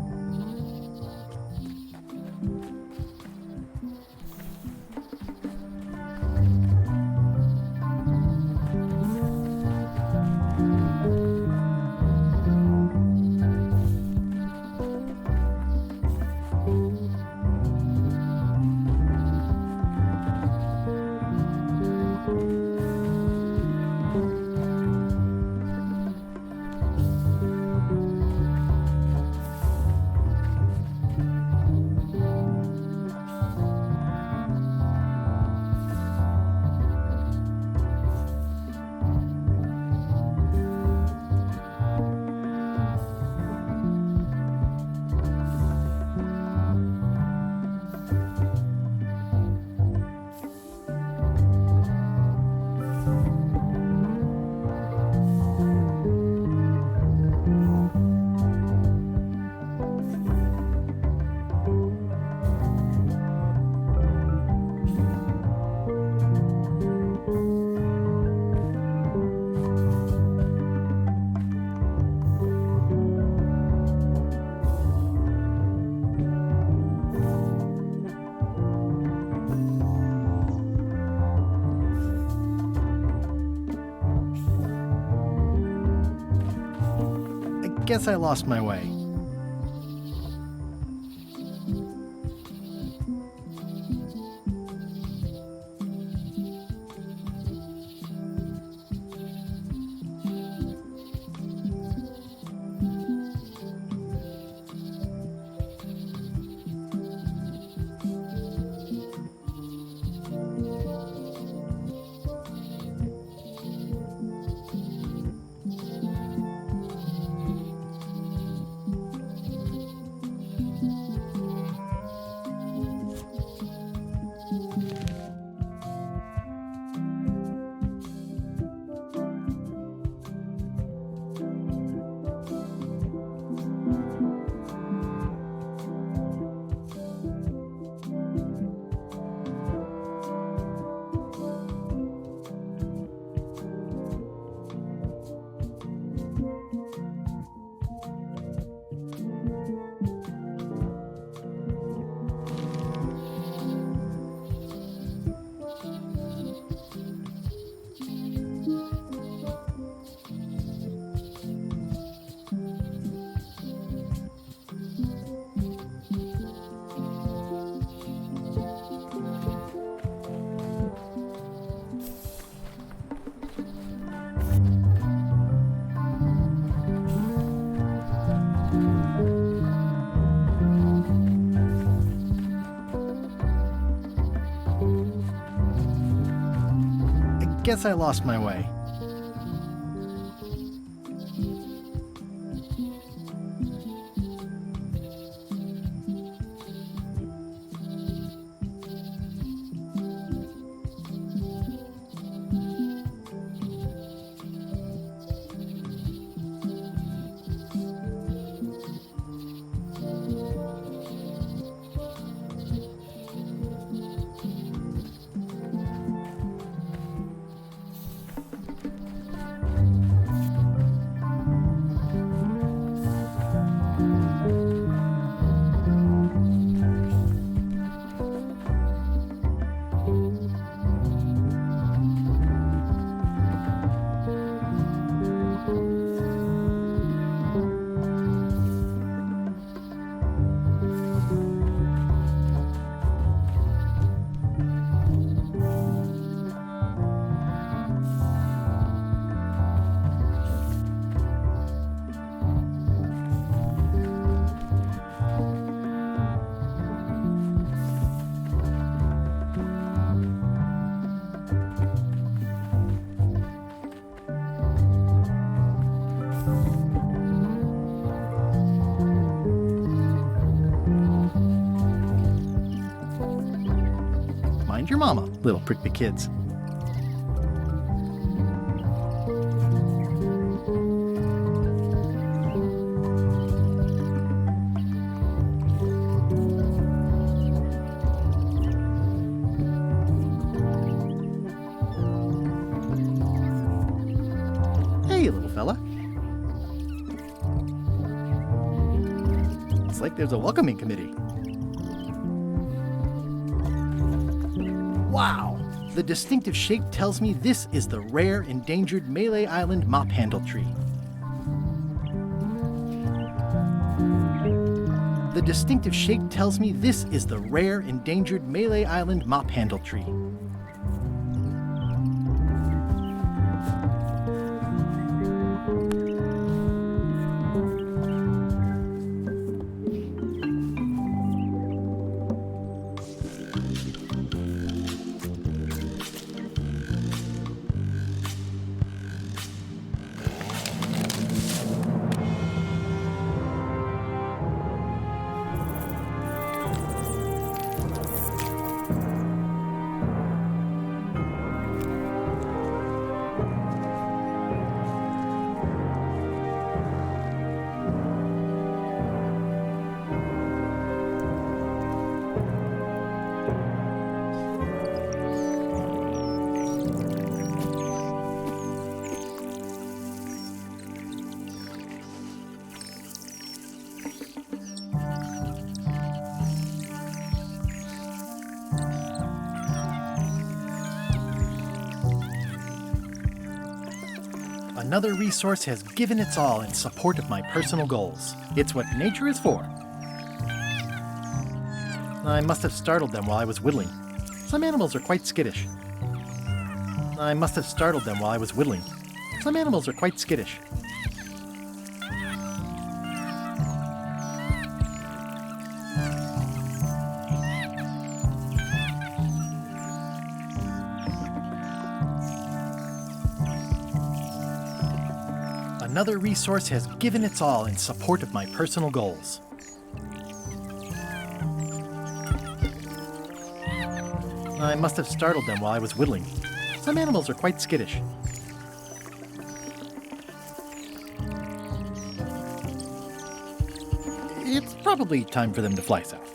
Guess I lost my way. Guess I lost my way. Mind your mama, little prickly kids. Hey, little fella. like there's a welcoming committee. Wow! The distinctive shape tells me this is the rare, endangered Malay Island mop handle tree. The distinctive shape tells me this is the rare, endangered Malay Island mop handle tree. Another resource has given its all in support of my personal goals. It's what nature is for. I must have startled them while I was whittling. Some animals are quite skittish. I must have startled them while I was whittling. Some animals are quite skittish. Another resource has given its all in support of my personal goals. I must have startled them while I was whittling. Some animals are quite skittish. It's probably time for them to fly south.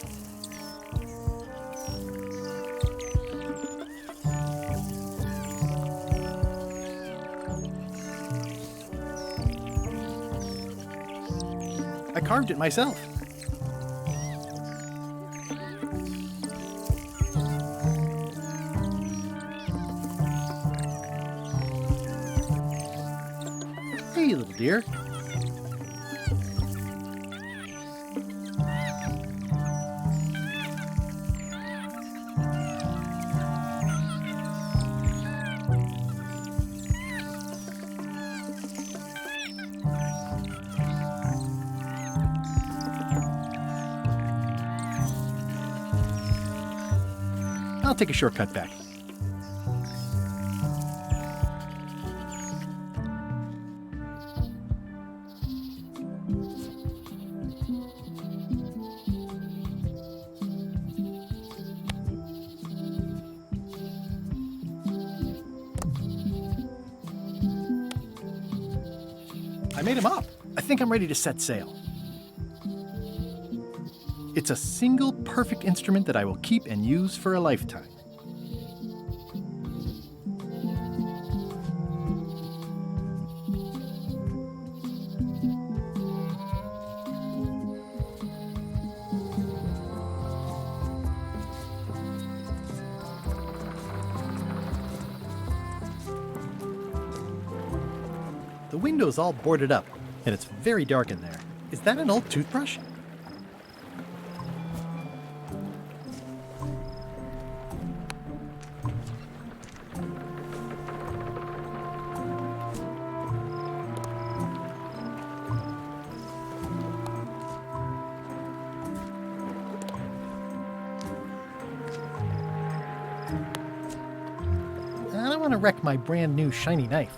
I carved it myself. Hey, little dear. I'll take a shortcut back. I made him up. I think I'm ready to set sail. It's a single perfect instrument that I will keep and use for a lifetime. The window's all boarded up, and it's very dark in there. Is that an old toothbrush? I don't want to wreck my brand new shiny knife.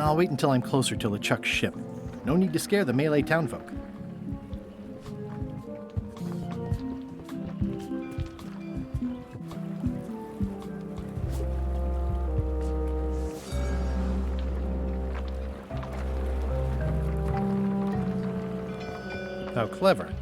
I'll wait until I'm closer to LeChuck's ship. No need to scare the melee townfolk. How clever.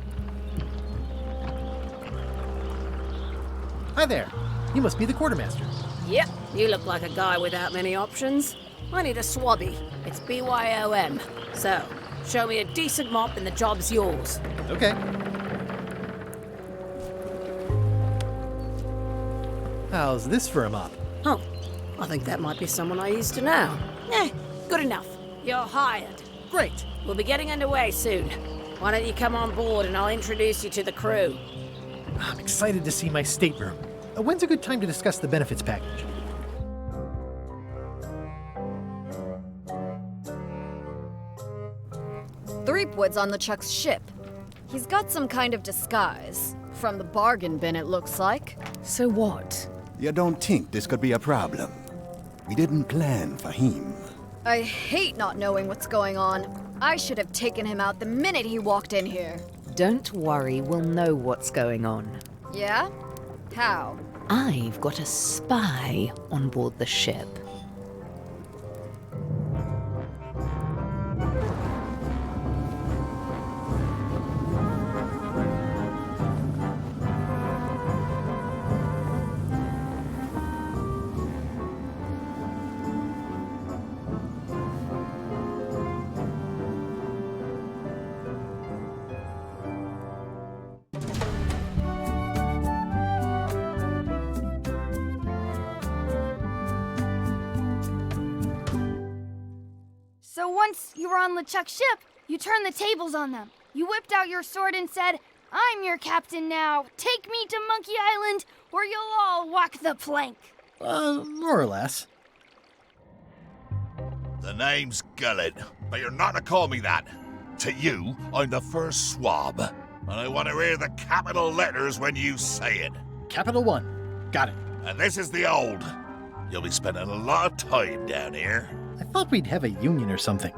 Hi there. You must be the quartermaster. Yep, you look like a guy without many options. I need a swabby. It's BYOM. So, show me a decent mop and the job's yours. Okay. How's this for a mop? Oh, I think that might be someone I used to know. Good enough. You're hired. Great. We'll be getting underway soon. Why don't you come on board and I'll introduce you to the crew? I'm excited to see my stateroom. When's a good time to discuss the benefits package? Threepwood's on LeChuck's ship. He's got some kind of disguise. From the bargain bin, it looks like. So what? You don't think this could be a problem? We didn't plan for him. I hate not knowing what's going on. I should have taken him out the minute he walked in here. Don't worry, we'll know what's going on. Yeah? How? I've got a spy on board the ship. So once you were on LeChuck's ship, you turned the tables on them. You whipped out your sword and said, "I'm your captain now. Take me to Monkey Island, or you'll all walk the plank." More or less. The name's Gullet, but you're not to call me that. To you, I'm the first swab, and I want to hear the capital letters when you say it. Capital 1. Got it. And this is the old. You'll be spending a lot of time down here. I thought we'd have a union or something.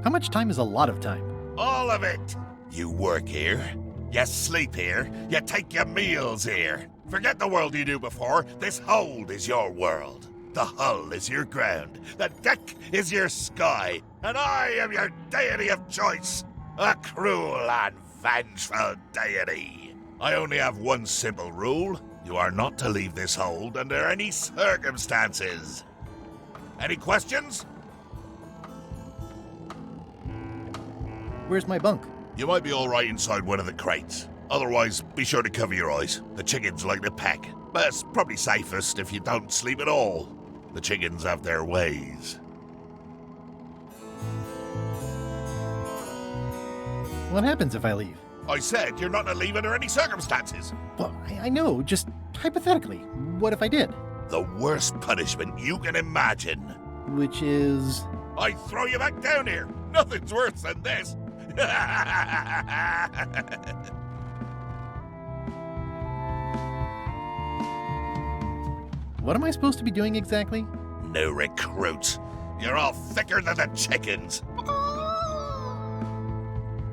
How much time is a lot of time? All of it. You work here, you sleep here, you take your meals here. Forget the world you knew before. This hold is your world. The hull is your ground. The deck is your sky. And I am your deity of choice. A cruel and vengeful deity. I only have one simple rule. You are not to leave this hold under any circumstances. Any questions? Where's my bunk? You might be all right inside one of the crates. Otherwise, be sure to cover your eyes. The chickens like to peck. But it's probably safest if you don't sleep at all. The chickens have their ways. What happens if I leave? I said you're not to leave under any circumstances. Well, I know, just hypothetically. What if I did? The worst punishment you can imagine. Which is? I throw you back down here. Nothing's worse than this. What am I supposed to be doing exactly? No recruits. You're all thicker than the chickens.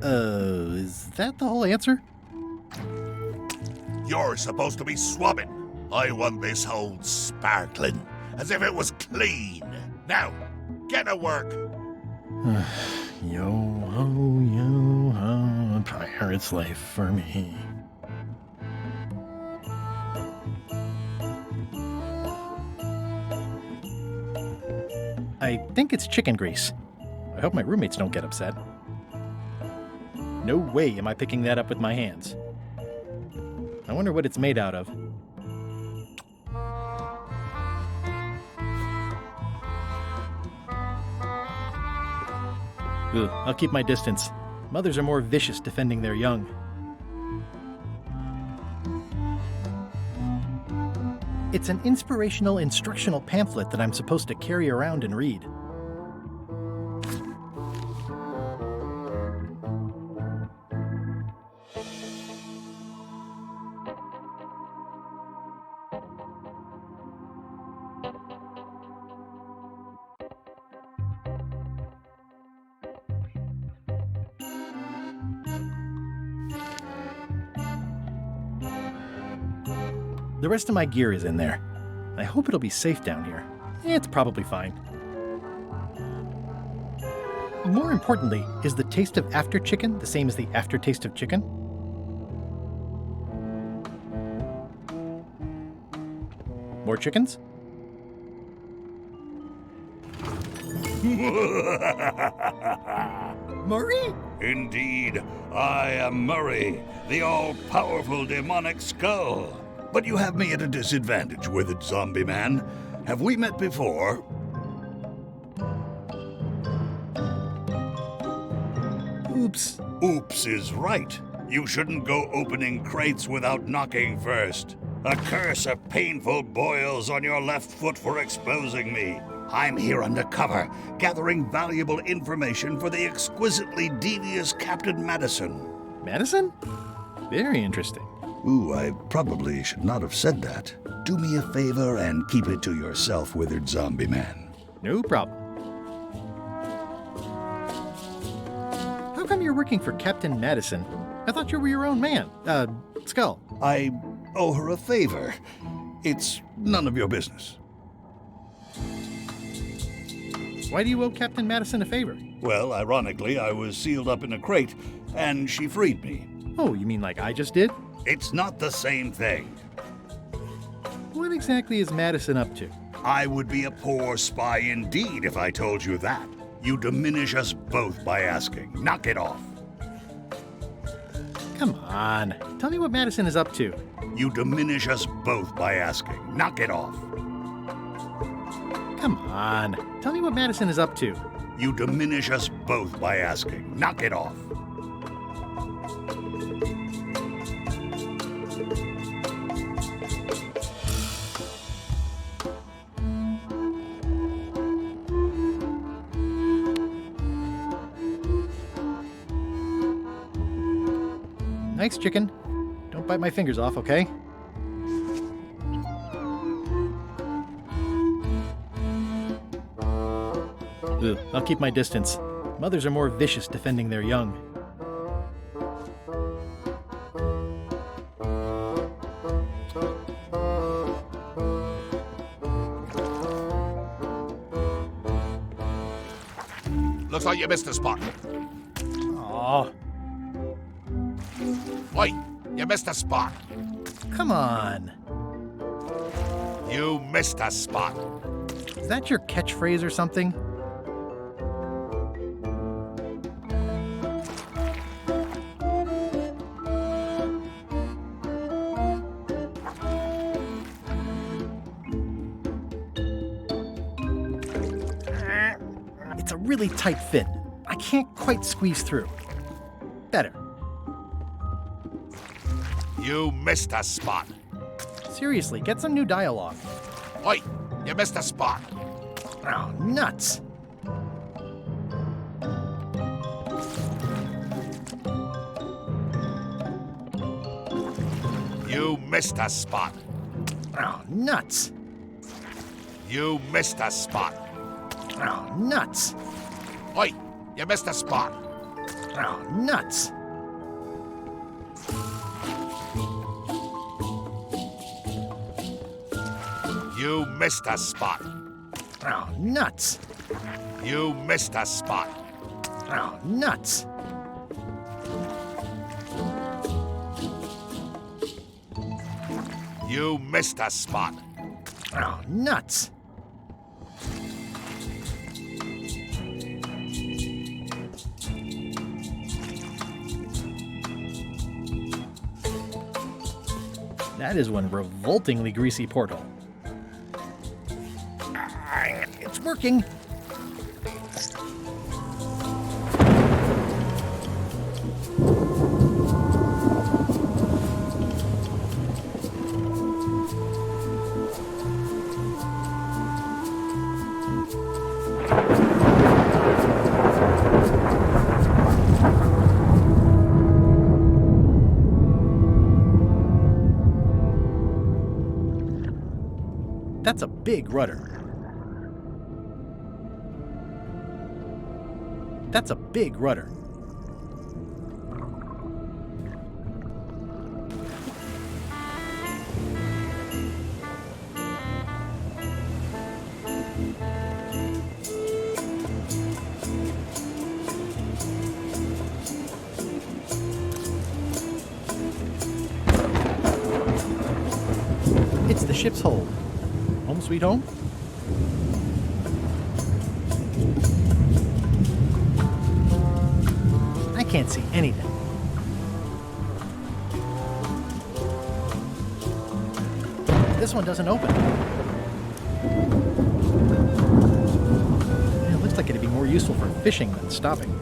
Is that the whole answer? You're supposed to be swabbing. I want this hold sparkling, as if it was clean. Now, get to work. Yo ho, a pirate's life for me. I think it's chicken grease. I hope my roommates don't get upset. No way am I picking that up with my hands. I wonder what it's made out of. Ugh, I'll keep my distance. Mothers are more vicious defending their young. It's an inspirational instructional pamphlet that I'm supposed to carry around and read. The rest of my gear is in there. I hope it'll be safe down here. It's probably fine. More importantly, is the taste of after chicken the same as the aftertaste of chicken? More chickens? Murray? Indeed, I am Murray, the all-powerful demonic skull. But you have me at a disadvantage, withered zombie man. Have we met before? Oops. Oops is right. You shouldn't go opening crates without knocking first. A curse of painful boils on your left foot for exposing me. I'm here undercover, gathering valuable information for the exquisitely devious Captain Madison. Madison? Very interesting. Ooh, I probably should not have said that. Do me a favor and keep it to yourself, withered zombie man. No problem. How come you're working for Captain Madison? I thought you were your own man. Skull. I owe her a favor. It's none of your business. Why do you owe Captain Madison a favor? Well, ironically, I was sealed up in a crate, and she freed me. Oh, you mean like I just did? It's not the same thing. What exactly is Madison up to? I would be a poor spy indeed if I told you that. You diminish us both by asking. Knock it off. Come on. Tell me what Madison is up to. You diminish us both by asking. Knock it off. Come on. Tell me what Madison is up to. You diminish us both by asking. Knock it off. Nice chicken. Don't bite my fingers off, okay? Ugh, I'll keep my distance. Mothers are more vicious defending their young. Looks like you missed a spot. Aw. Wait, you missed a spot. Come on. You missed a spot. Is that your catchphrase or something? It's a really tight fit. I can't quite squeeze through. Better. You missed a spot. Seriously, get some new dialogue. Wait, you missed a spot. Oh, nuts. You missed a spot. Oh, nuts. You missed a spot. Oh, nuts. Wait, you missed a spot. Oh, nuts. You missed a spot. Oh, nuts. You missed a spot. Oh, nuts. You missed a spot. Oh, nuts. That is one revoltingly greasy portal. It's working. That's a big rudder. That's a big rudder. household. Home sweet home? I can't see anything. This one doesn't open. It looks like it'd be more useful for fishing than stopping.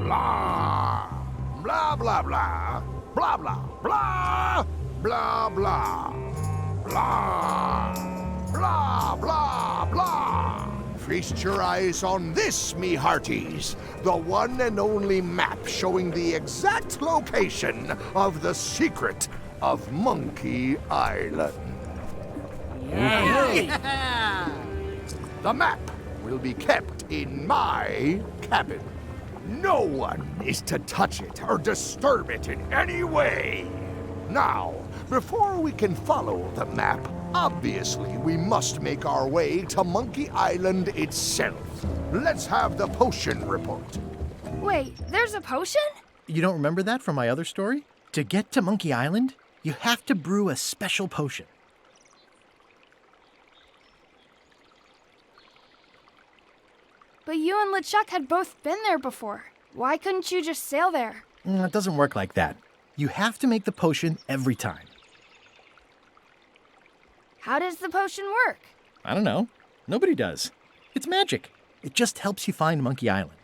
Blah, blah, blah, blah, blah, blah, blah, blah, blah, blah, blah, blah, blah. Feast your eyes on this, me hearties, the one and only map showing the exact location of the secret of Monkey Island. Yeah. The map will be kept in my cabin. No one is to touch it or disturb it in any way. Now, before we can follow the map, obviously we must make our way to Monkey Island itself. Let's have the potion report. Wait, there's a potion? You don't remember that from my other story? To get to Monkey Island, you have to brew a special potion. But you and LeChuck had both been there before. Why couldn't you just sail there? It doesn't work like that. You have to make the potion every time. How does the potion work? I don't know. Nobody does. It's magic. It just helps you find Monkey Island.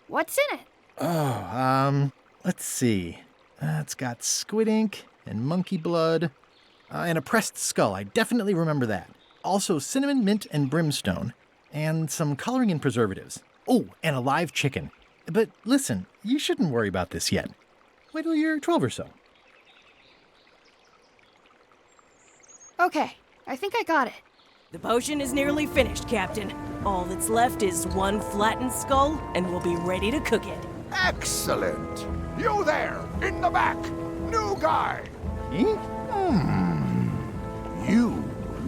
What's in it? Oh, let's see. It's got squid ink and monkey blood and a pressed skull. I definitely remember that. Also cinnamon, mint, and brimstone. And some coloring and preservatives. Oh, and a live chicken. But listen, you shouldn't worry about this yet. Wait till you're 12 or so. Okay, I think I got it. The potion is nearly finished, Captain. All that's left is one flattened skull, and we'll be ready to cook it. Excellent! You there, in the back, new guy! You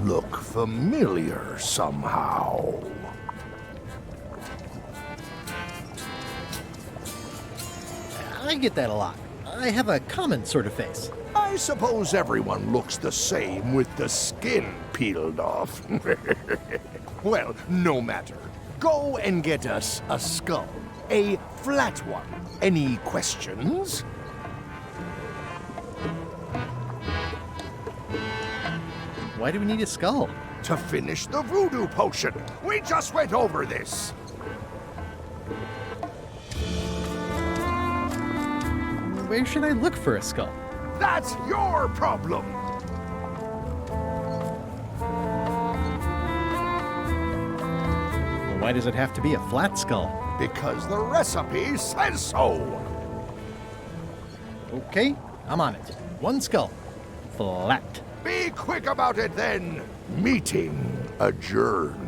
look familiar somehow. I get that a lot. I have a common sort of face. I suppose everyone looks the same with the skin peeled off. Well, no matter. Go and get us a skull. A flat one. Any questions? Why do we need a skull? To finish the voodoo potion. We just went over this. Where should I look for a skull? That's your problem. Well, why does it have to be a flat skull? Because the recipe says so. Okay, I'm on it. One skull. Flat. Be quick about it then. Meeting adjourned.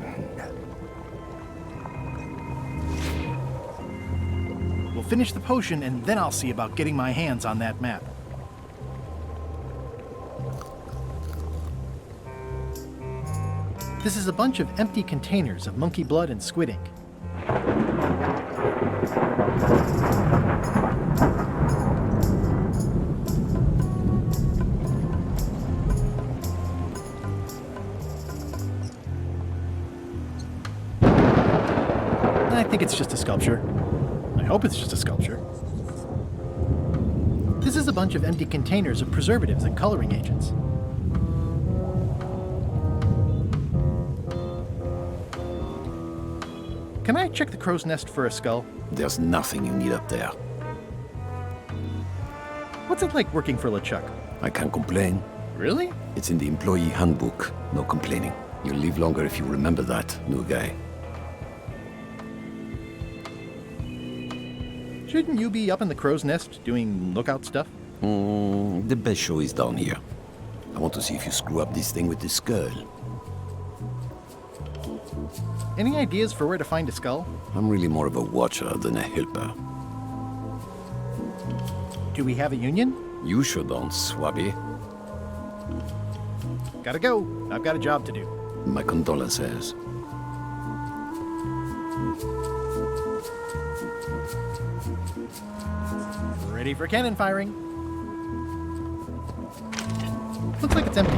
We'll finish the potion and then I'll see about getting my hands on that map. This is a bunch of empty containers of monkey blood and squid ink. I think it's just a sculpture. I hope it's just a sculpture. This is a bunch of empty containers of preservatives and coloring agents. Can I check the crow's nest for a skull? There's nothing you need up there. What's it like working for LeChuck? I can't complain. Really? It's in the employee handbook. No complaining. You'll live longer if you remember that, new guy. Shouldn't you be up in the crow's nest doing lookout stuff? The best show is down here. I want to see if you screw up this thing with this girl. Any ideas for where to find a skull? I'm really more of a watcher than a helper. Do we have a union? You sure don't, Swabby. Gotta go. I've got a job to do. My condolences. Ready for cannon firing. Looks like it's empty.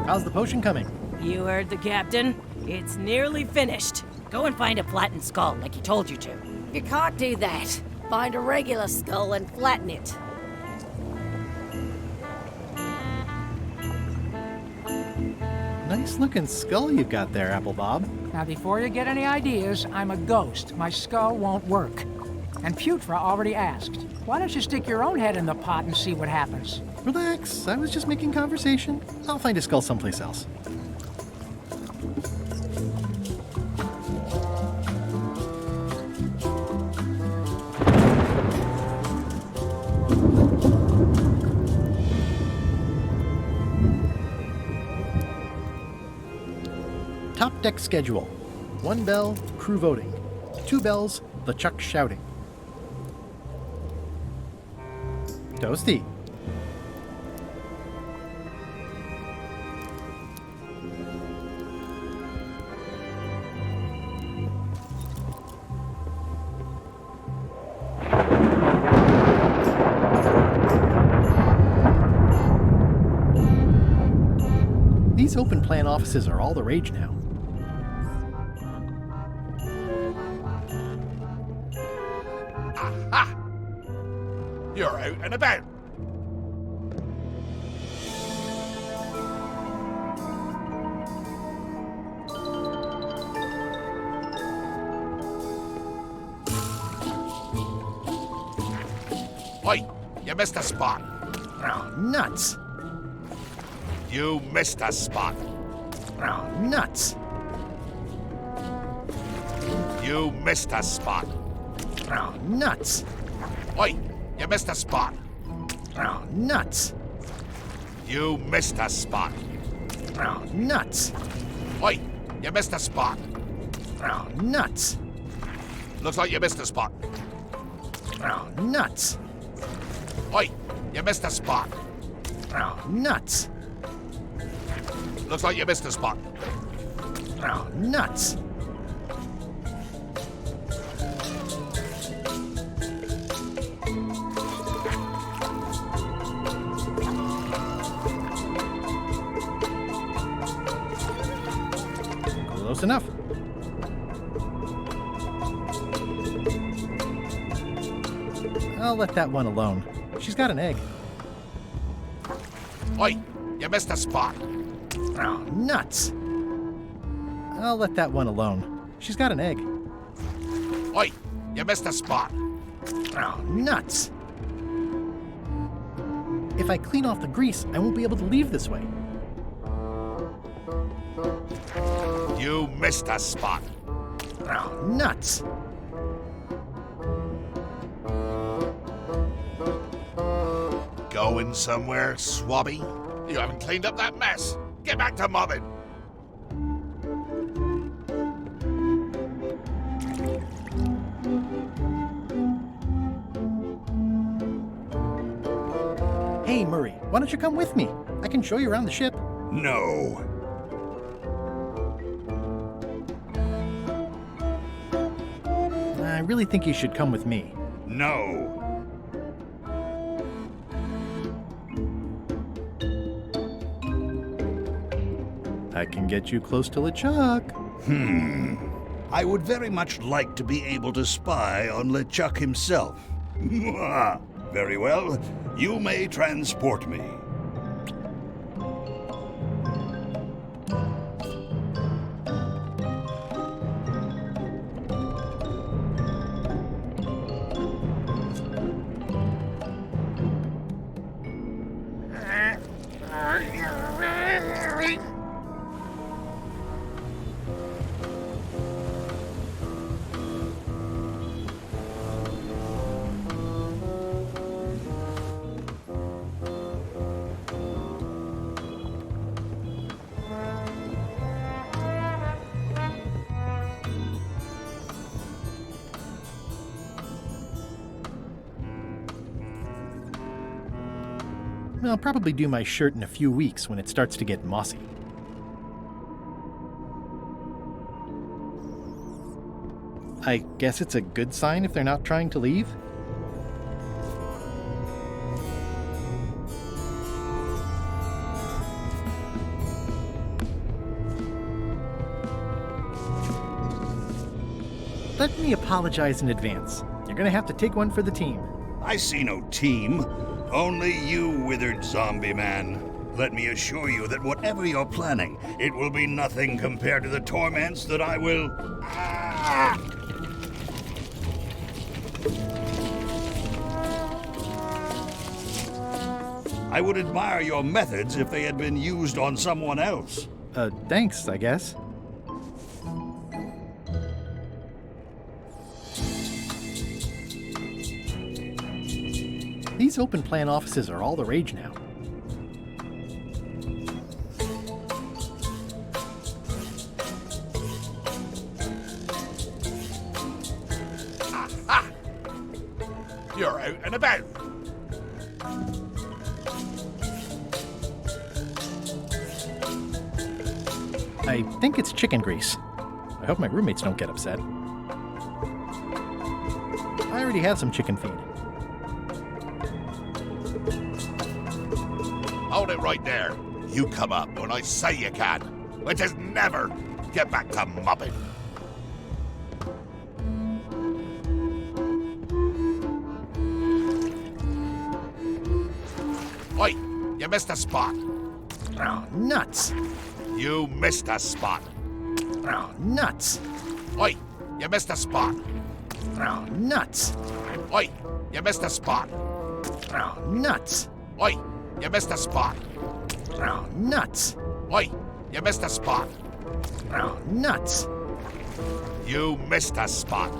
How's the potion coming? You heard the captain. It's nearly finished. Go and find a flattened skull like he told you to. You can't do that. Find a regular skull and flatten it. Nice looking skull you've got there, Apple Bob. Now, before you get any ideas, I'm a ghost. My skull won't work. And Putra already asked. Why don't you stick your own head in the pot and see what happens? Relax, I was just making conversation. I'll find a skull someplace else. Top deck schedule. 1 bell, crew voting. 2 bells, LeChuck shouting. Toasty. These open plan offices are all the rage now. Aha! You're out and about. Oi, you missed a spot. Oh, nuts. You missed a spot. Oh, nuts. You missed a spot. Oh, nuts. Oi, you missed a spot. Oh, nuts. You missed a spot. Oh, nuts. Oi, you missed a spot. Oh, nuts. Looks like you missed a spot. Oh, nuts. Oi, you missed a spot. Oh, nuts. Looks like you missed a spot. Oh, nuts. Close enough. I'll let that one alone. She's got an egg. Oi, you missed a spot. Oh, nuts. I'll let that one alone. She's got an egg. Oi, you missed a spot. Oh, nuts. If I clean off the grease, I won't be able to leave this way. You missed a spot. Oh, nuts. Going somewhere, swabby? You haven't cleaned up that mess. Get back to mobbing. Hey, Murray, why don't you come with me? I can show you around the ship. No. I really think you should come with me. No. I can get you close to LeChuck. I would very much like to be able to spy on LeChuck himself. Very well. You may transport me. I'll probably do my shirt in a few weeks when it starts to get mossy. I guess it's a good sign if they're not trying to leave? Let me apologize in advance. You're gonna have to take one for the team. I see no team. Only you, withered zombie man. Let me assure you that whatever you're planning, it will be nothing compared to the torments that I will... I would admire your methods if they had been used on someone else. Thanks, I guess. These open plan offices are all the rage now. Aha! You're out and about. I think it's chicken grease. I hope my roommates don't get upset. I already have some chicken feed. Hold it right there. You come up when I say you can. Which is never. Get back to mopping. Oi, you missed a spot. Oh, nuts. You missed a spot. Oh, nuts. Oi, you missed a spot. Oh, nuts. Oi, you missed a spot. Oh, nuts. Oi, you missed a spot. Oh, nuts. Oi, you missed a spot. Oh, nuts. You missed a spot.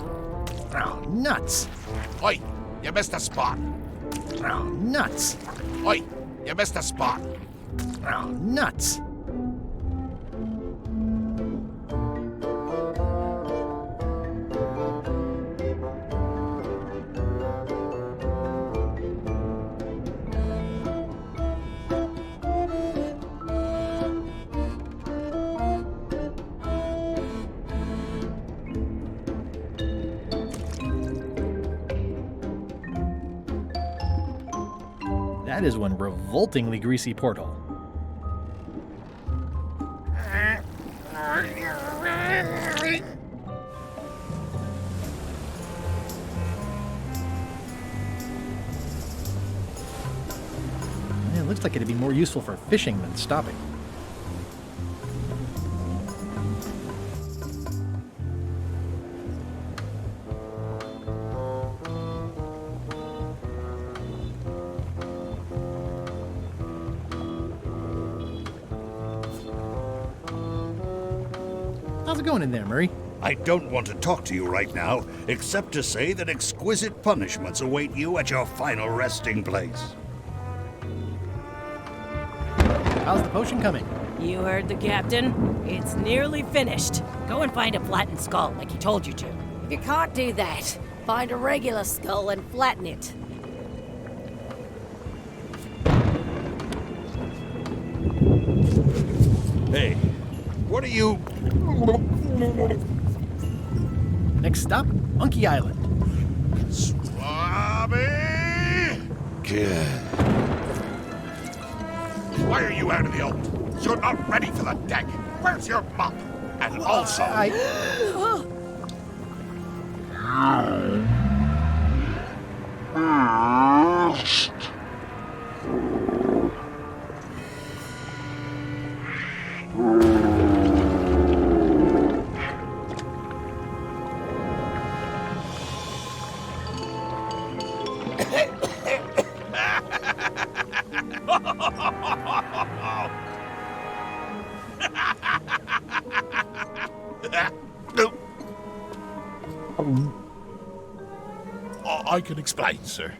Oh, nuts. Oi, you missed a spot. Oh, nuts. Oi, you missed a spot. Oh, nuts. That is one revoltingly greasy porthole. It looks like it'd be more useful for fishing than stopping. How's it going in there, Murray? I don't want to talk to you right now, except to say that exquisite punishments await you at your final resting place. How's the potion coming? You heard the captain. It's nearly finished. Go and find a flattened skull like he told you to. If you can't do that, find a regular skull and flatten it. Hey, what are you... Next stop, Monkey Island. Swabby! Good. Why are you out of the old? You're not ready for the deck. Where's your mop? And also... I can explain, sir.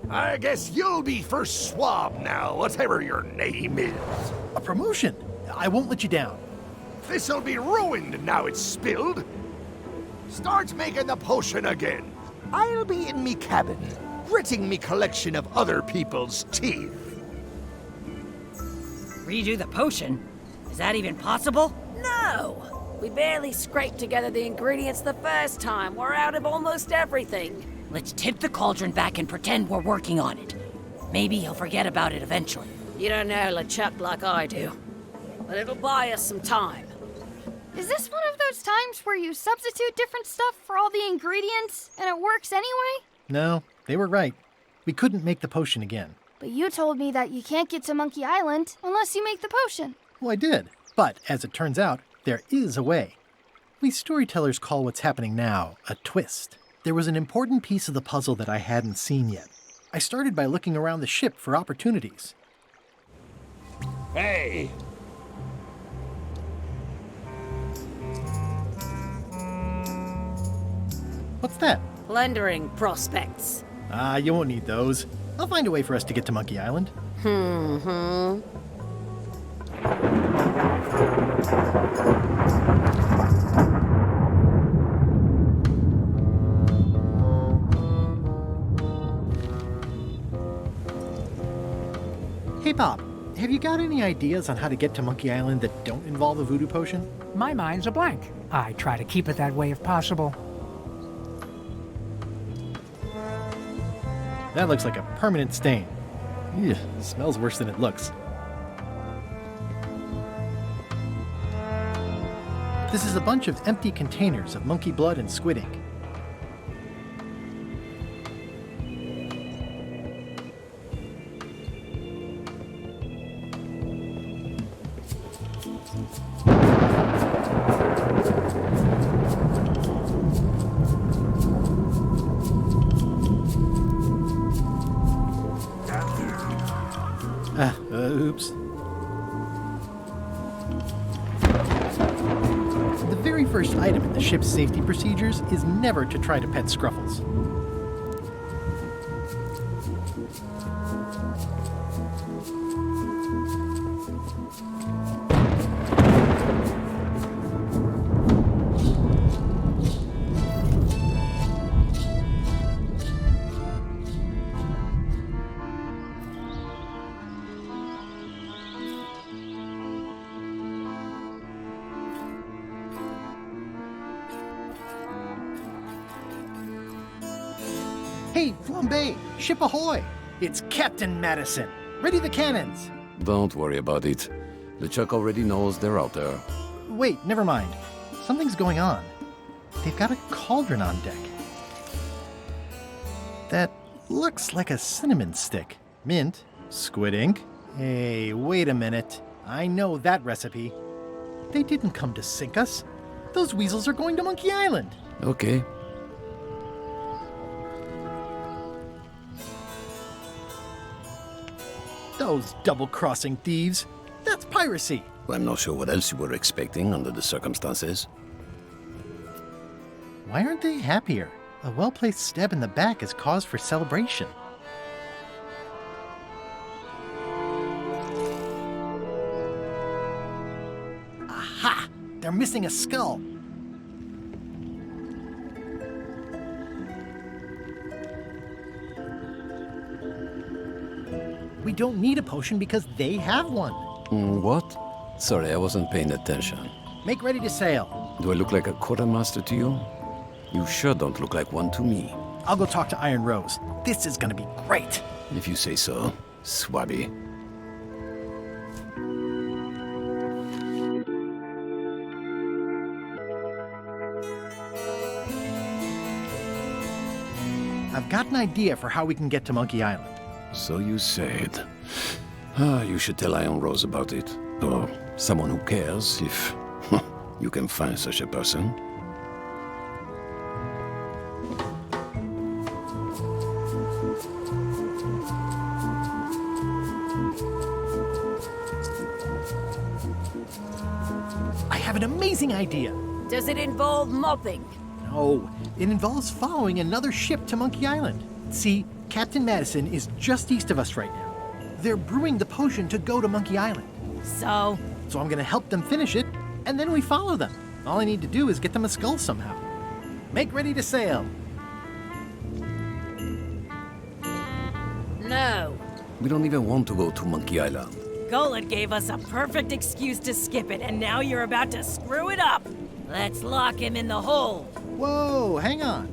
I guess you'll be first swab now, whatever your name is. A promotion. I won't let you down. This'll be ruined now it's spilled. Start making the potion again. I'll be in me cabin. gritting me collection of other people's teeth. Redo the potion? Is that even possible? No! We barely scraped together the ingredients the first time. We're out of almost everything. Let's tip the cauldron back and pretend we're working on it. Maybe he'll forget about it eventually. You don't know LeChuck like I do. But it'll buy us some time. Is this one of those times where you substitute different stuff for all the ingredients and it works anyway? No, they were right. We couldn't make the potion again. But you told me that you can't get to Monkey Island unless you make the potion. Well, I did. But as it turns out, there is a way. We storytellers call what's happening now a twist. There was an important piece of the puzzle that I hadn't seen yet. I started by looking around the ship for opportunities. Hey! What's that? Plundering prospects. You won't need those. I'll find a way for us to get to Monkey Island. Hey, Bob, have you got any ideas on how to get to Monkey Island that don't involve a voodoo potion? My mind's a blank. I try to keep it that way if possible. That looks like a permanent stain. Ew, smells worse than it looks. This is a bunch of empty containers of monkey blood and squid ink. Oops. The very first item in the ship's safety procedures is never to try to pet Scruffles. Hey, Flambe! Ship ahoy! It's Captain Madison! Ready the cannons! Don't worry about it. LeChuck already knows they're out there. Wait, never mind. Something's going on. They've got a cauldron on deck. That looks like a cinnamon stick. Mint, squid ink. Hey, wait a minute. I know that recipe. They didn't come to sink us. Those weasels are going to Monkey Island. Okay. Those double-crossing thieves. That's piracy. Well, I'm not sure what else you were expecting under the circumstances. Why aren't they happier? A well-placed stab in the back is cause for celebration. Aha! They're missing a skull. We don't need a potion because they have one. What? Sorry, I wasn't paying attention. Make ready to sail. Do I look like a quartermaster to you? You sure don't look like one to me. I'll go talk to Iron Rose. This is gonna be great. If you say so, Swabby. I've got an idea for how we can get to Monkey Island. So you said. You should tell Iron Rose about it. Or someone who cares, if you can find such a person. I have an amazing idea. Does it involve mopping? No, it involves following another ship to Monkey Island. See, Captain Madison is just east of us right now. They're brewing the potion to go to Monkey Island. So I'm gonna help them finish it, and then we follow them. All I need to do is get them a skull somehow. Make ready to sail. No. We don't even want to go to Monkey Island. Golan gave us a perfect excuse to skip it, and now you're about to screw it up. Let's lock him in the hole. Whoa, hang on.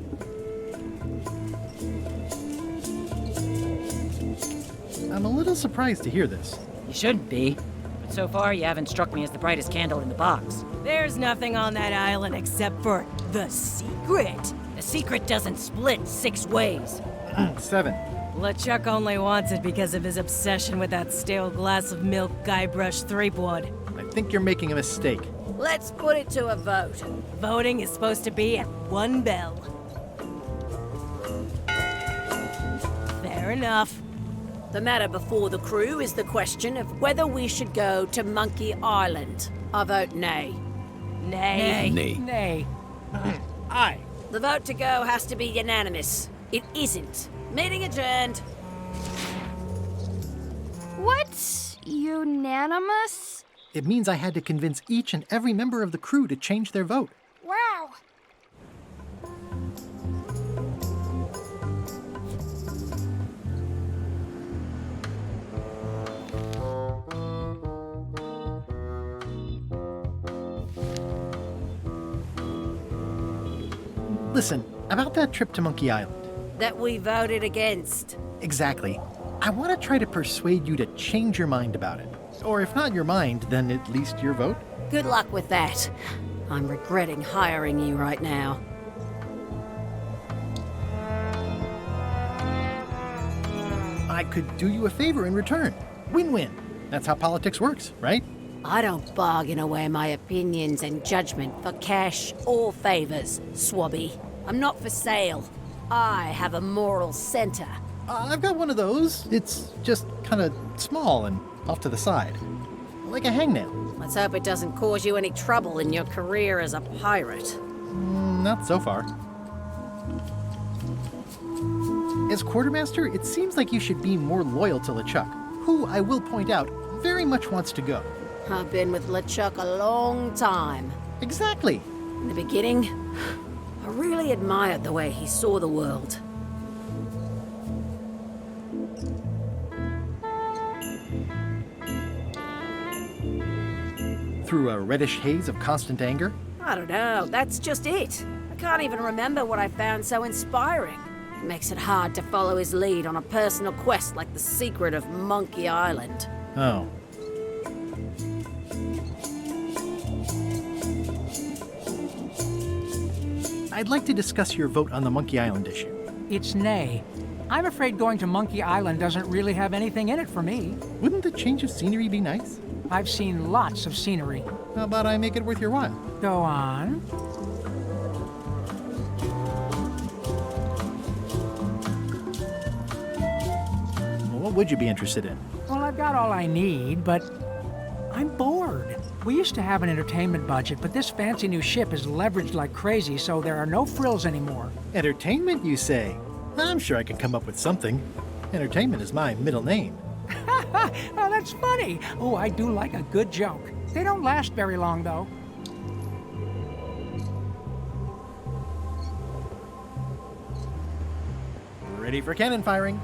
I'm a little surprised to hear this. You shouldn't be. But so far, you haven't struck me as the brightest candle in the box. There's nothing on that island except for the secret. The secret doesn't split 6 ways. 7. LeChuck only wants it because of his obsession with that stale glass of milk Guybrush Threepwood. I think you're making a mistake. Let's put it to a vote. Voting is supposed to be at 1 bell. Fair enough. The matter before the crew is the question of whether we should go to Monkey Island. I vote nay. Nay. Nay. Nay. Aye. The vote to go has to be unanimous. It isn't. Meeting adjourned. What's unanimous? It means I had to convince each and every member of the crew to change their vote. Wow. Listen, about that trip to Monkey Island. That we voted against. Exactly. I want to try to persuade you to change your mind about it. Or if not your mind, then at least your vote. Good luck with that. I'm regretting hiring you right now. I could do you a favor in return. Win-win. That's how politics works, right? I don't bargain away my opinions and judgment for cash or favors, Swabby. I'm not for sale. I have a moral center. I've got one of those. It's just kind of small and off to the side. Like a hangnail. Let's hope it doesn't cause you any trouble in your career as a pirate. Not so far. As quartermaster, it seems like you should be more loyal to LeChuck, who, I will point out, very much wants to go. I've been with LeChuck a long time. Exactly. In the beginning, I really admired the way he saw the world. Through a reddish haze of constant anger? I don't know, that's just it. I can't even remember what I found so inspiring. It makes it hard to follow his lead on a personal quest like the secret of Monkey Island. Oh. I'd like to discuss your vote on the Monkey Island issue. It's nay. I'm afraid going to Monkey Island doesn't really have anything in it for me. Wouldn't the change of scenery be nice? I've seen lots of scenery. How about I make it worth your while? Go on. Well, what would you be interested in? Well, I've got all I need, but I'm bored. We used to have an entertainment budget, but this fancy new ship is leveraged like crazy, so there are no frills anymore. Entertainment, you say? I'm sure I can come up with something. Entertainment is my middle name. Oh, that's funny. Oh, I do like a good joke. They don't last very long, though. Ready for cannon firing.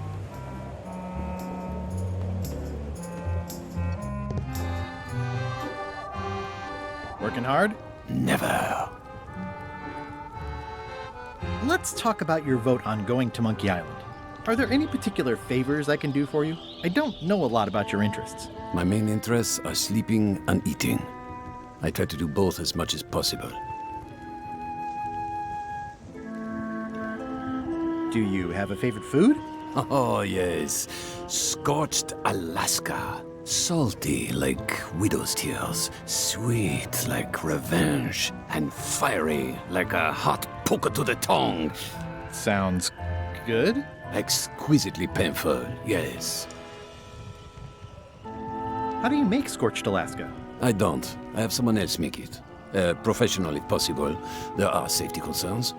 Working hard? Never. Let's talk about your vote on going to Monkey Island. Are there any particular favors I can do for you? I don't know a lot about your interests. My main interests are sleeping and eating. I try to do both as much as possible. Do you have a favorite food? Oh, yes. Scorched Alaska. Salty like widow's tears. Sweet like revenge. And fiery like a hot poker to the tongue. Sounds good. Exquisitely painful, yes. How do you make scorched Alaska? I don't. I have someone else make it. Professional if possible. There are safety concerns.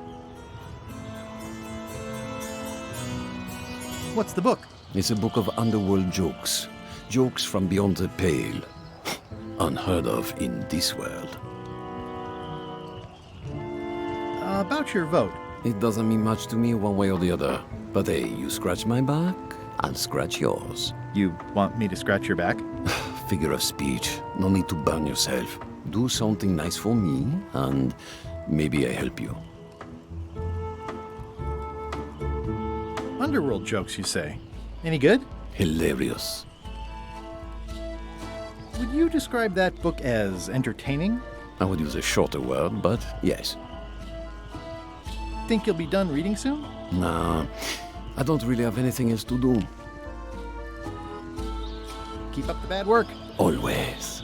What's the book? It's a book of underworld jokes. Jokes from beyond the pale. Unheard of in this world. About your vote. It doesn't mean much to me one way or the other. But hey, you scratch my back, I'll scratch yours. You want me to scratch your back? Figure of speech. No need to burn yourself. Do something nice for me, and maybe I help you. Underworld jokes, you say? Any good? Hilarious. Would you describe that book as entertaining? I would use a shorter word, but yes. Think you'll be done reading soon? Nah, I don't really have anything else to do. Keep up the bad work. Always.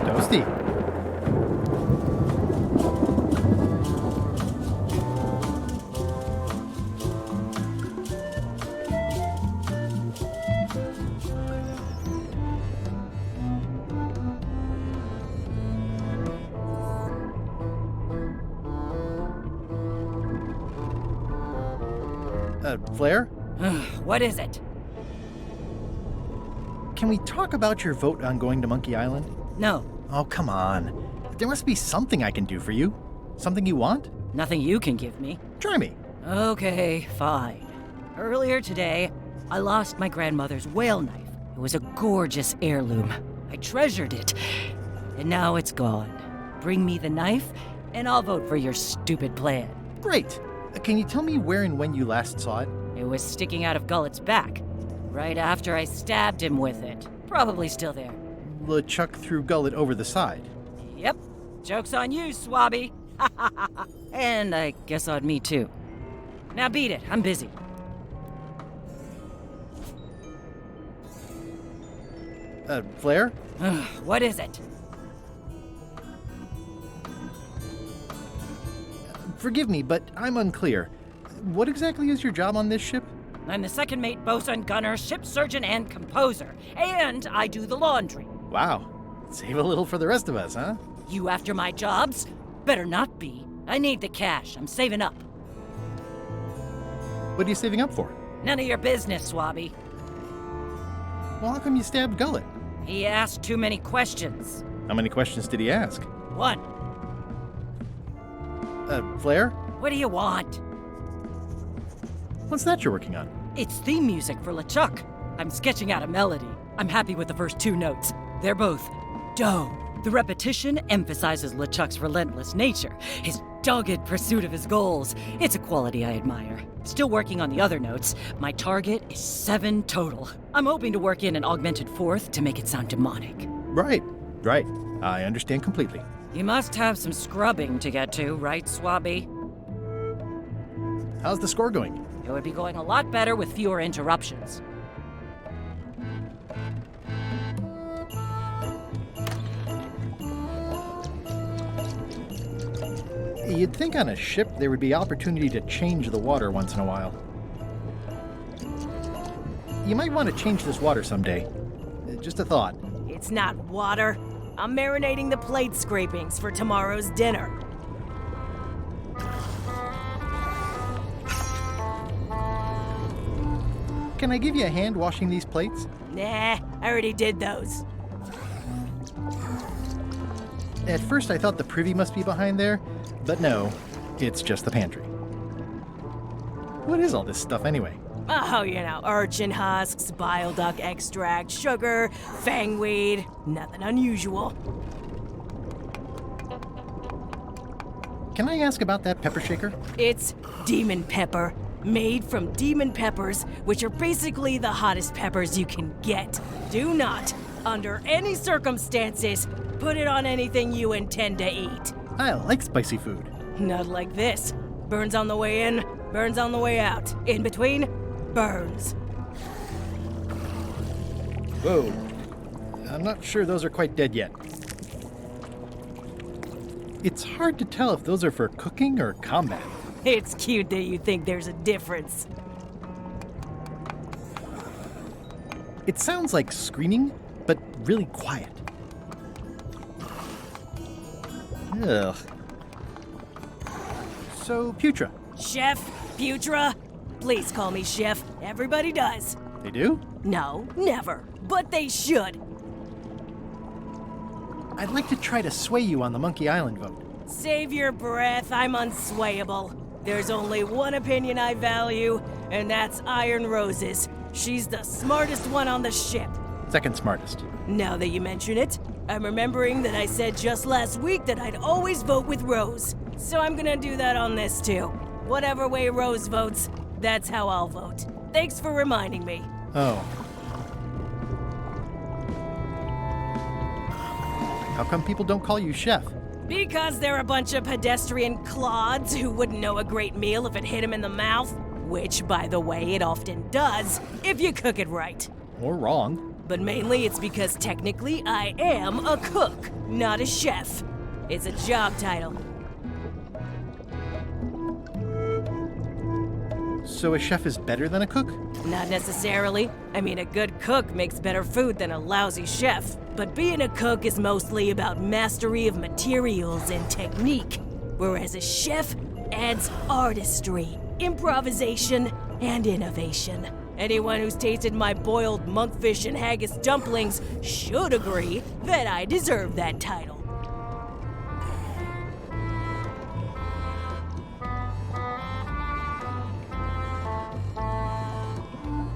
Toasty. Flair? What is it? Can we talk about your vote on going to Monkey Island? No. Oh, come on. There must be something I can do for you. Something you want? Nothing you can give me. Try me. Okay, fine. Earlier today, I lost my grandmother's whale knife. It was a gorgeous heirloom. I treasured it. And now it's gone. Bring me the knife, and I'll vote for your stupid plan. Great. Can you tell me where and when you last saw it? It was sticking out of Gullet's back, right after I stabbed him with it. Probably still there. LeChuck threw Gullet over the side. Yep. Joke's on you, Swabby. And I guess on me, too. Now beat it. I'm busy. Flair? What is it? Forgive me, but I'm unclear. What exactly is your job on this ship? I'm the second mate, bosun, gunner, ship surgeon, and composer. And I do the laundry. Wow. Save a little for the rest of us, huh? You after my jobs? Better not be. I need the cash. I'm saving up. What are you saving up for? None of your business, Swabby. Well, how come you stabbed Gullet? He asked too many questions. How many questions did he ask? One. Flair? What do you want? What's that you're working on? It's theme music for LeChuck. I'm sketching out a melody. I'm happy with the first two notes. They're both do. The repetition emphasizes LeChuck's relentless nature, his dogged pursuit of his goals. It's a quality I admire. Still working on the other notes. My target is 7 total. I'm hoping to work in an augmented fourth to make it sound demonic. Right. I understand completely. You must have some scrubbing to get to, right, Swabby? How's the score going? It would be going a lot better with fewer interruptions. You'd think on a ship there would be opportunity to change the water once in a while. You might want to change this water someday. Just a thought. It's not water. I'm marinating the plate scrapings for tomorrow's dinner. Can I give you a hand washing these plates? Nah, I already did those. At first I thought the privy must be behind there, but no, it's just the pantry. What is all this stuff anyway? Oh, you know, urchin husks, bile duck extract, sugar, fangweed. Nothing unusual. Can I ask about that pepper shaker? It's demon pepper, made from demon peppers, which are basically the hottest peppers you can get. Do not, under any circumstances, put it on anything you intend to eat. I like spicy food. Not like this. Burns on the way in, burns on the way out. In between, burns. Whoa. I'm not sure those are quite dead yet. It's hard to tell if those are for cooking or combat. It's cute that you think there's a difference. It sounds like screaming, but really quiet. Ugh. So, Putra. Chef, Putra, Please call me chef. Everybody does. They do? No, never. But they should. I'd like to try to sway you on the Monkey Island vote. Save your breath. I'm unswayable. There's only one opinion I value, and that's Iron Rose's. She's the smartest one on the ship. Second smartest. Now that you mention it, I'm remembering that I said just last week that I'd always vote with Rose. So I'm gonna do that on this too. Whatever way Rose votes, that's how I'll vote. Thanks for reminding me. Oh. How come people don't call you chef? Because they're a bunch of pedestrian clods who wouldn't know a great meal if it hit them in the mouth. Which, by the way, it often does, if you cook it right. Or wrong. But mainly it's because technically I am a cook, not a chef. It's a job title. So a chef is better than a cook? Not necessarily. I mean, a good cook makes better food than a lousy chef. But being a cook is mostly about mastery of materials and technique, whereas a chef adds artistry, improvisation, and innovation. Anyone who's tasted my boiled monkfish and haggis dumplings should agree that I deserve that title.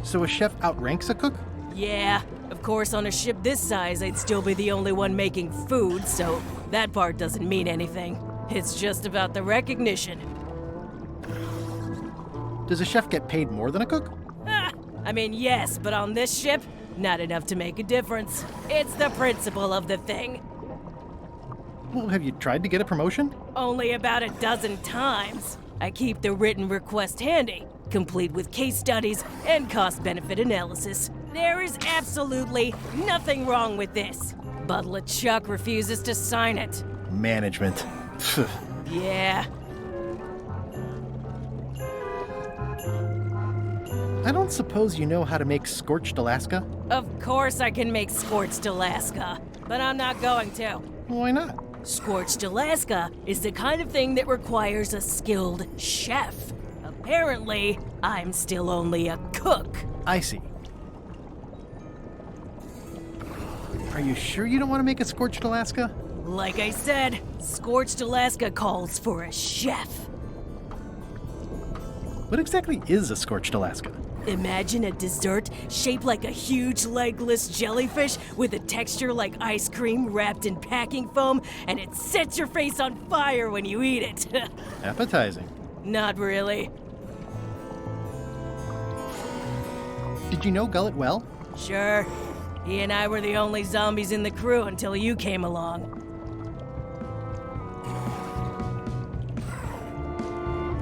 So a chef outranks a cook? Yeah, of course on a ship this size I'd still be the only one making food, so that part doesn't mean anything. It's just about the recognition. Does a chef get paid more than a cook? I mean, yes, but on this ship, not enough to make a difference. It's the principle of the thing. Well, have you tried to get a promotion? Only about a dozen times. I keep the written request handy, complete with case studies and cost-benefit analysis. There is absolutely nothing wrong with this. But LeChuck refuses to sign it. Management. Yeah. I don't suppose you know how to make scorched Alaska? Of course I can make scorched Alaska, but I'm not going to. Why not? Scorched Alaska is the kind of thing that requires a skilled chef. Apparently, I'm still only a cook. I see. Are you sure you don't want to make a scorched Alaska? Like I said, Scorched Alaska calls for a chef. What exactly is a scorched Alaska? Imagine a dessert shaped like a huge legless jellyfish with a texture like ice cream wrapped in packing foam, and it sets your face on fire when you eat it. Appetizing. Not really. Did you know Gullet well? Sure. He and I were the only zombies in the crew until you came along.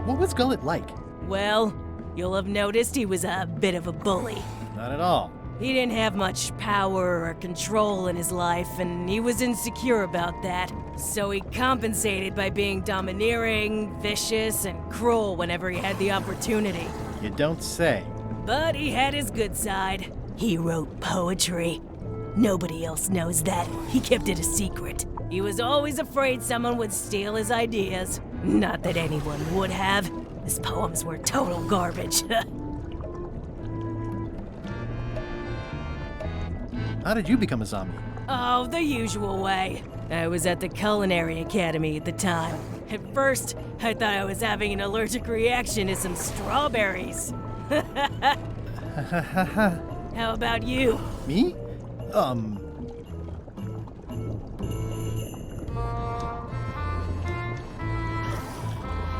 What was Gullet like? Well, you'll have noticed he was a bit of a bully. Not at all. He didn't have much power or control in his life, and he was insecure about that. So he compensated by being domineering, vicious, and cruel whenever he had the opportunity. You don't say. But he had his good side. He wrote poetry. Nobody else knows that. He kept it a secret. He was always afraid someone would steal his ideas. Not that anyone would have. His poems were total garbage. How did you become a zombie? Oh, the usual way. I was at the Culinary Academy at the time. At first, I thought I was having an allergic reaction to some strawberries. How about you? Me?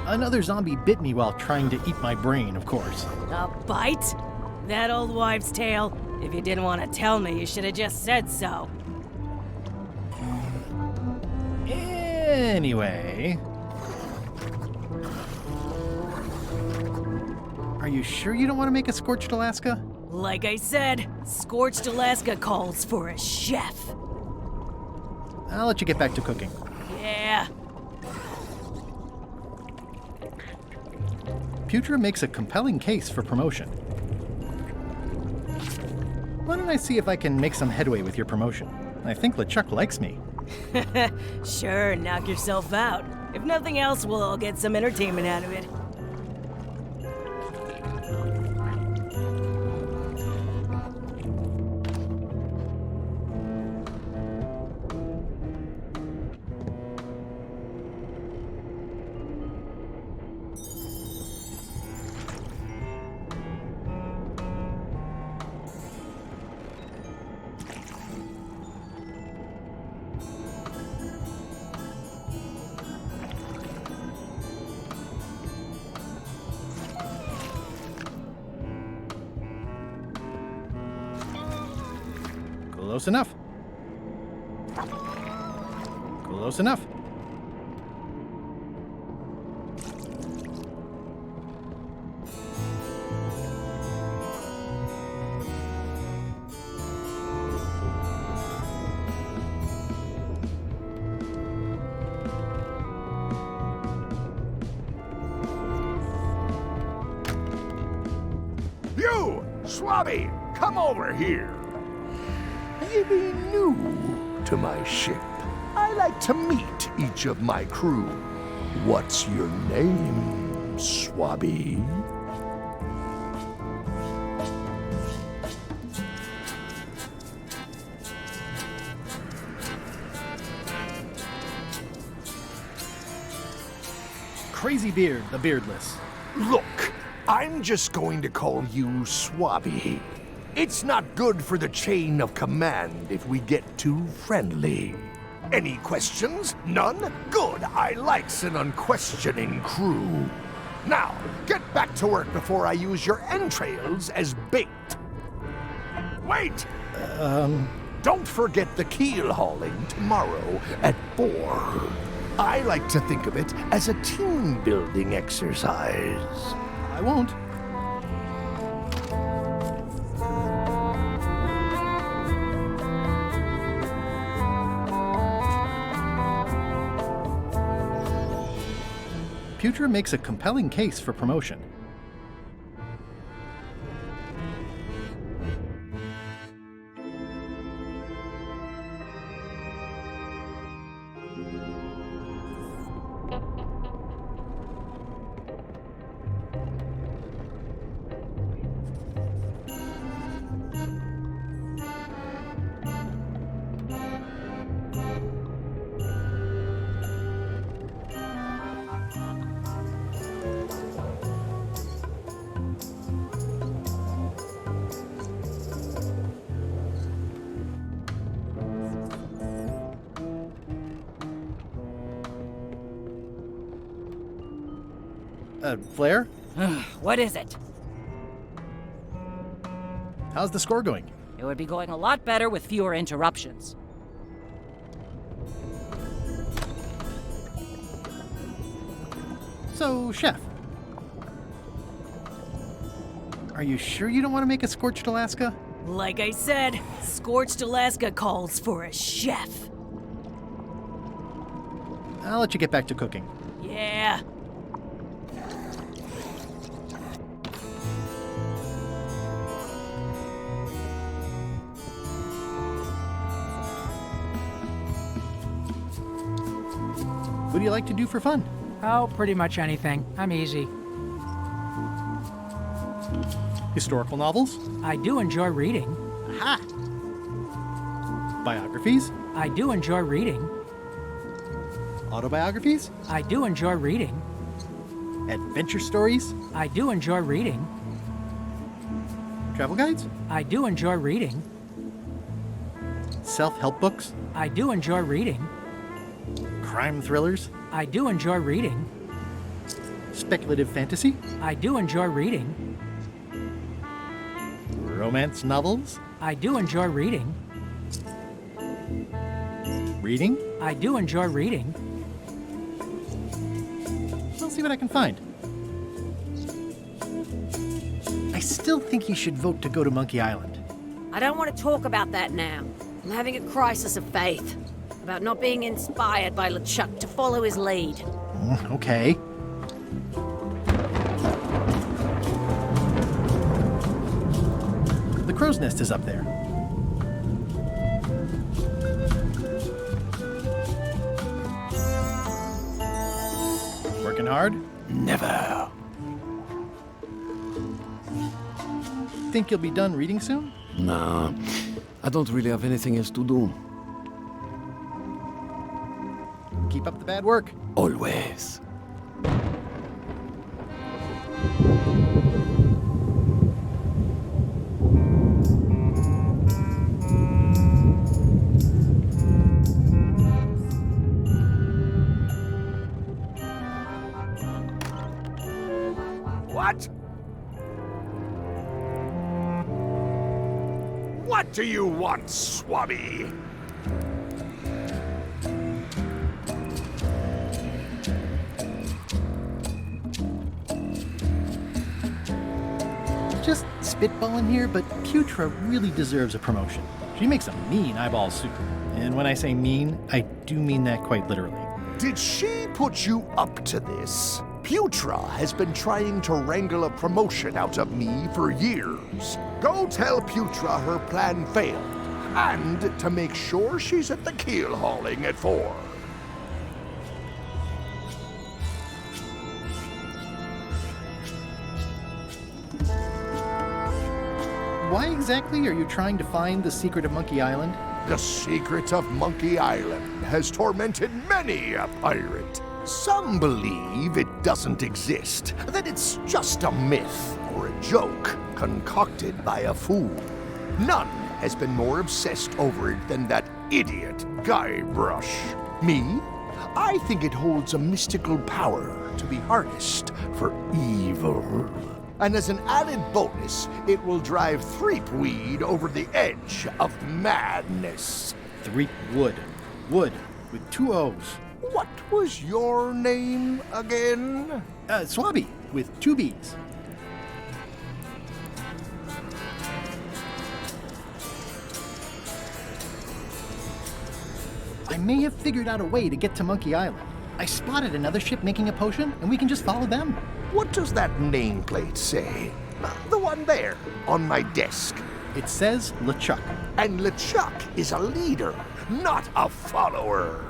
Another zombie bit me while trying to eat my brain, of course. A bite? That old wives' tale. If you didn't want to tell me, you should have just said so. Anyway... Are you sure you don't want to make a scorched Alaska? Like I said, Scorched Alaska calls for a chef. I'll let you get back to cooking. Yeah. Putra makes a compelling case for promotion. Why don't I see if I can make some headway with your promotion? I think LeChuck likes me. Sure, knock yourself out. If nothing else, we'll all get some entertainment out of it. Close enough. Close enough. You, Swabby, come over here. You be new to my ship. I like to meet each of my crew. What's your name, Swabby? Crazy Beard, the beardless. Look, I'm just going to call you Swabby. It's not good for the chain of command if we get too friendly. Any questions? None? Good. I likes an unquestioning crew. Now, get back to work before I use your entrails as bait. Wait! Don't forget the keel hauling tomorrow at 4. I like to think of it as a team-building exercise. I won't. Putra makes a compelling case for promotion. Flair? What is it? How's the score going? It would be going a lot better with fewer interruptions. So, Chef, are you sure you don't want to make a Scorched Alaska? Like I said, Scorched Alaska calls for a chef. I'll let you get back to cooking. Yeah. What do you like to do for fun? Oh, pretty much anything. I'm easy. Historical novels? I do enjoy reading. Aha! Biographies? I do enjoy reading. Autobiographies? I do enjoy reading. Adventure stories? I do enjoy reading. Travel guides? I do enjoy reading. Self-help books? I do enjoy reading. Crime thrillers? I do enjoy reading. Speculative fantasy? I do enjoy reading. Romance novels? I do enjoy reading. Reading? I do enjoy reading. I'll see what I can find. I still think you should vote to go to Monkey Island. I don't want to talk about that now. I'm having a crisis of faith about not being inspired by LeChuck to follow his lead. Okay. The crow's nest is up there. Working hard? Never. Think you'll be done reading soon? Nah, I don't really have anything else to do. Keep up the bad work. Always. What? What do you want, Swabby? Just spitballing here, but Putra really deserves a promotion. She makes a mean eyeball soup. And when I say mean, I do mean that quite literally. Did she put you up to this? Putra has been trying to wrangle a promotion out of me for years. Go tell Putra her plan failed, and to make sure she's at the keel hauling at 4. Why exactly are you trying to find the secret of Monkey Island? The secret of Monkey Island has tormented many a pirate. Some believe it doesn't exist, that it's just a myth or a joke concocted by a fool. None has been more obsessed over it than that idiot Guybrush. Me? I think it holds a mystical power to be harnessed for evil. And as an added bonus, it will drive Threepweed over the edge of madness. Threepwood. Wood, with 2 O's. What was your name again? Swabby, with 2 B's. I may have figured out a way to get to Monkey Island. I spotted another ship making a potion, and we can just follow them. What does that nameplate say? The one there, on my desk. It says LeChuck. And LeChuck is a leader, not a follower.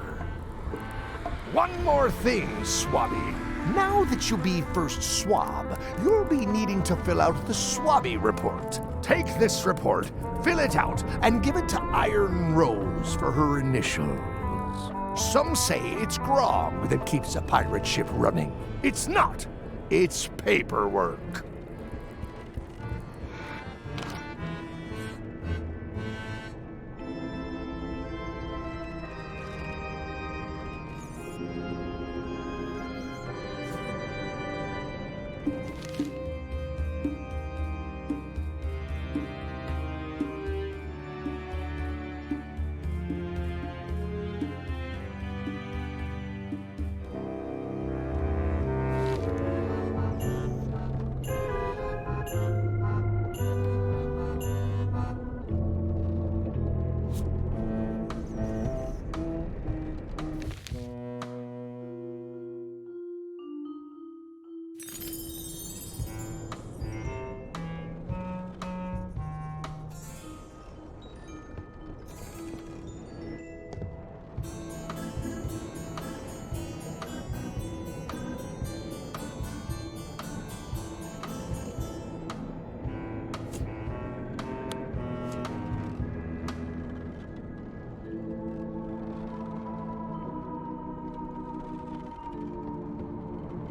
One more thing, Swabby. Now that you be first swab, you'll be needing to fill out the Swabby report. Take this report, fill it out, and give it to Iron Rose for her initials. Some say it's grog that keeps a pirate ship running. It's not. It's paperwork.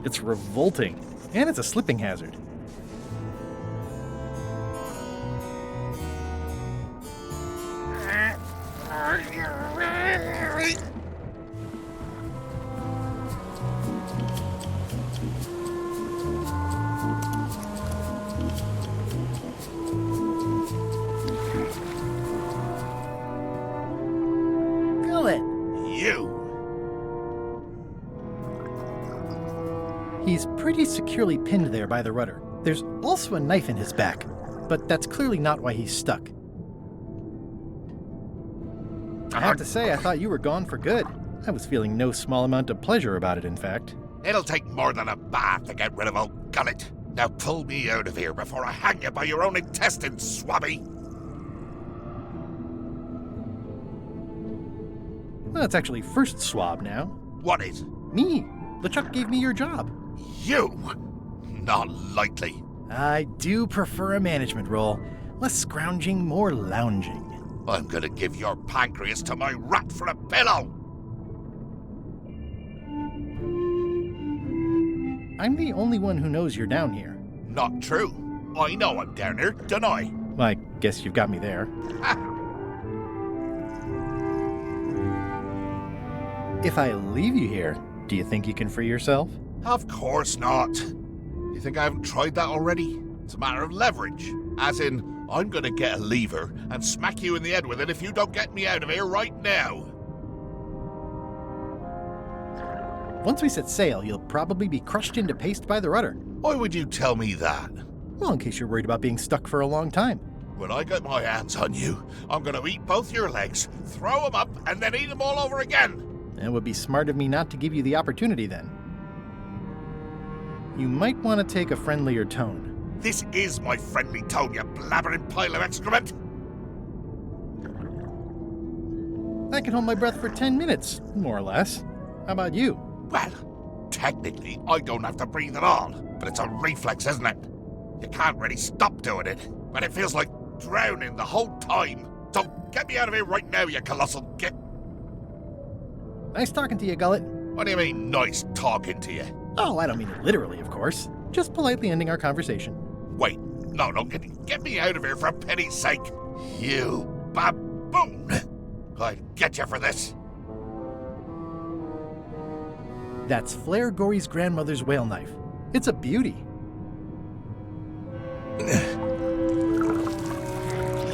It's revolting, and it's a slipping hazard. He's pretty securely pinned there by the rudder. There's also a knife in his back, but that's clearly not why he's stuck. I have to say, I thought you were gone for good. I was feeling no small amount of pleasure about it, in fact. It'll take more than a bath to get rid of old Gullet. Now pull me out of here before I hang you by your own intestines, Swabby. Well, it's actually first swab now. What is? Me. LeChuck gave me your job. You? Not likely. I do prefer a management role. Less scrounging, more lounging. I'm gonna give your pancreas to my rat for a pillow! I'm the only one who knows you're down here. Not true. I know I'm down here, don't I? Well, I guess you've got me there. If I leave you here, do you think you can free yourself? Of course not. You think I haven't tried that already? It's a matter of leverage. As in, I'm gonna get a lever and smack you in the head with it if you don't get me out of here right now. Once we set sail, you'll probably be crushed into paste by the rudder. Why would you tell me that? Well, in case you're worried about being stuck for a long time. When I get my hands on you, I'm gonna eat both your legs, throw them up, and then eat them all over again. It would be smart of me not to give you the opportunity then. You might want to take a friendlier tone. This is my friendly tone, you blabbering pile of excrement! I can hold my breath for 10 minutes, more or less. How about you? Well, technically, I don't have to breathe at all, but it's a reflex, isn't it? You can't really stop doing it, but it feels like drowning the whole time. So get me out of here right now, you colossal git! Nice talking to you, Gullet. What do you mean, nice talking to you? Oh, I don't mean it literally, of course. Just politely ending our conversation. Wait, no, get me out of here for pity's sake! You baboon! I'll get you for this! That's Flair Gory's grandmother's whale knife. It's a beauty.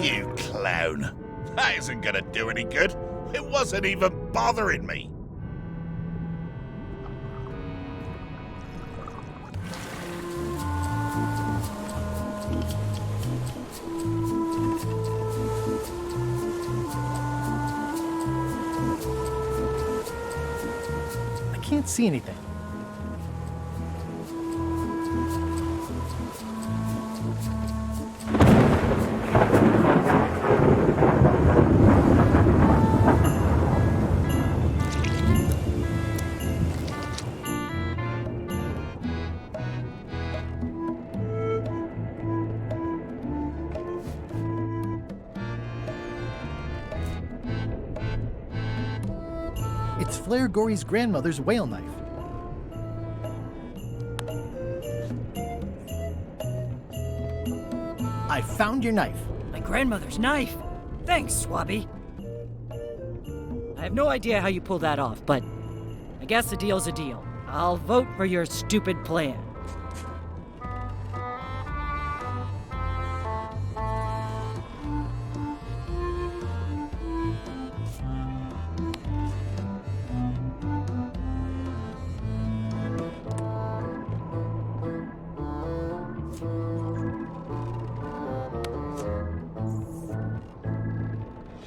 You clown. That isn't gonna do any good. It wasn't even bothering me. I can't see anything. It's Flair Gory's grandmother's whale knife. I found your knife. My grandmother's knife. Thanks, Swabby. I have no idea how you pulled that off, but I guess a deal's a deal. I'll vote for your stupid plan.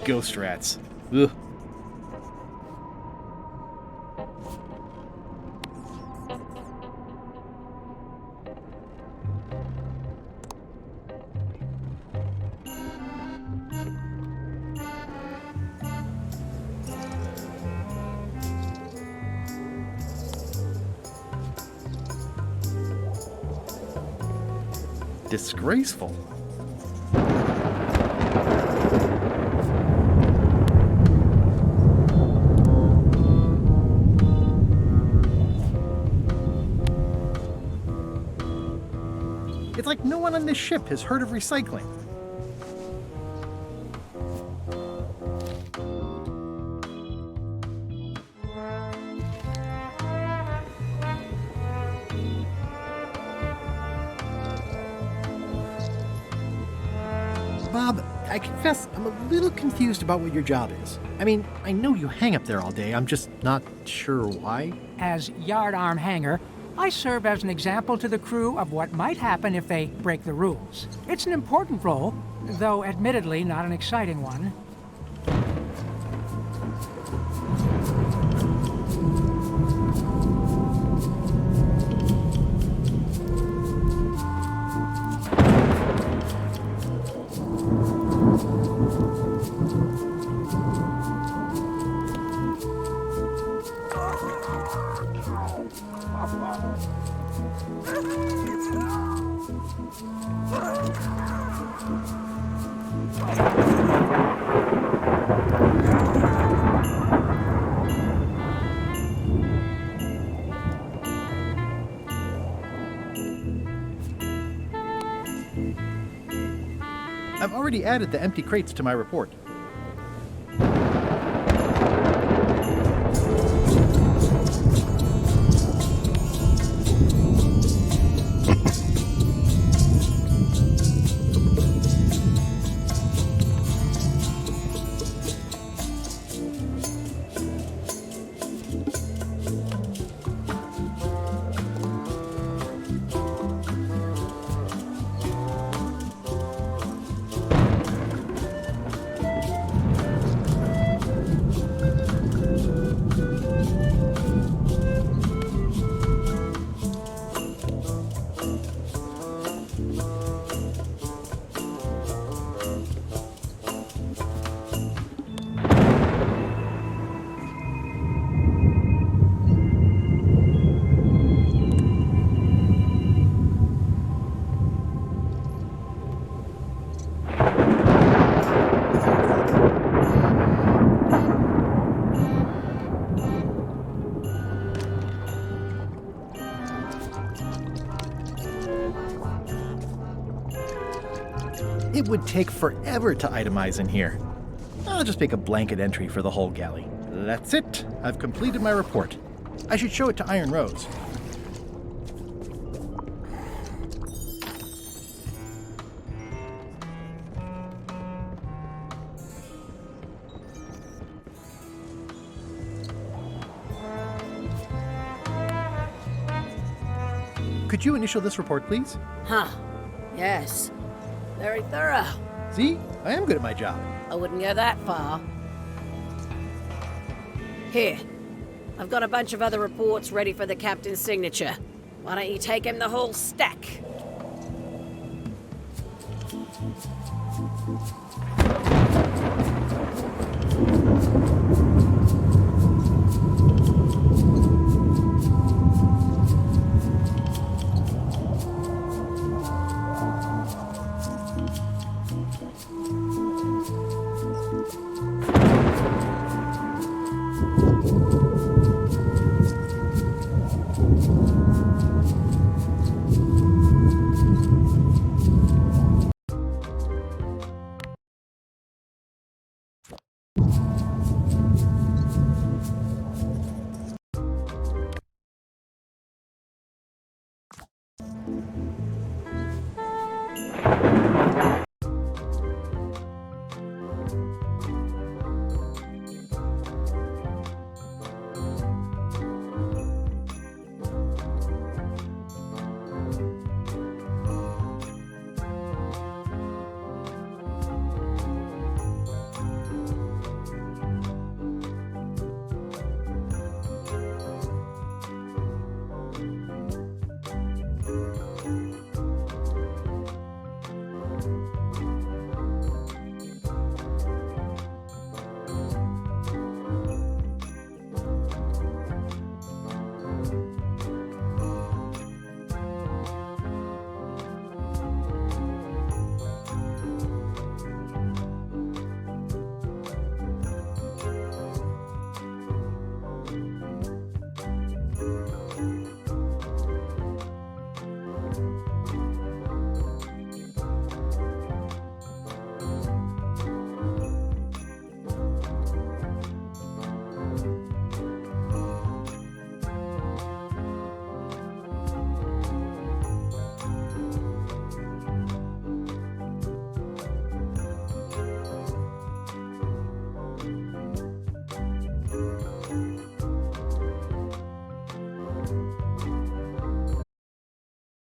Ghost rats. Ugh. Disgraceful. It's like no one on this ship has heard of recycling. Bob, I confess I'm a little confused about what your job is. I mean, I know you hang up there all day, I'm just not sure why. As yardarm hanger, I serve as an example to the crew of what might happen if they break the rules. It's an important role, though admittedly not an exciting one. I've already added the empty crates to my report. It would take forever to itemize in here. I'll just make a blanket entry for the whole galley. That's it. I've completed my report. I should show it to Iron Rose. Could you initial this report, please? Huh. Yes. Very thorough. See? I am good at my job. I wouldn't go that far. Here. I've got a bunch of other reports ready for the captain's signature. Why don't you take him the whole stack?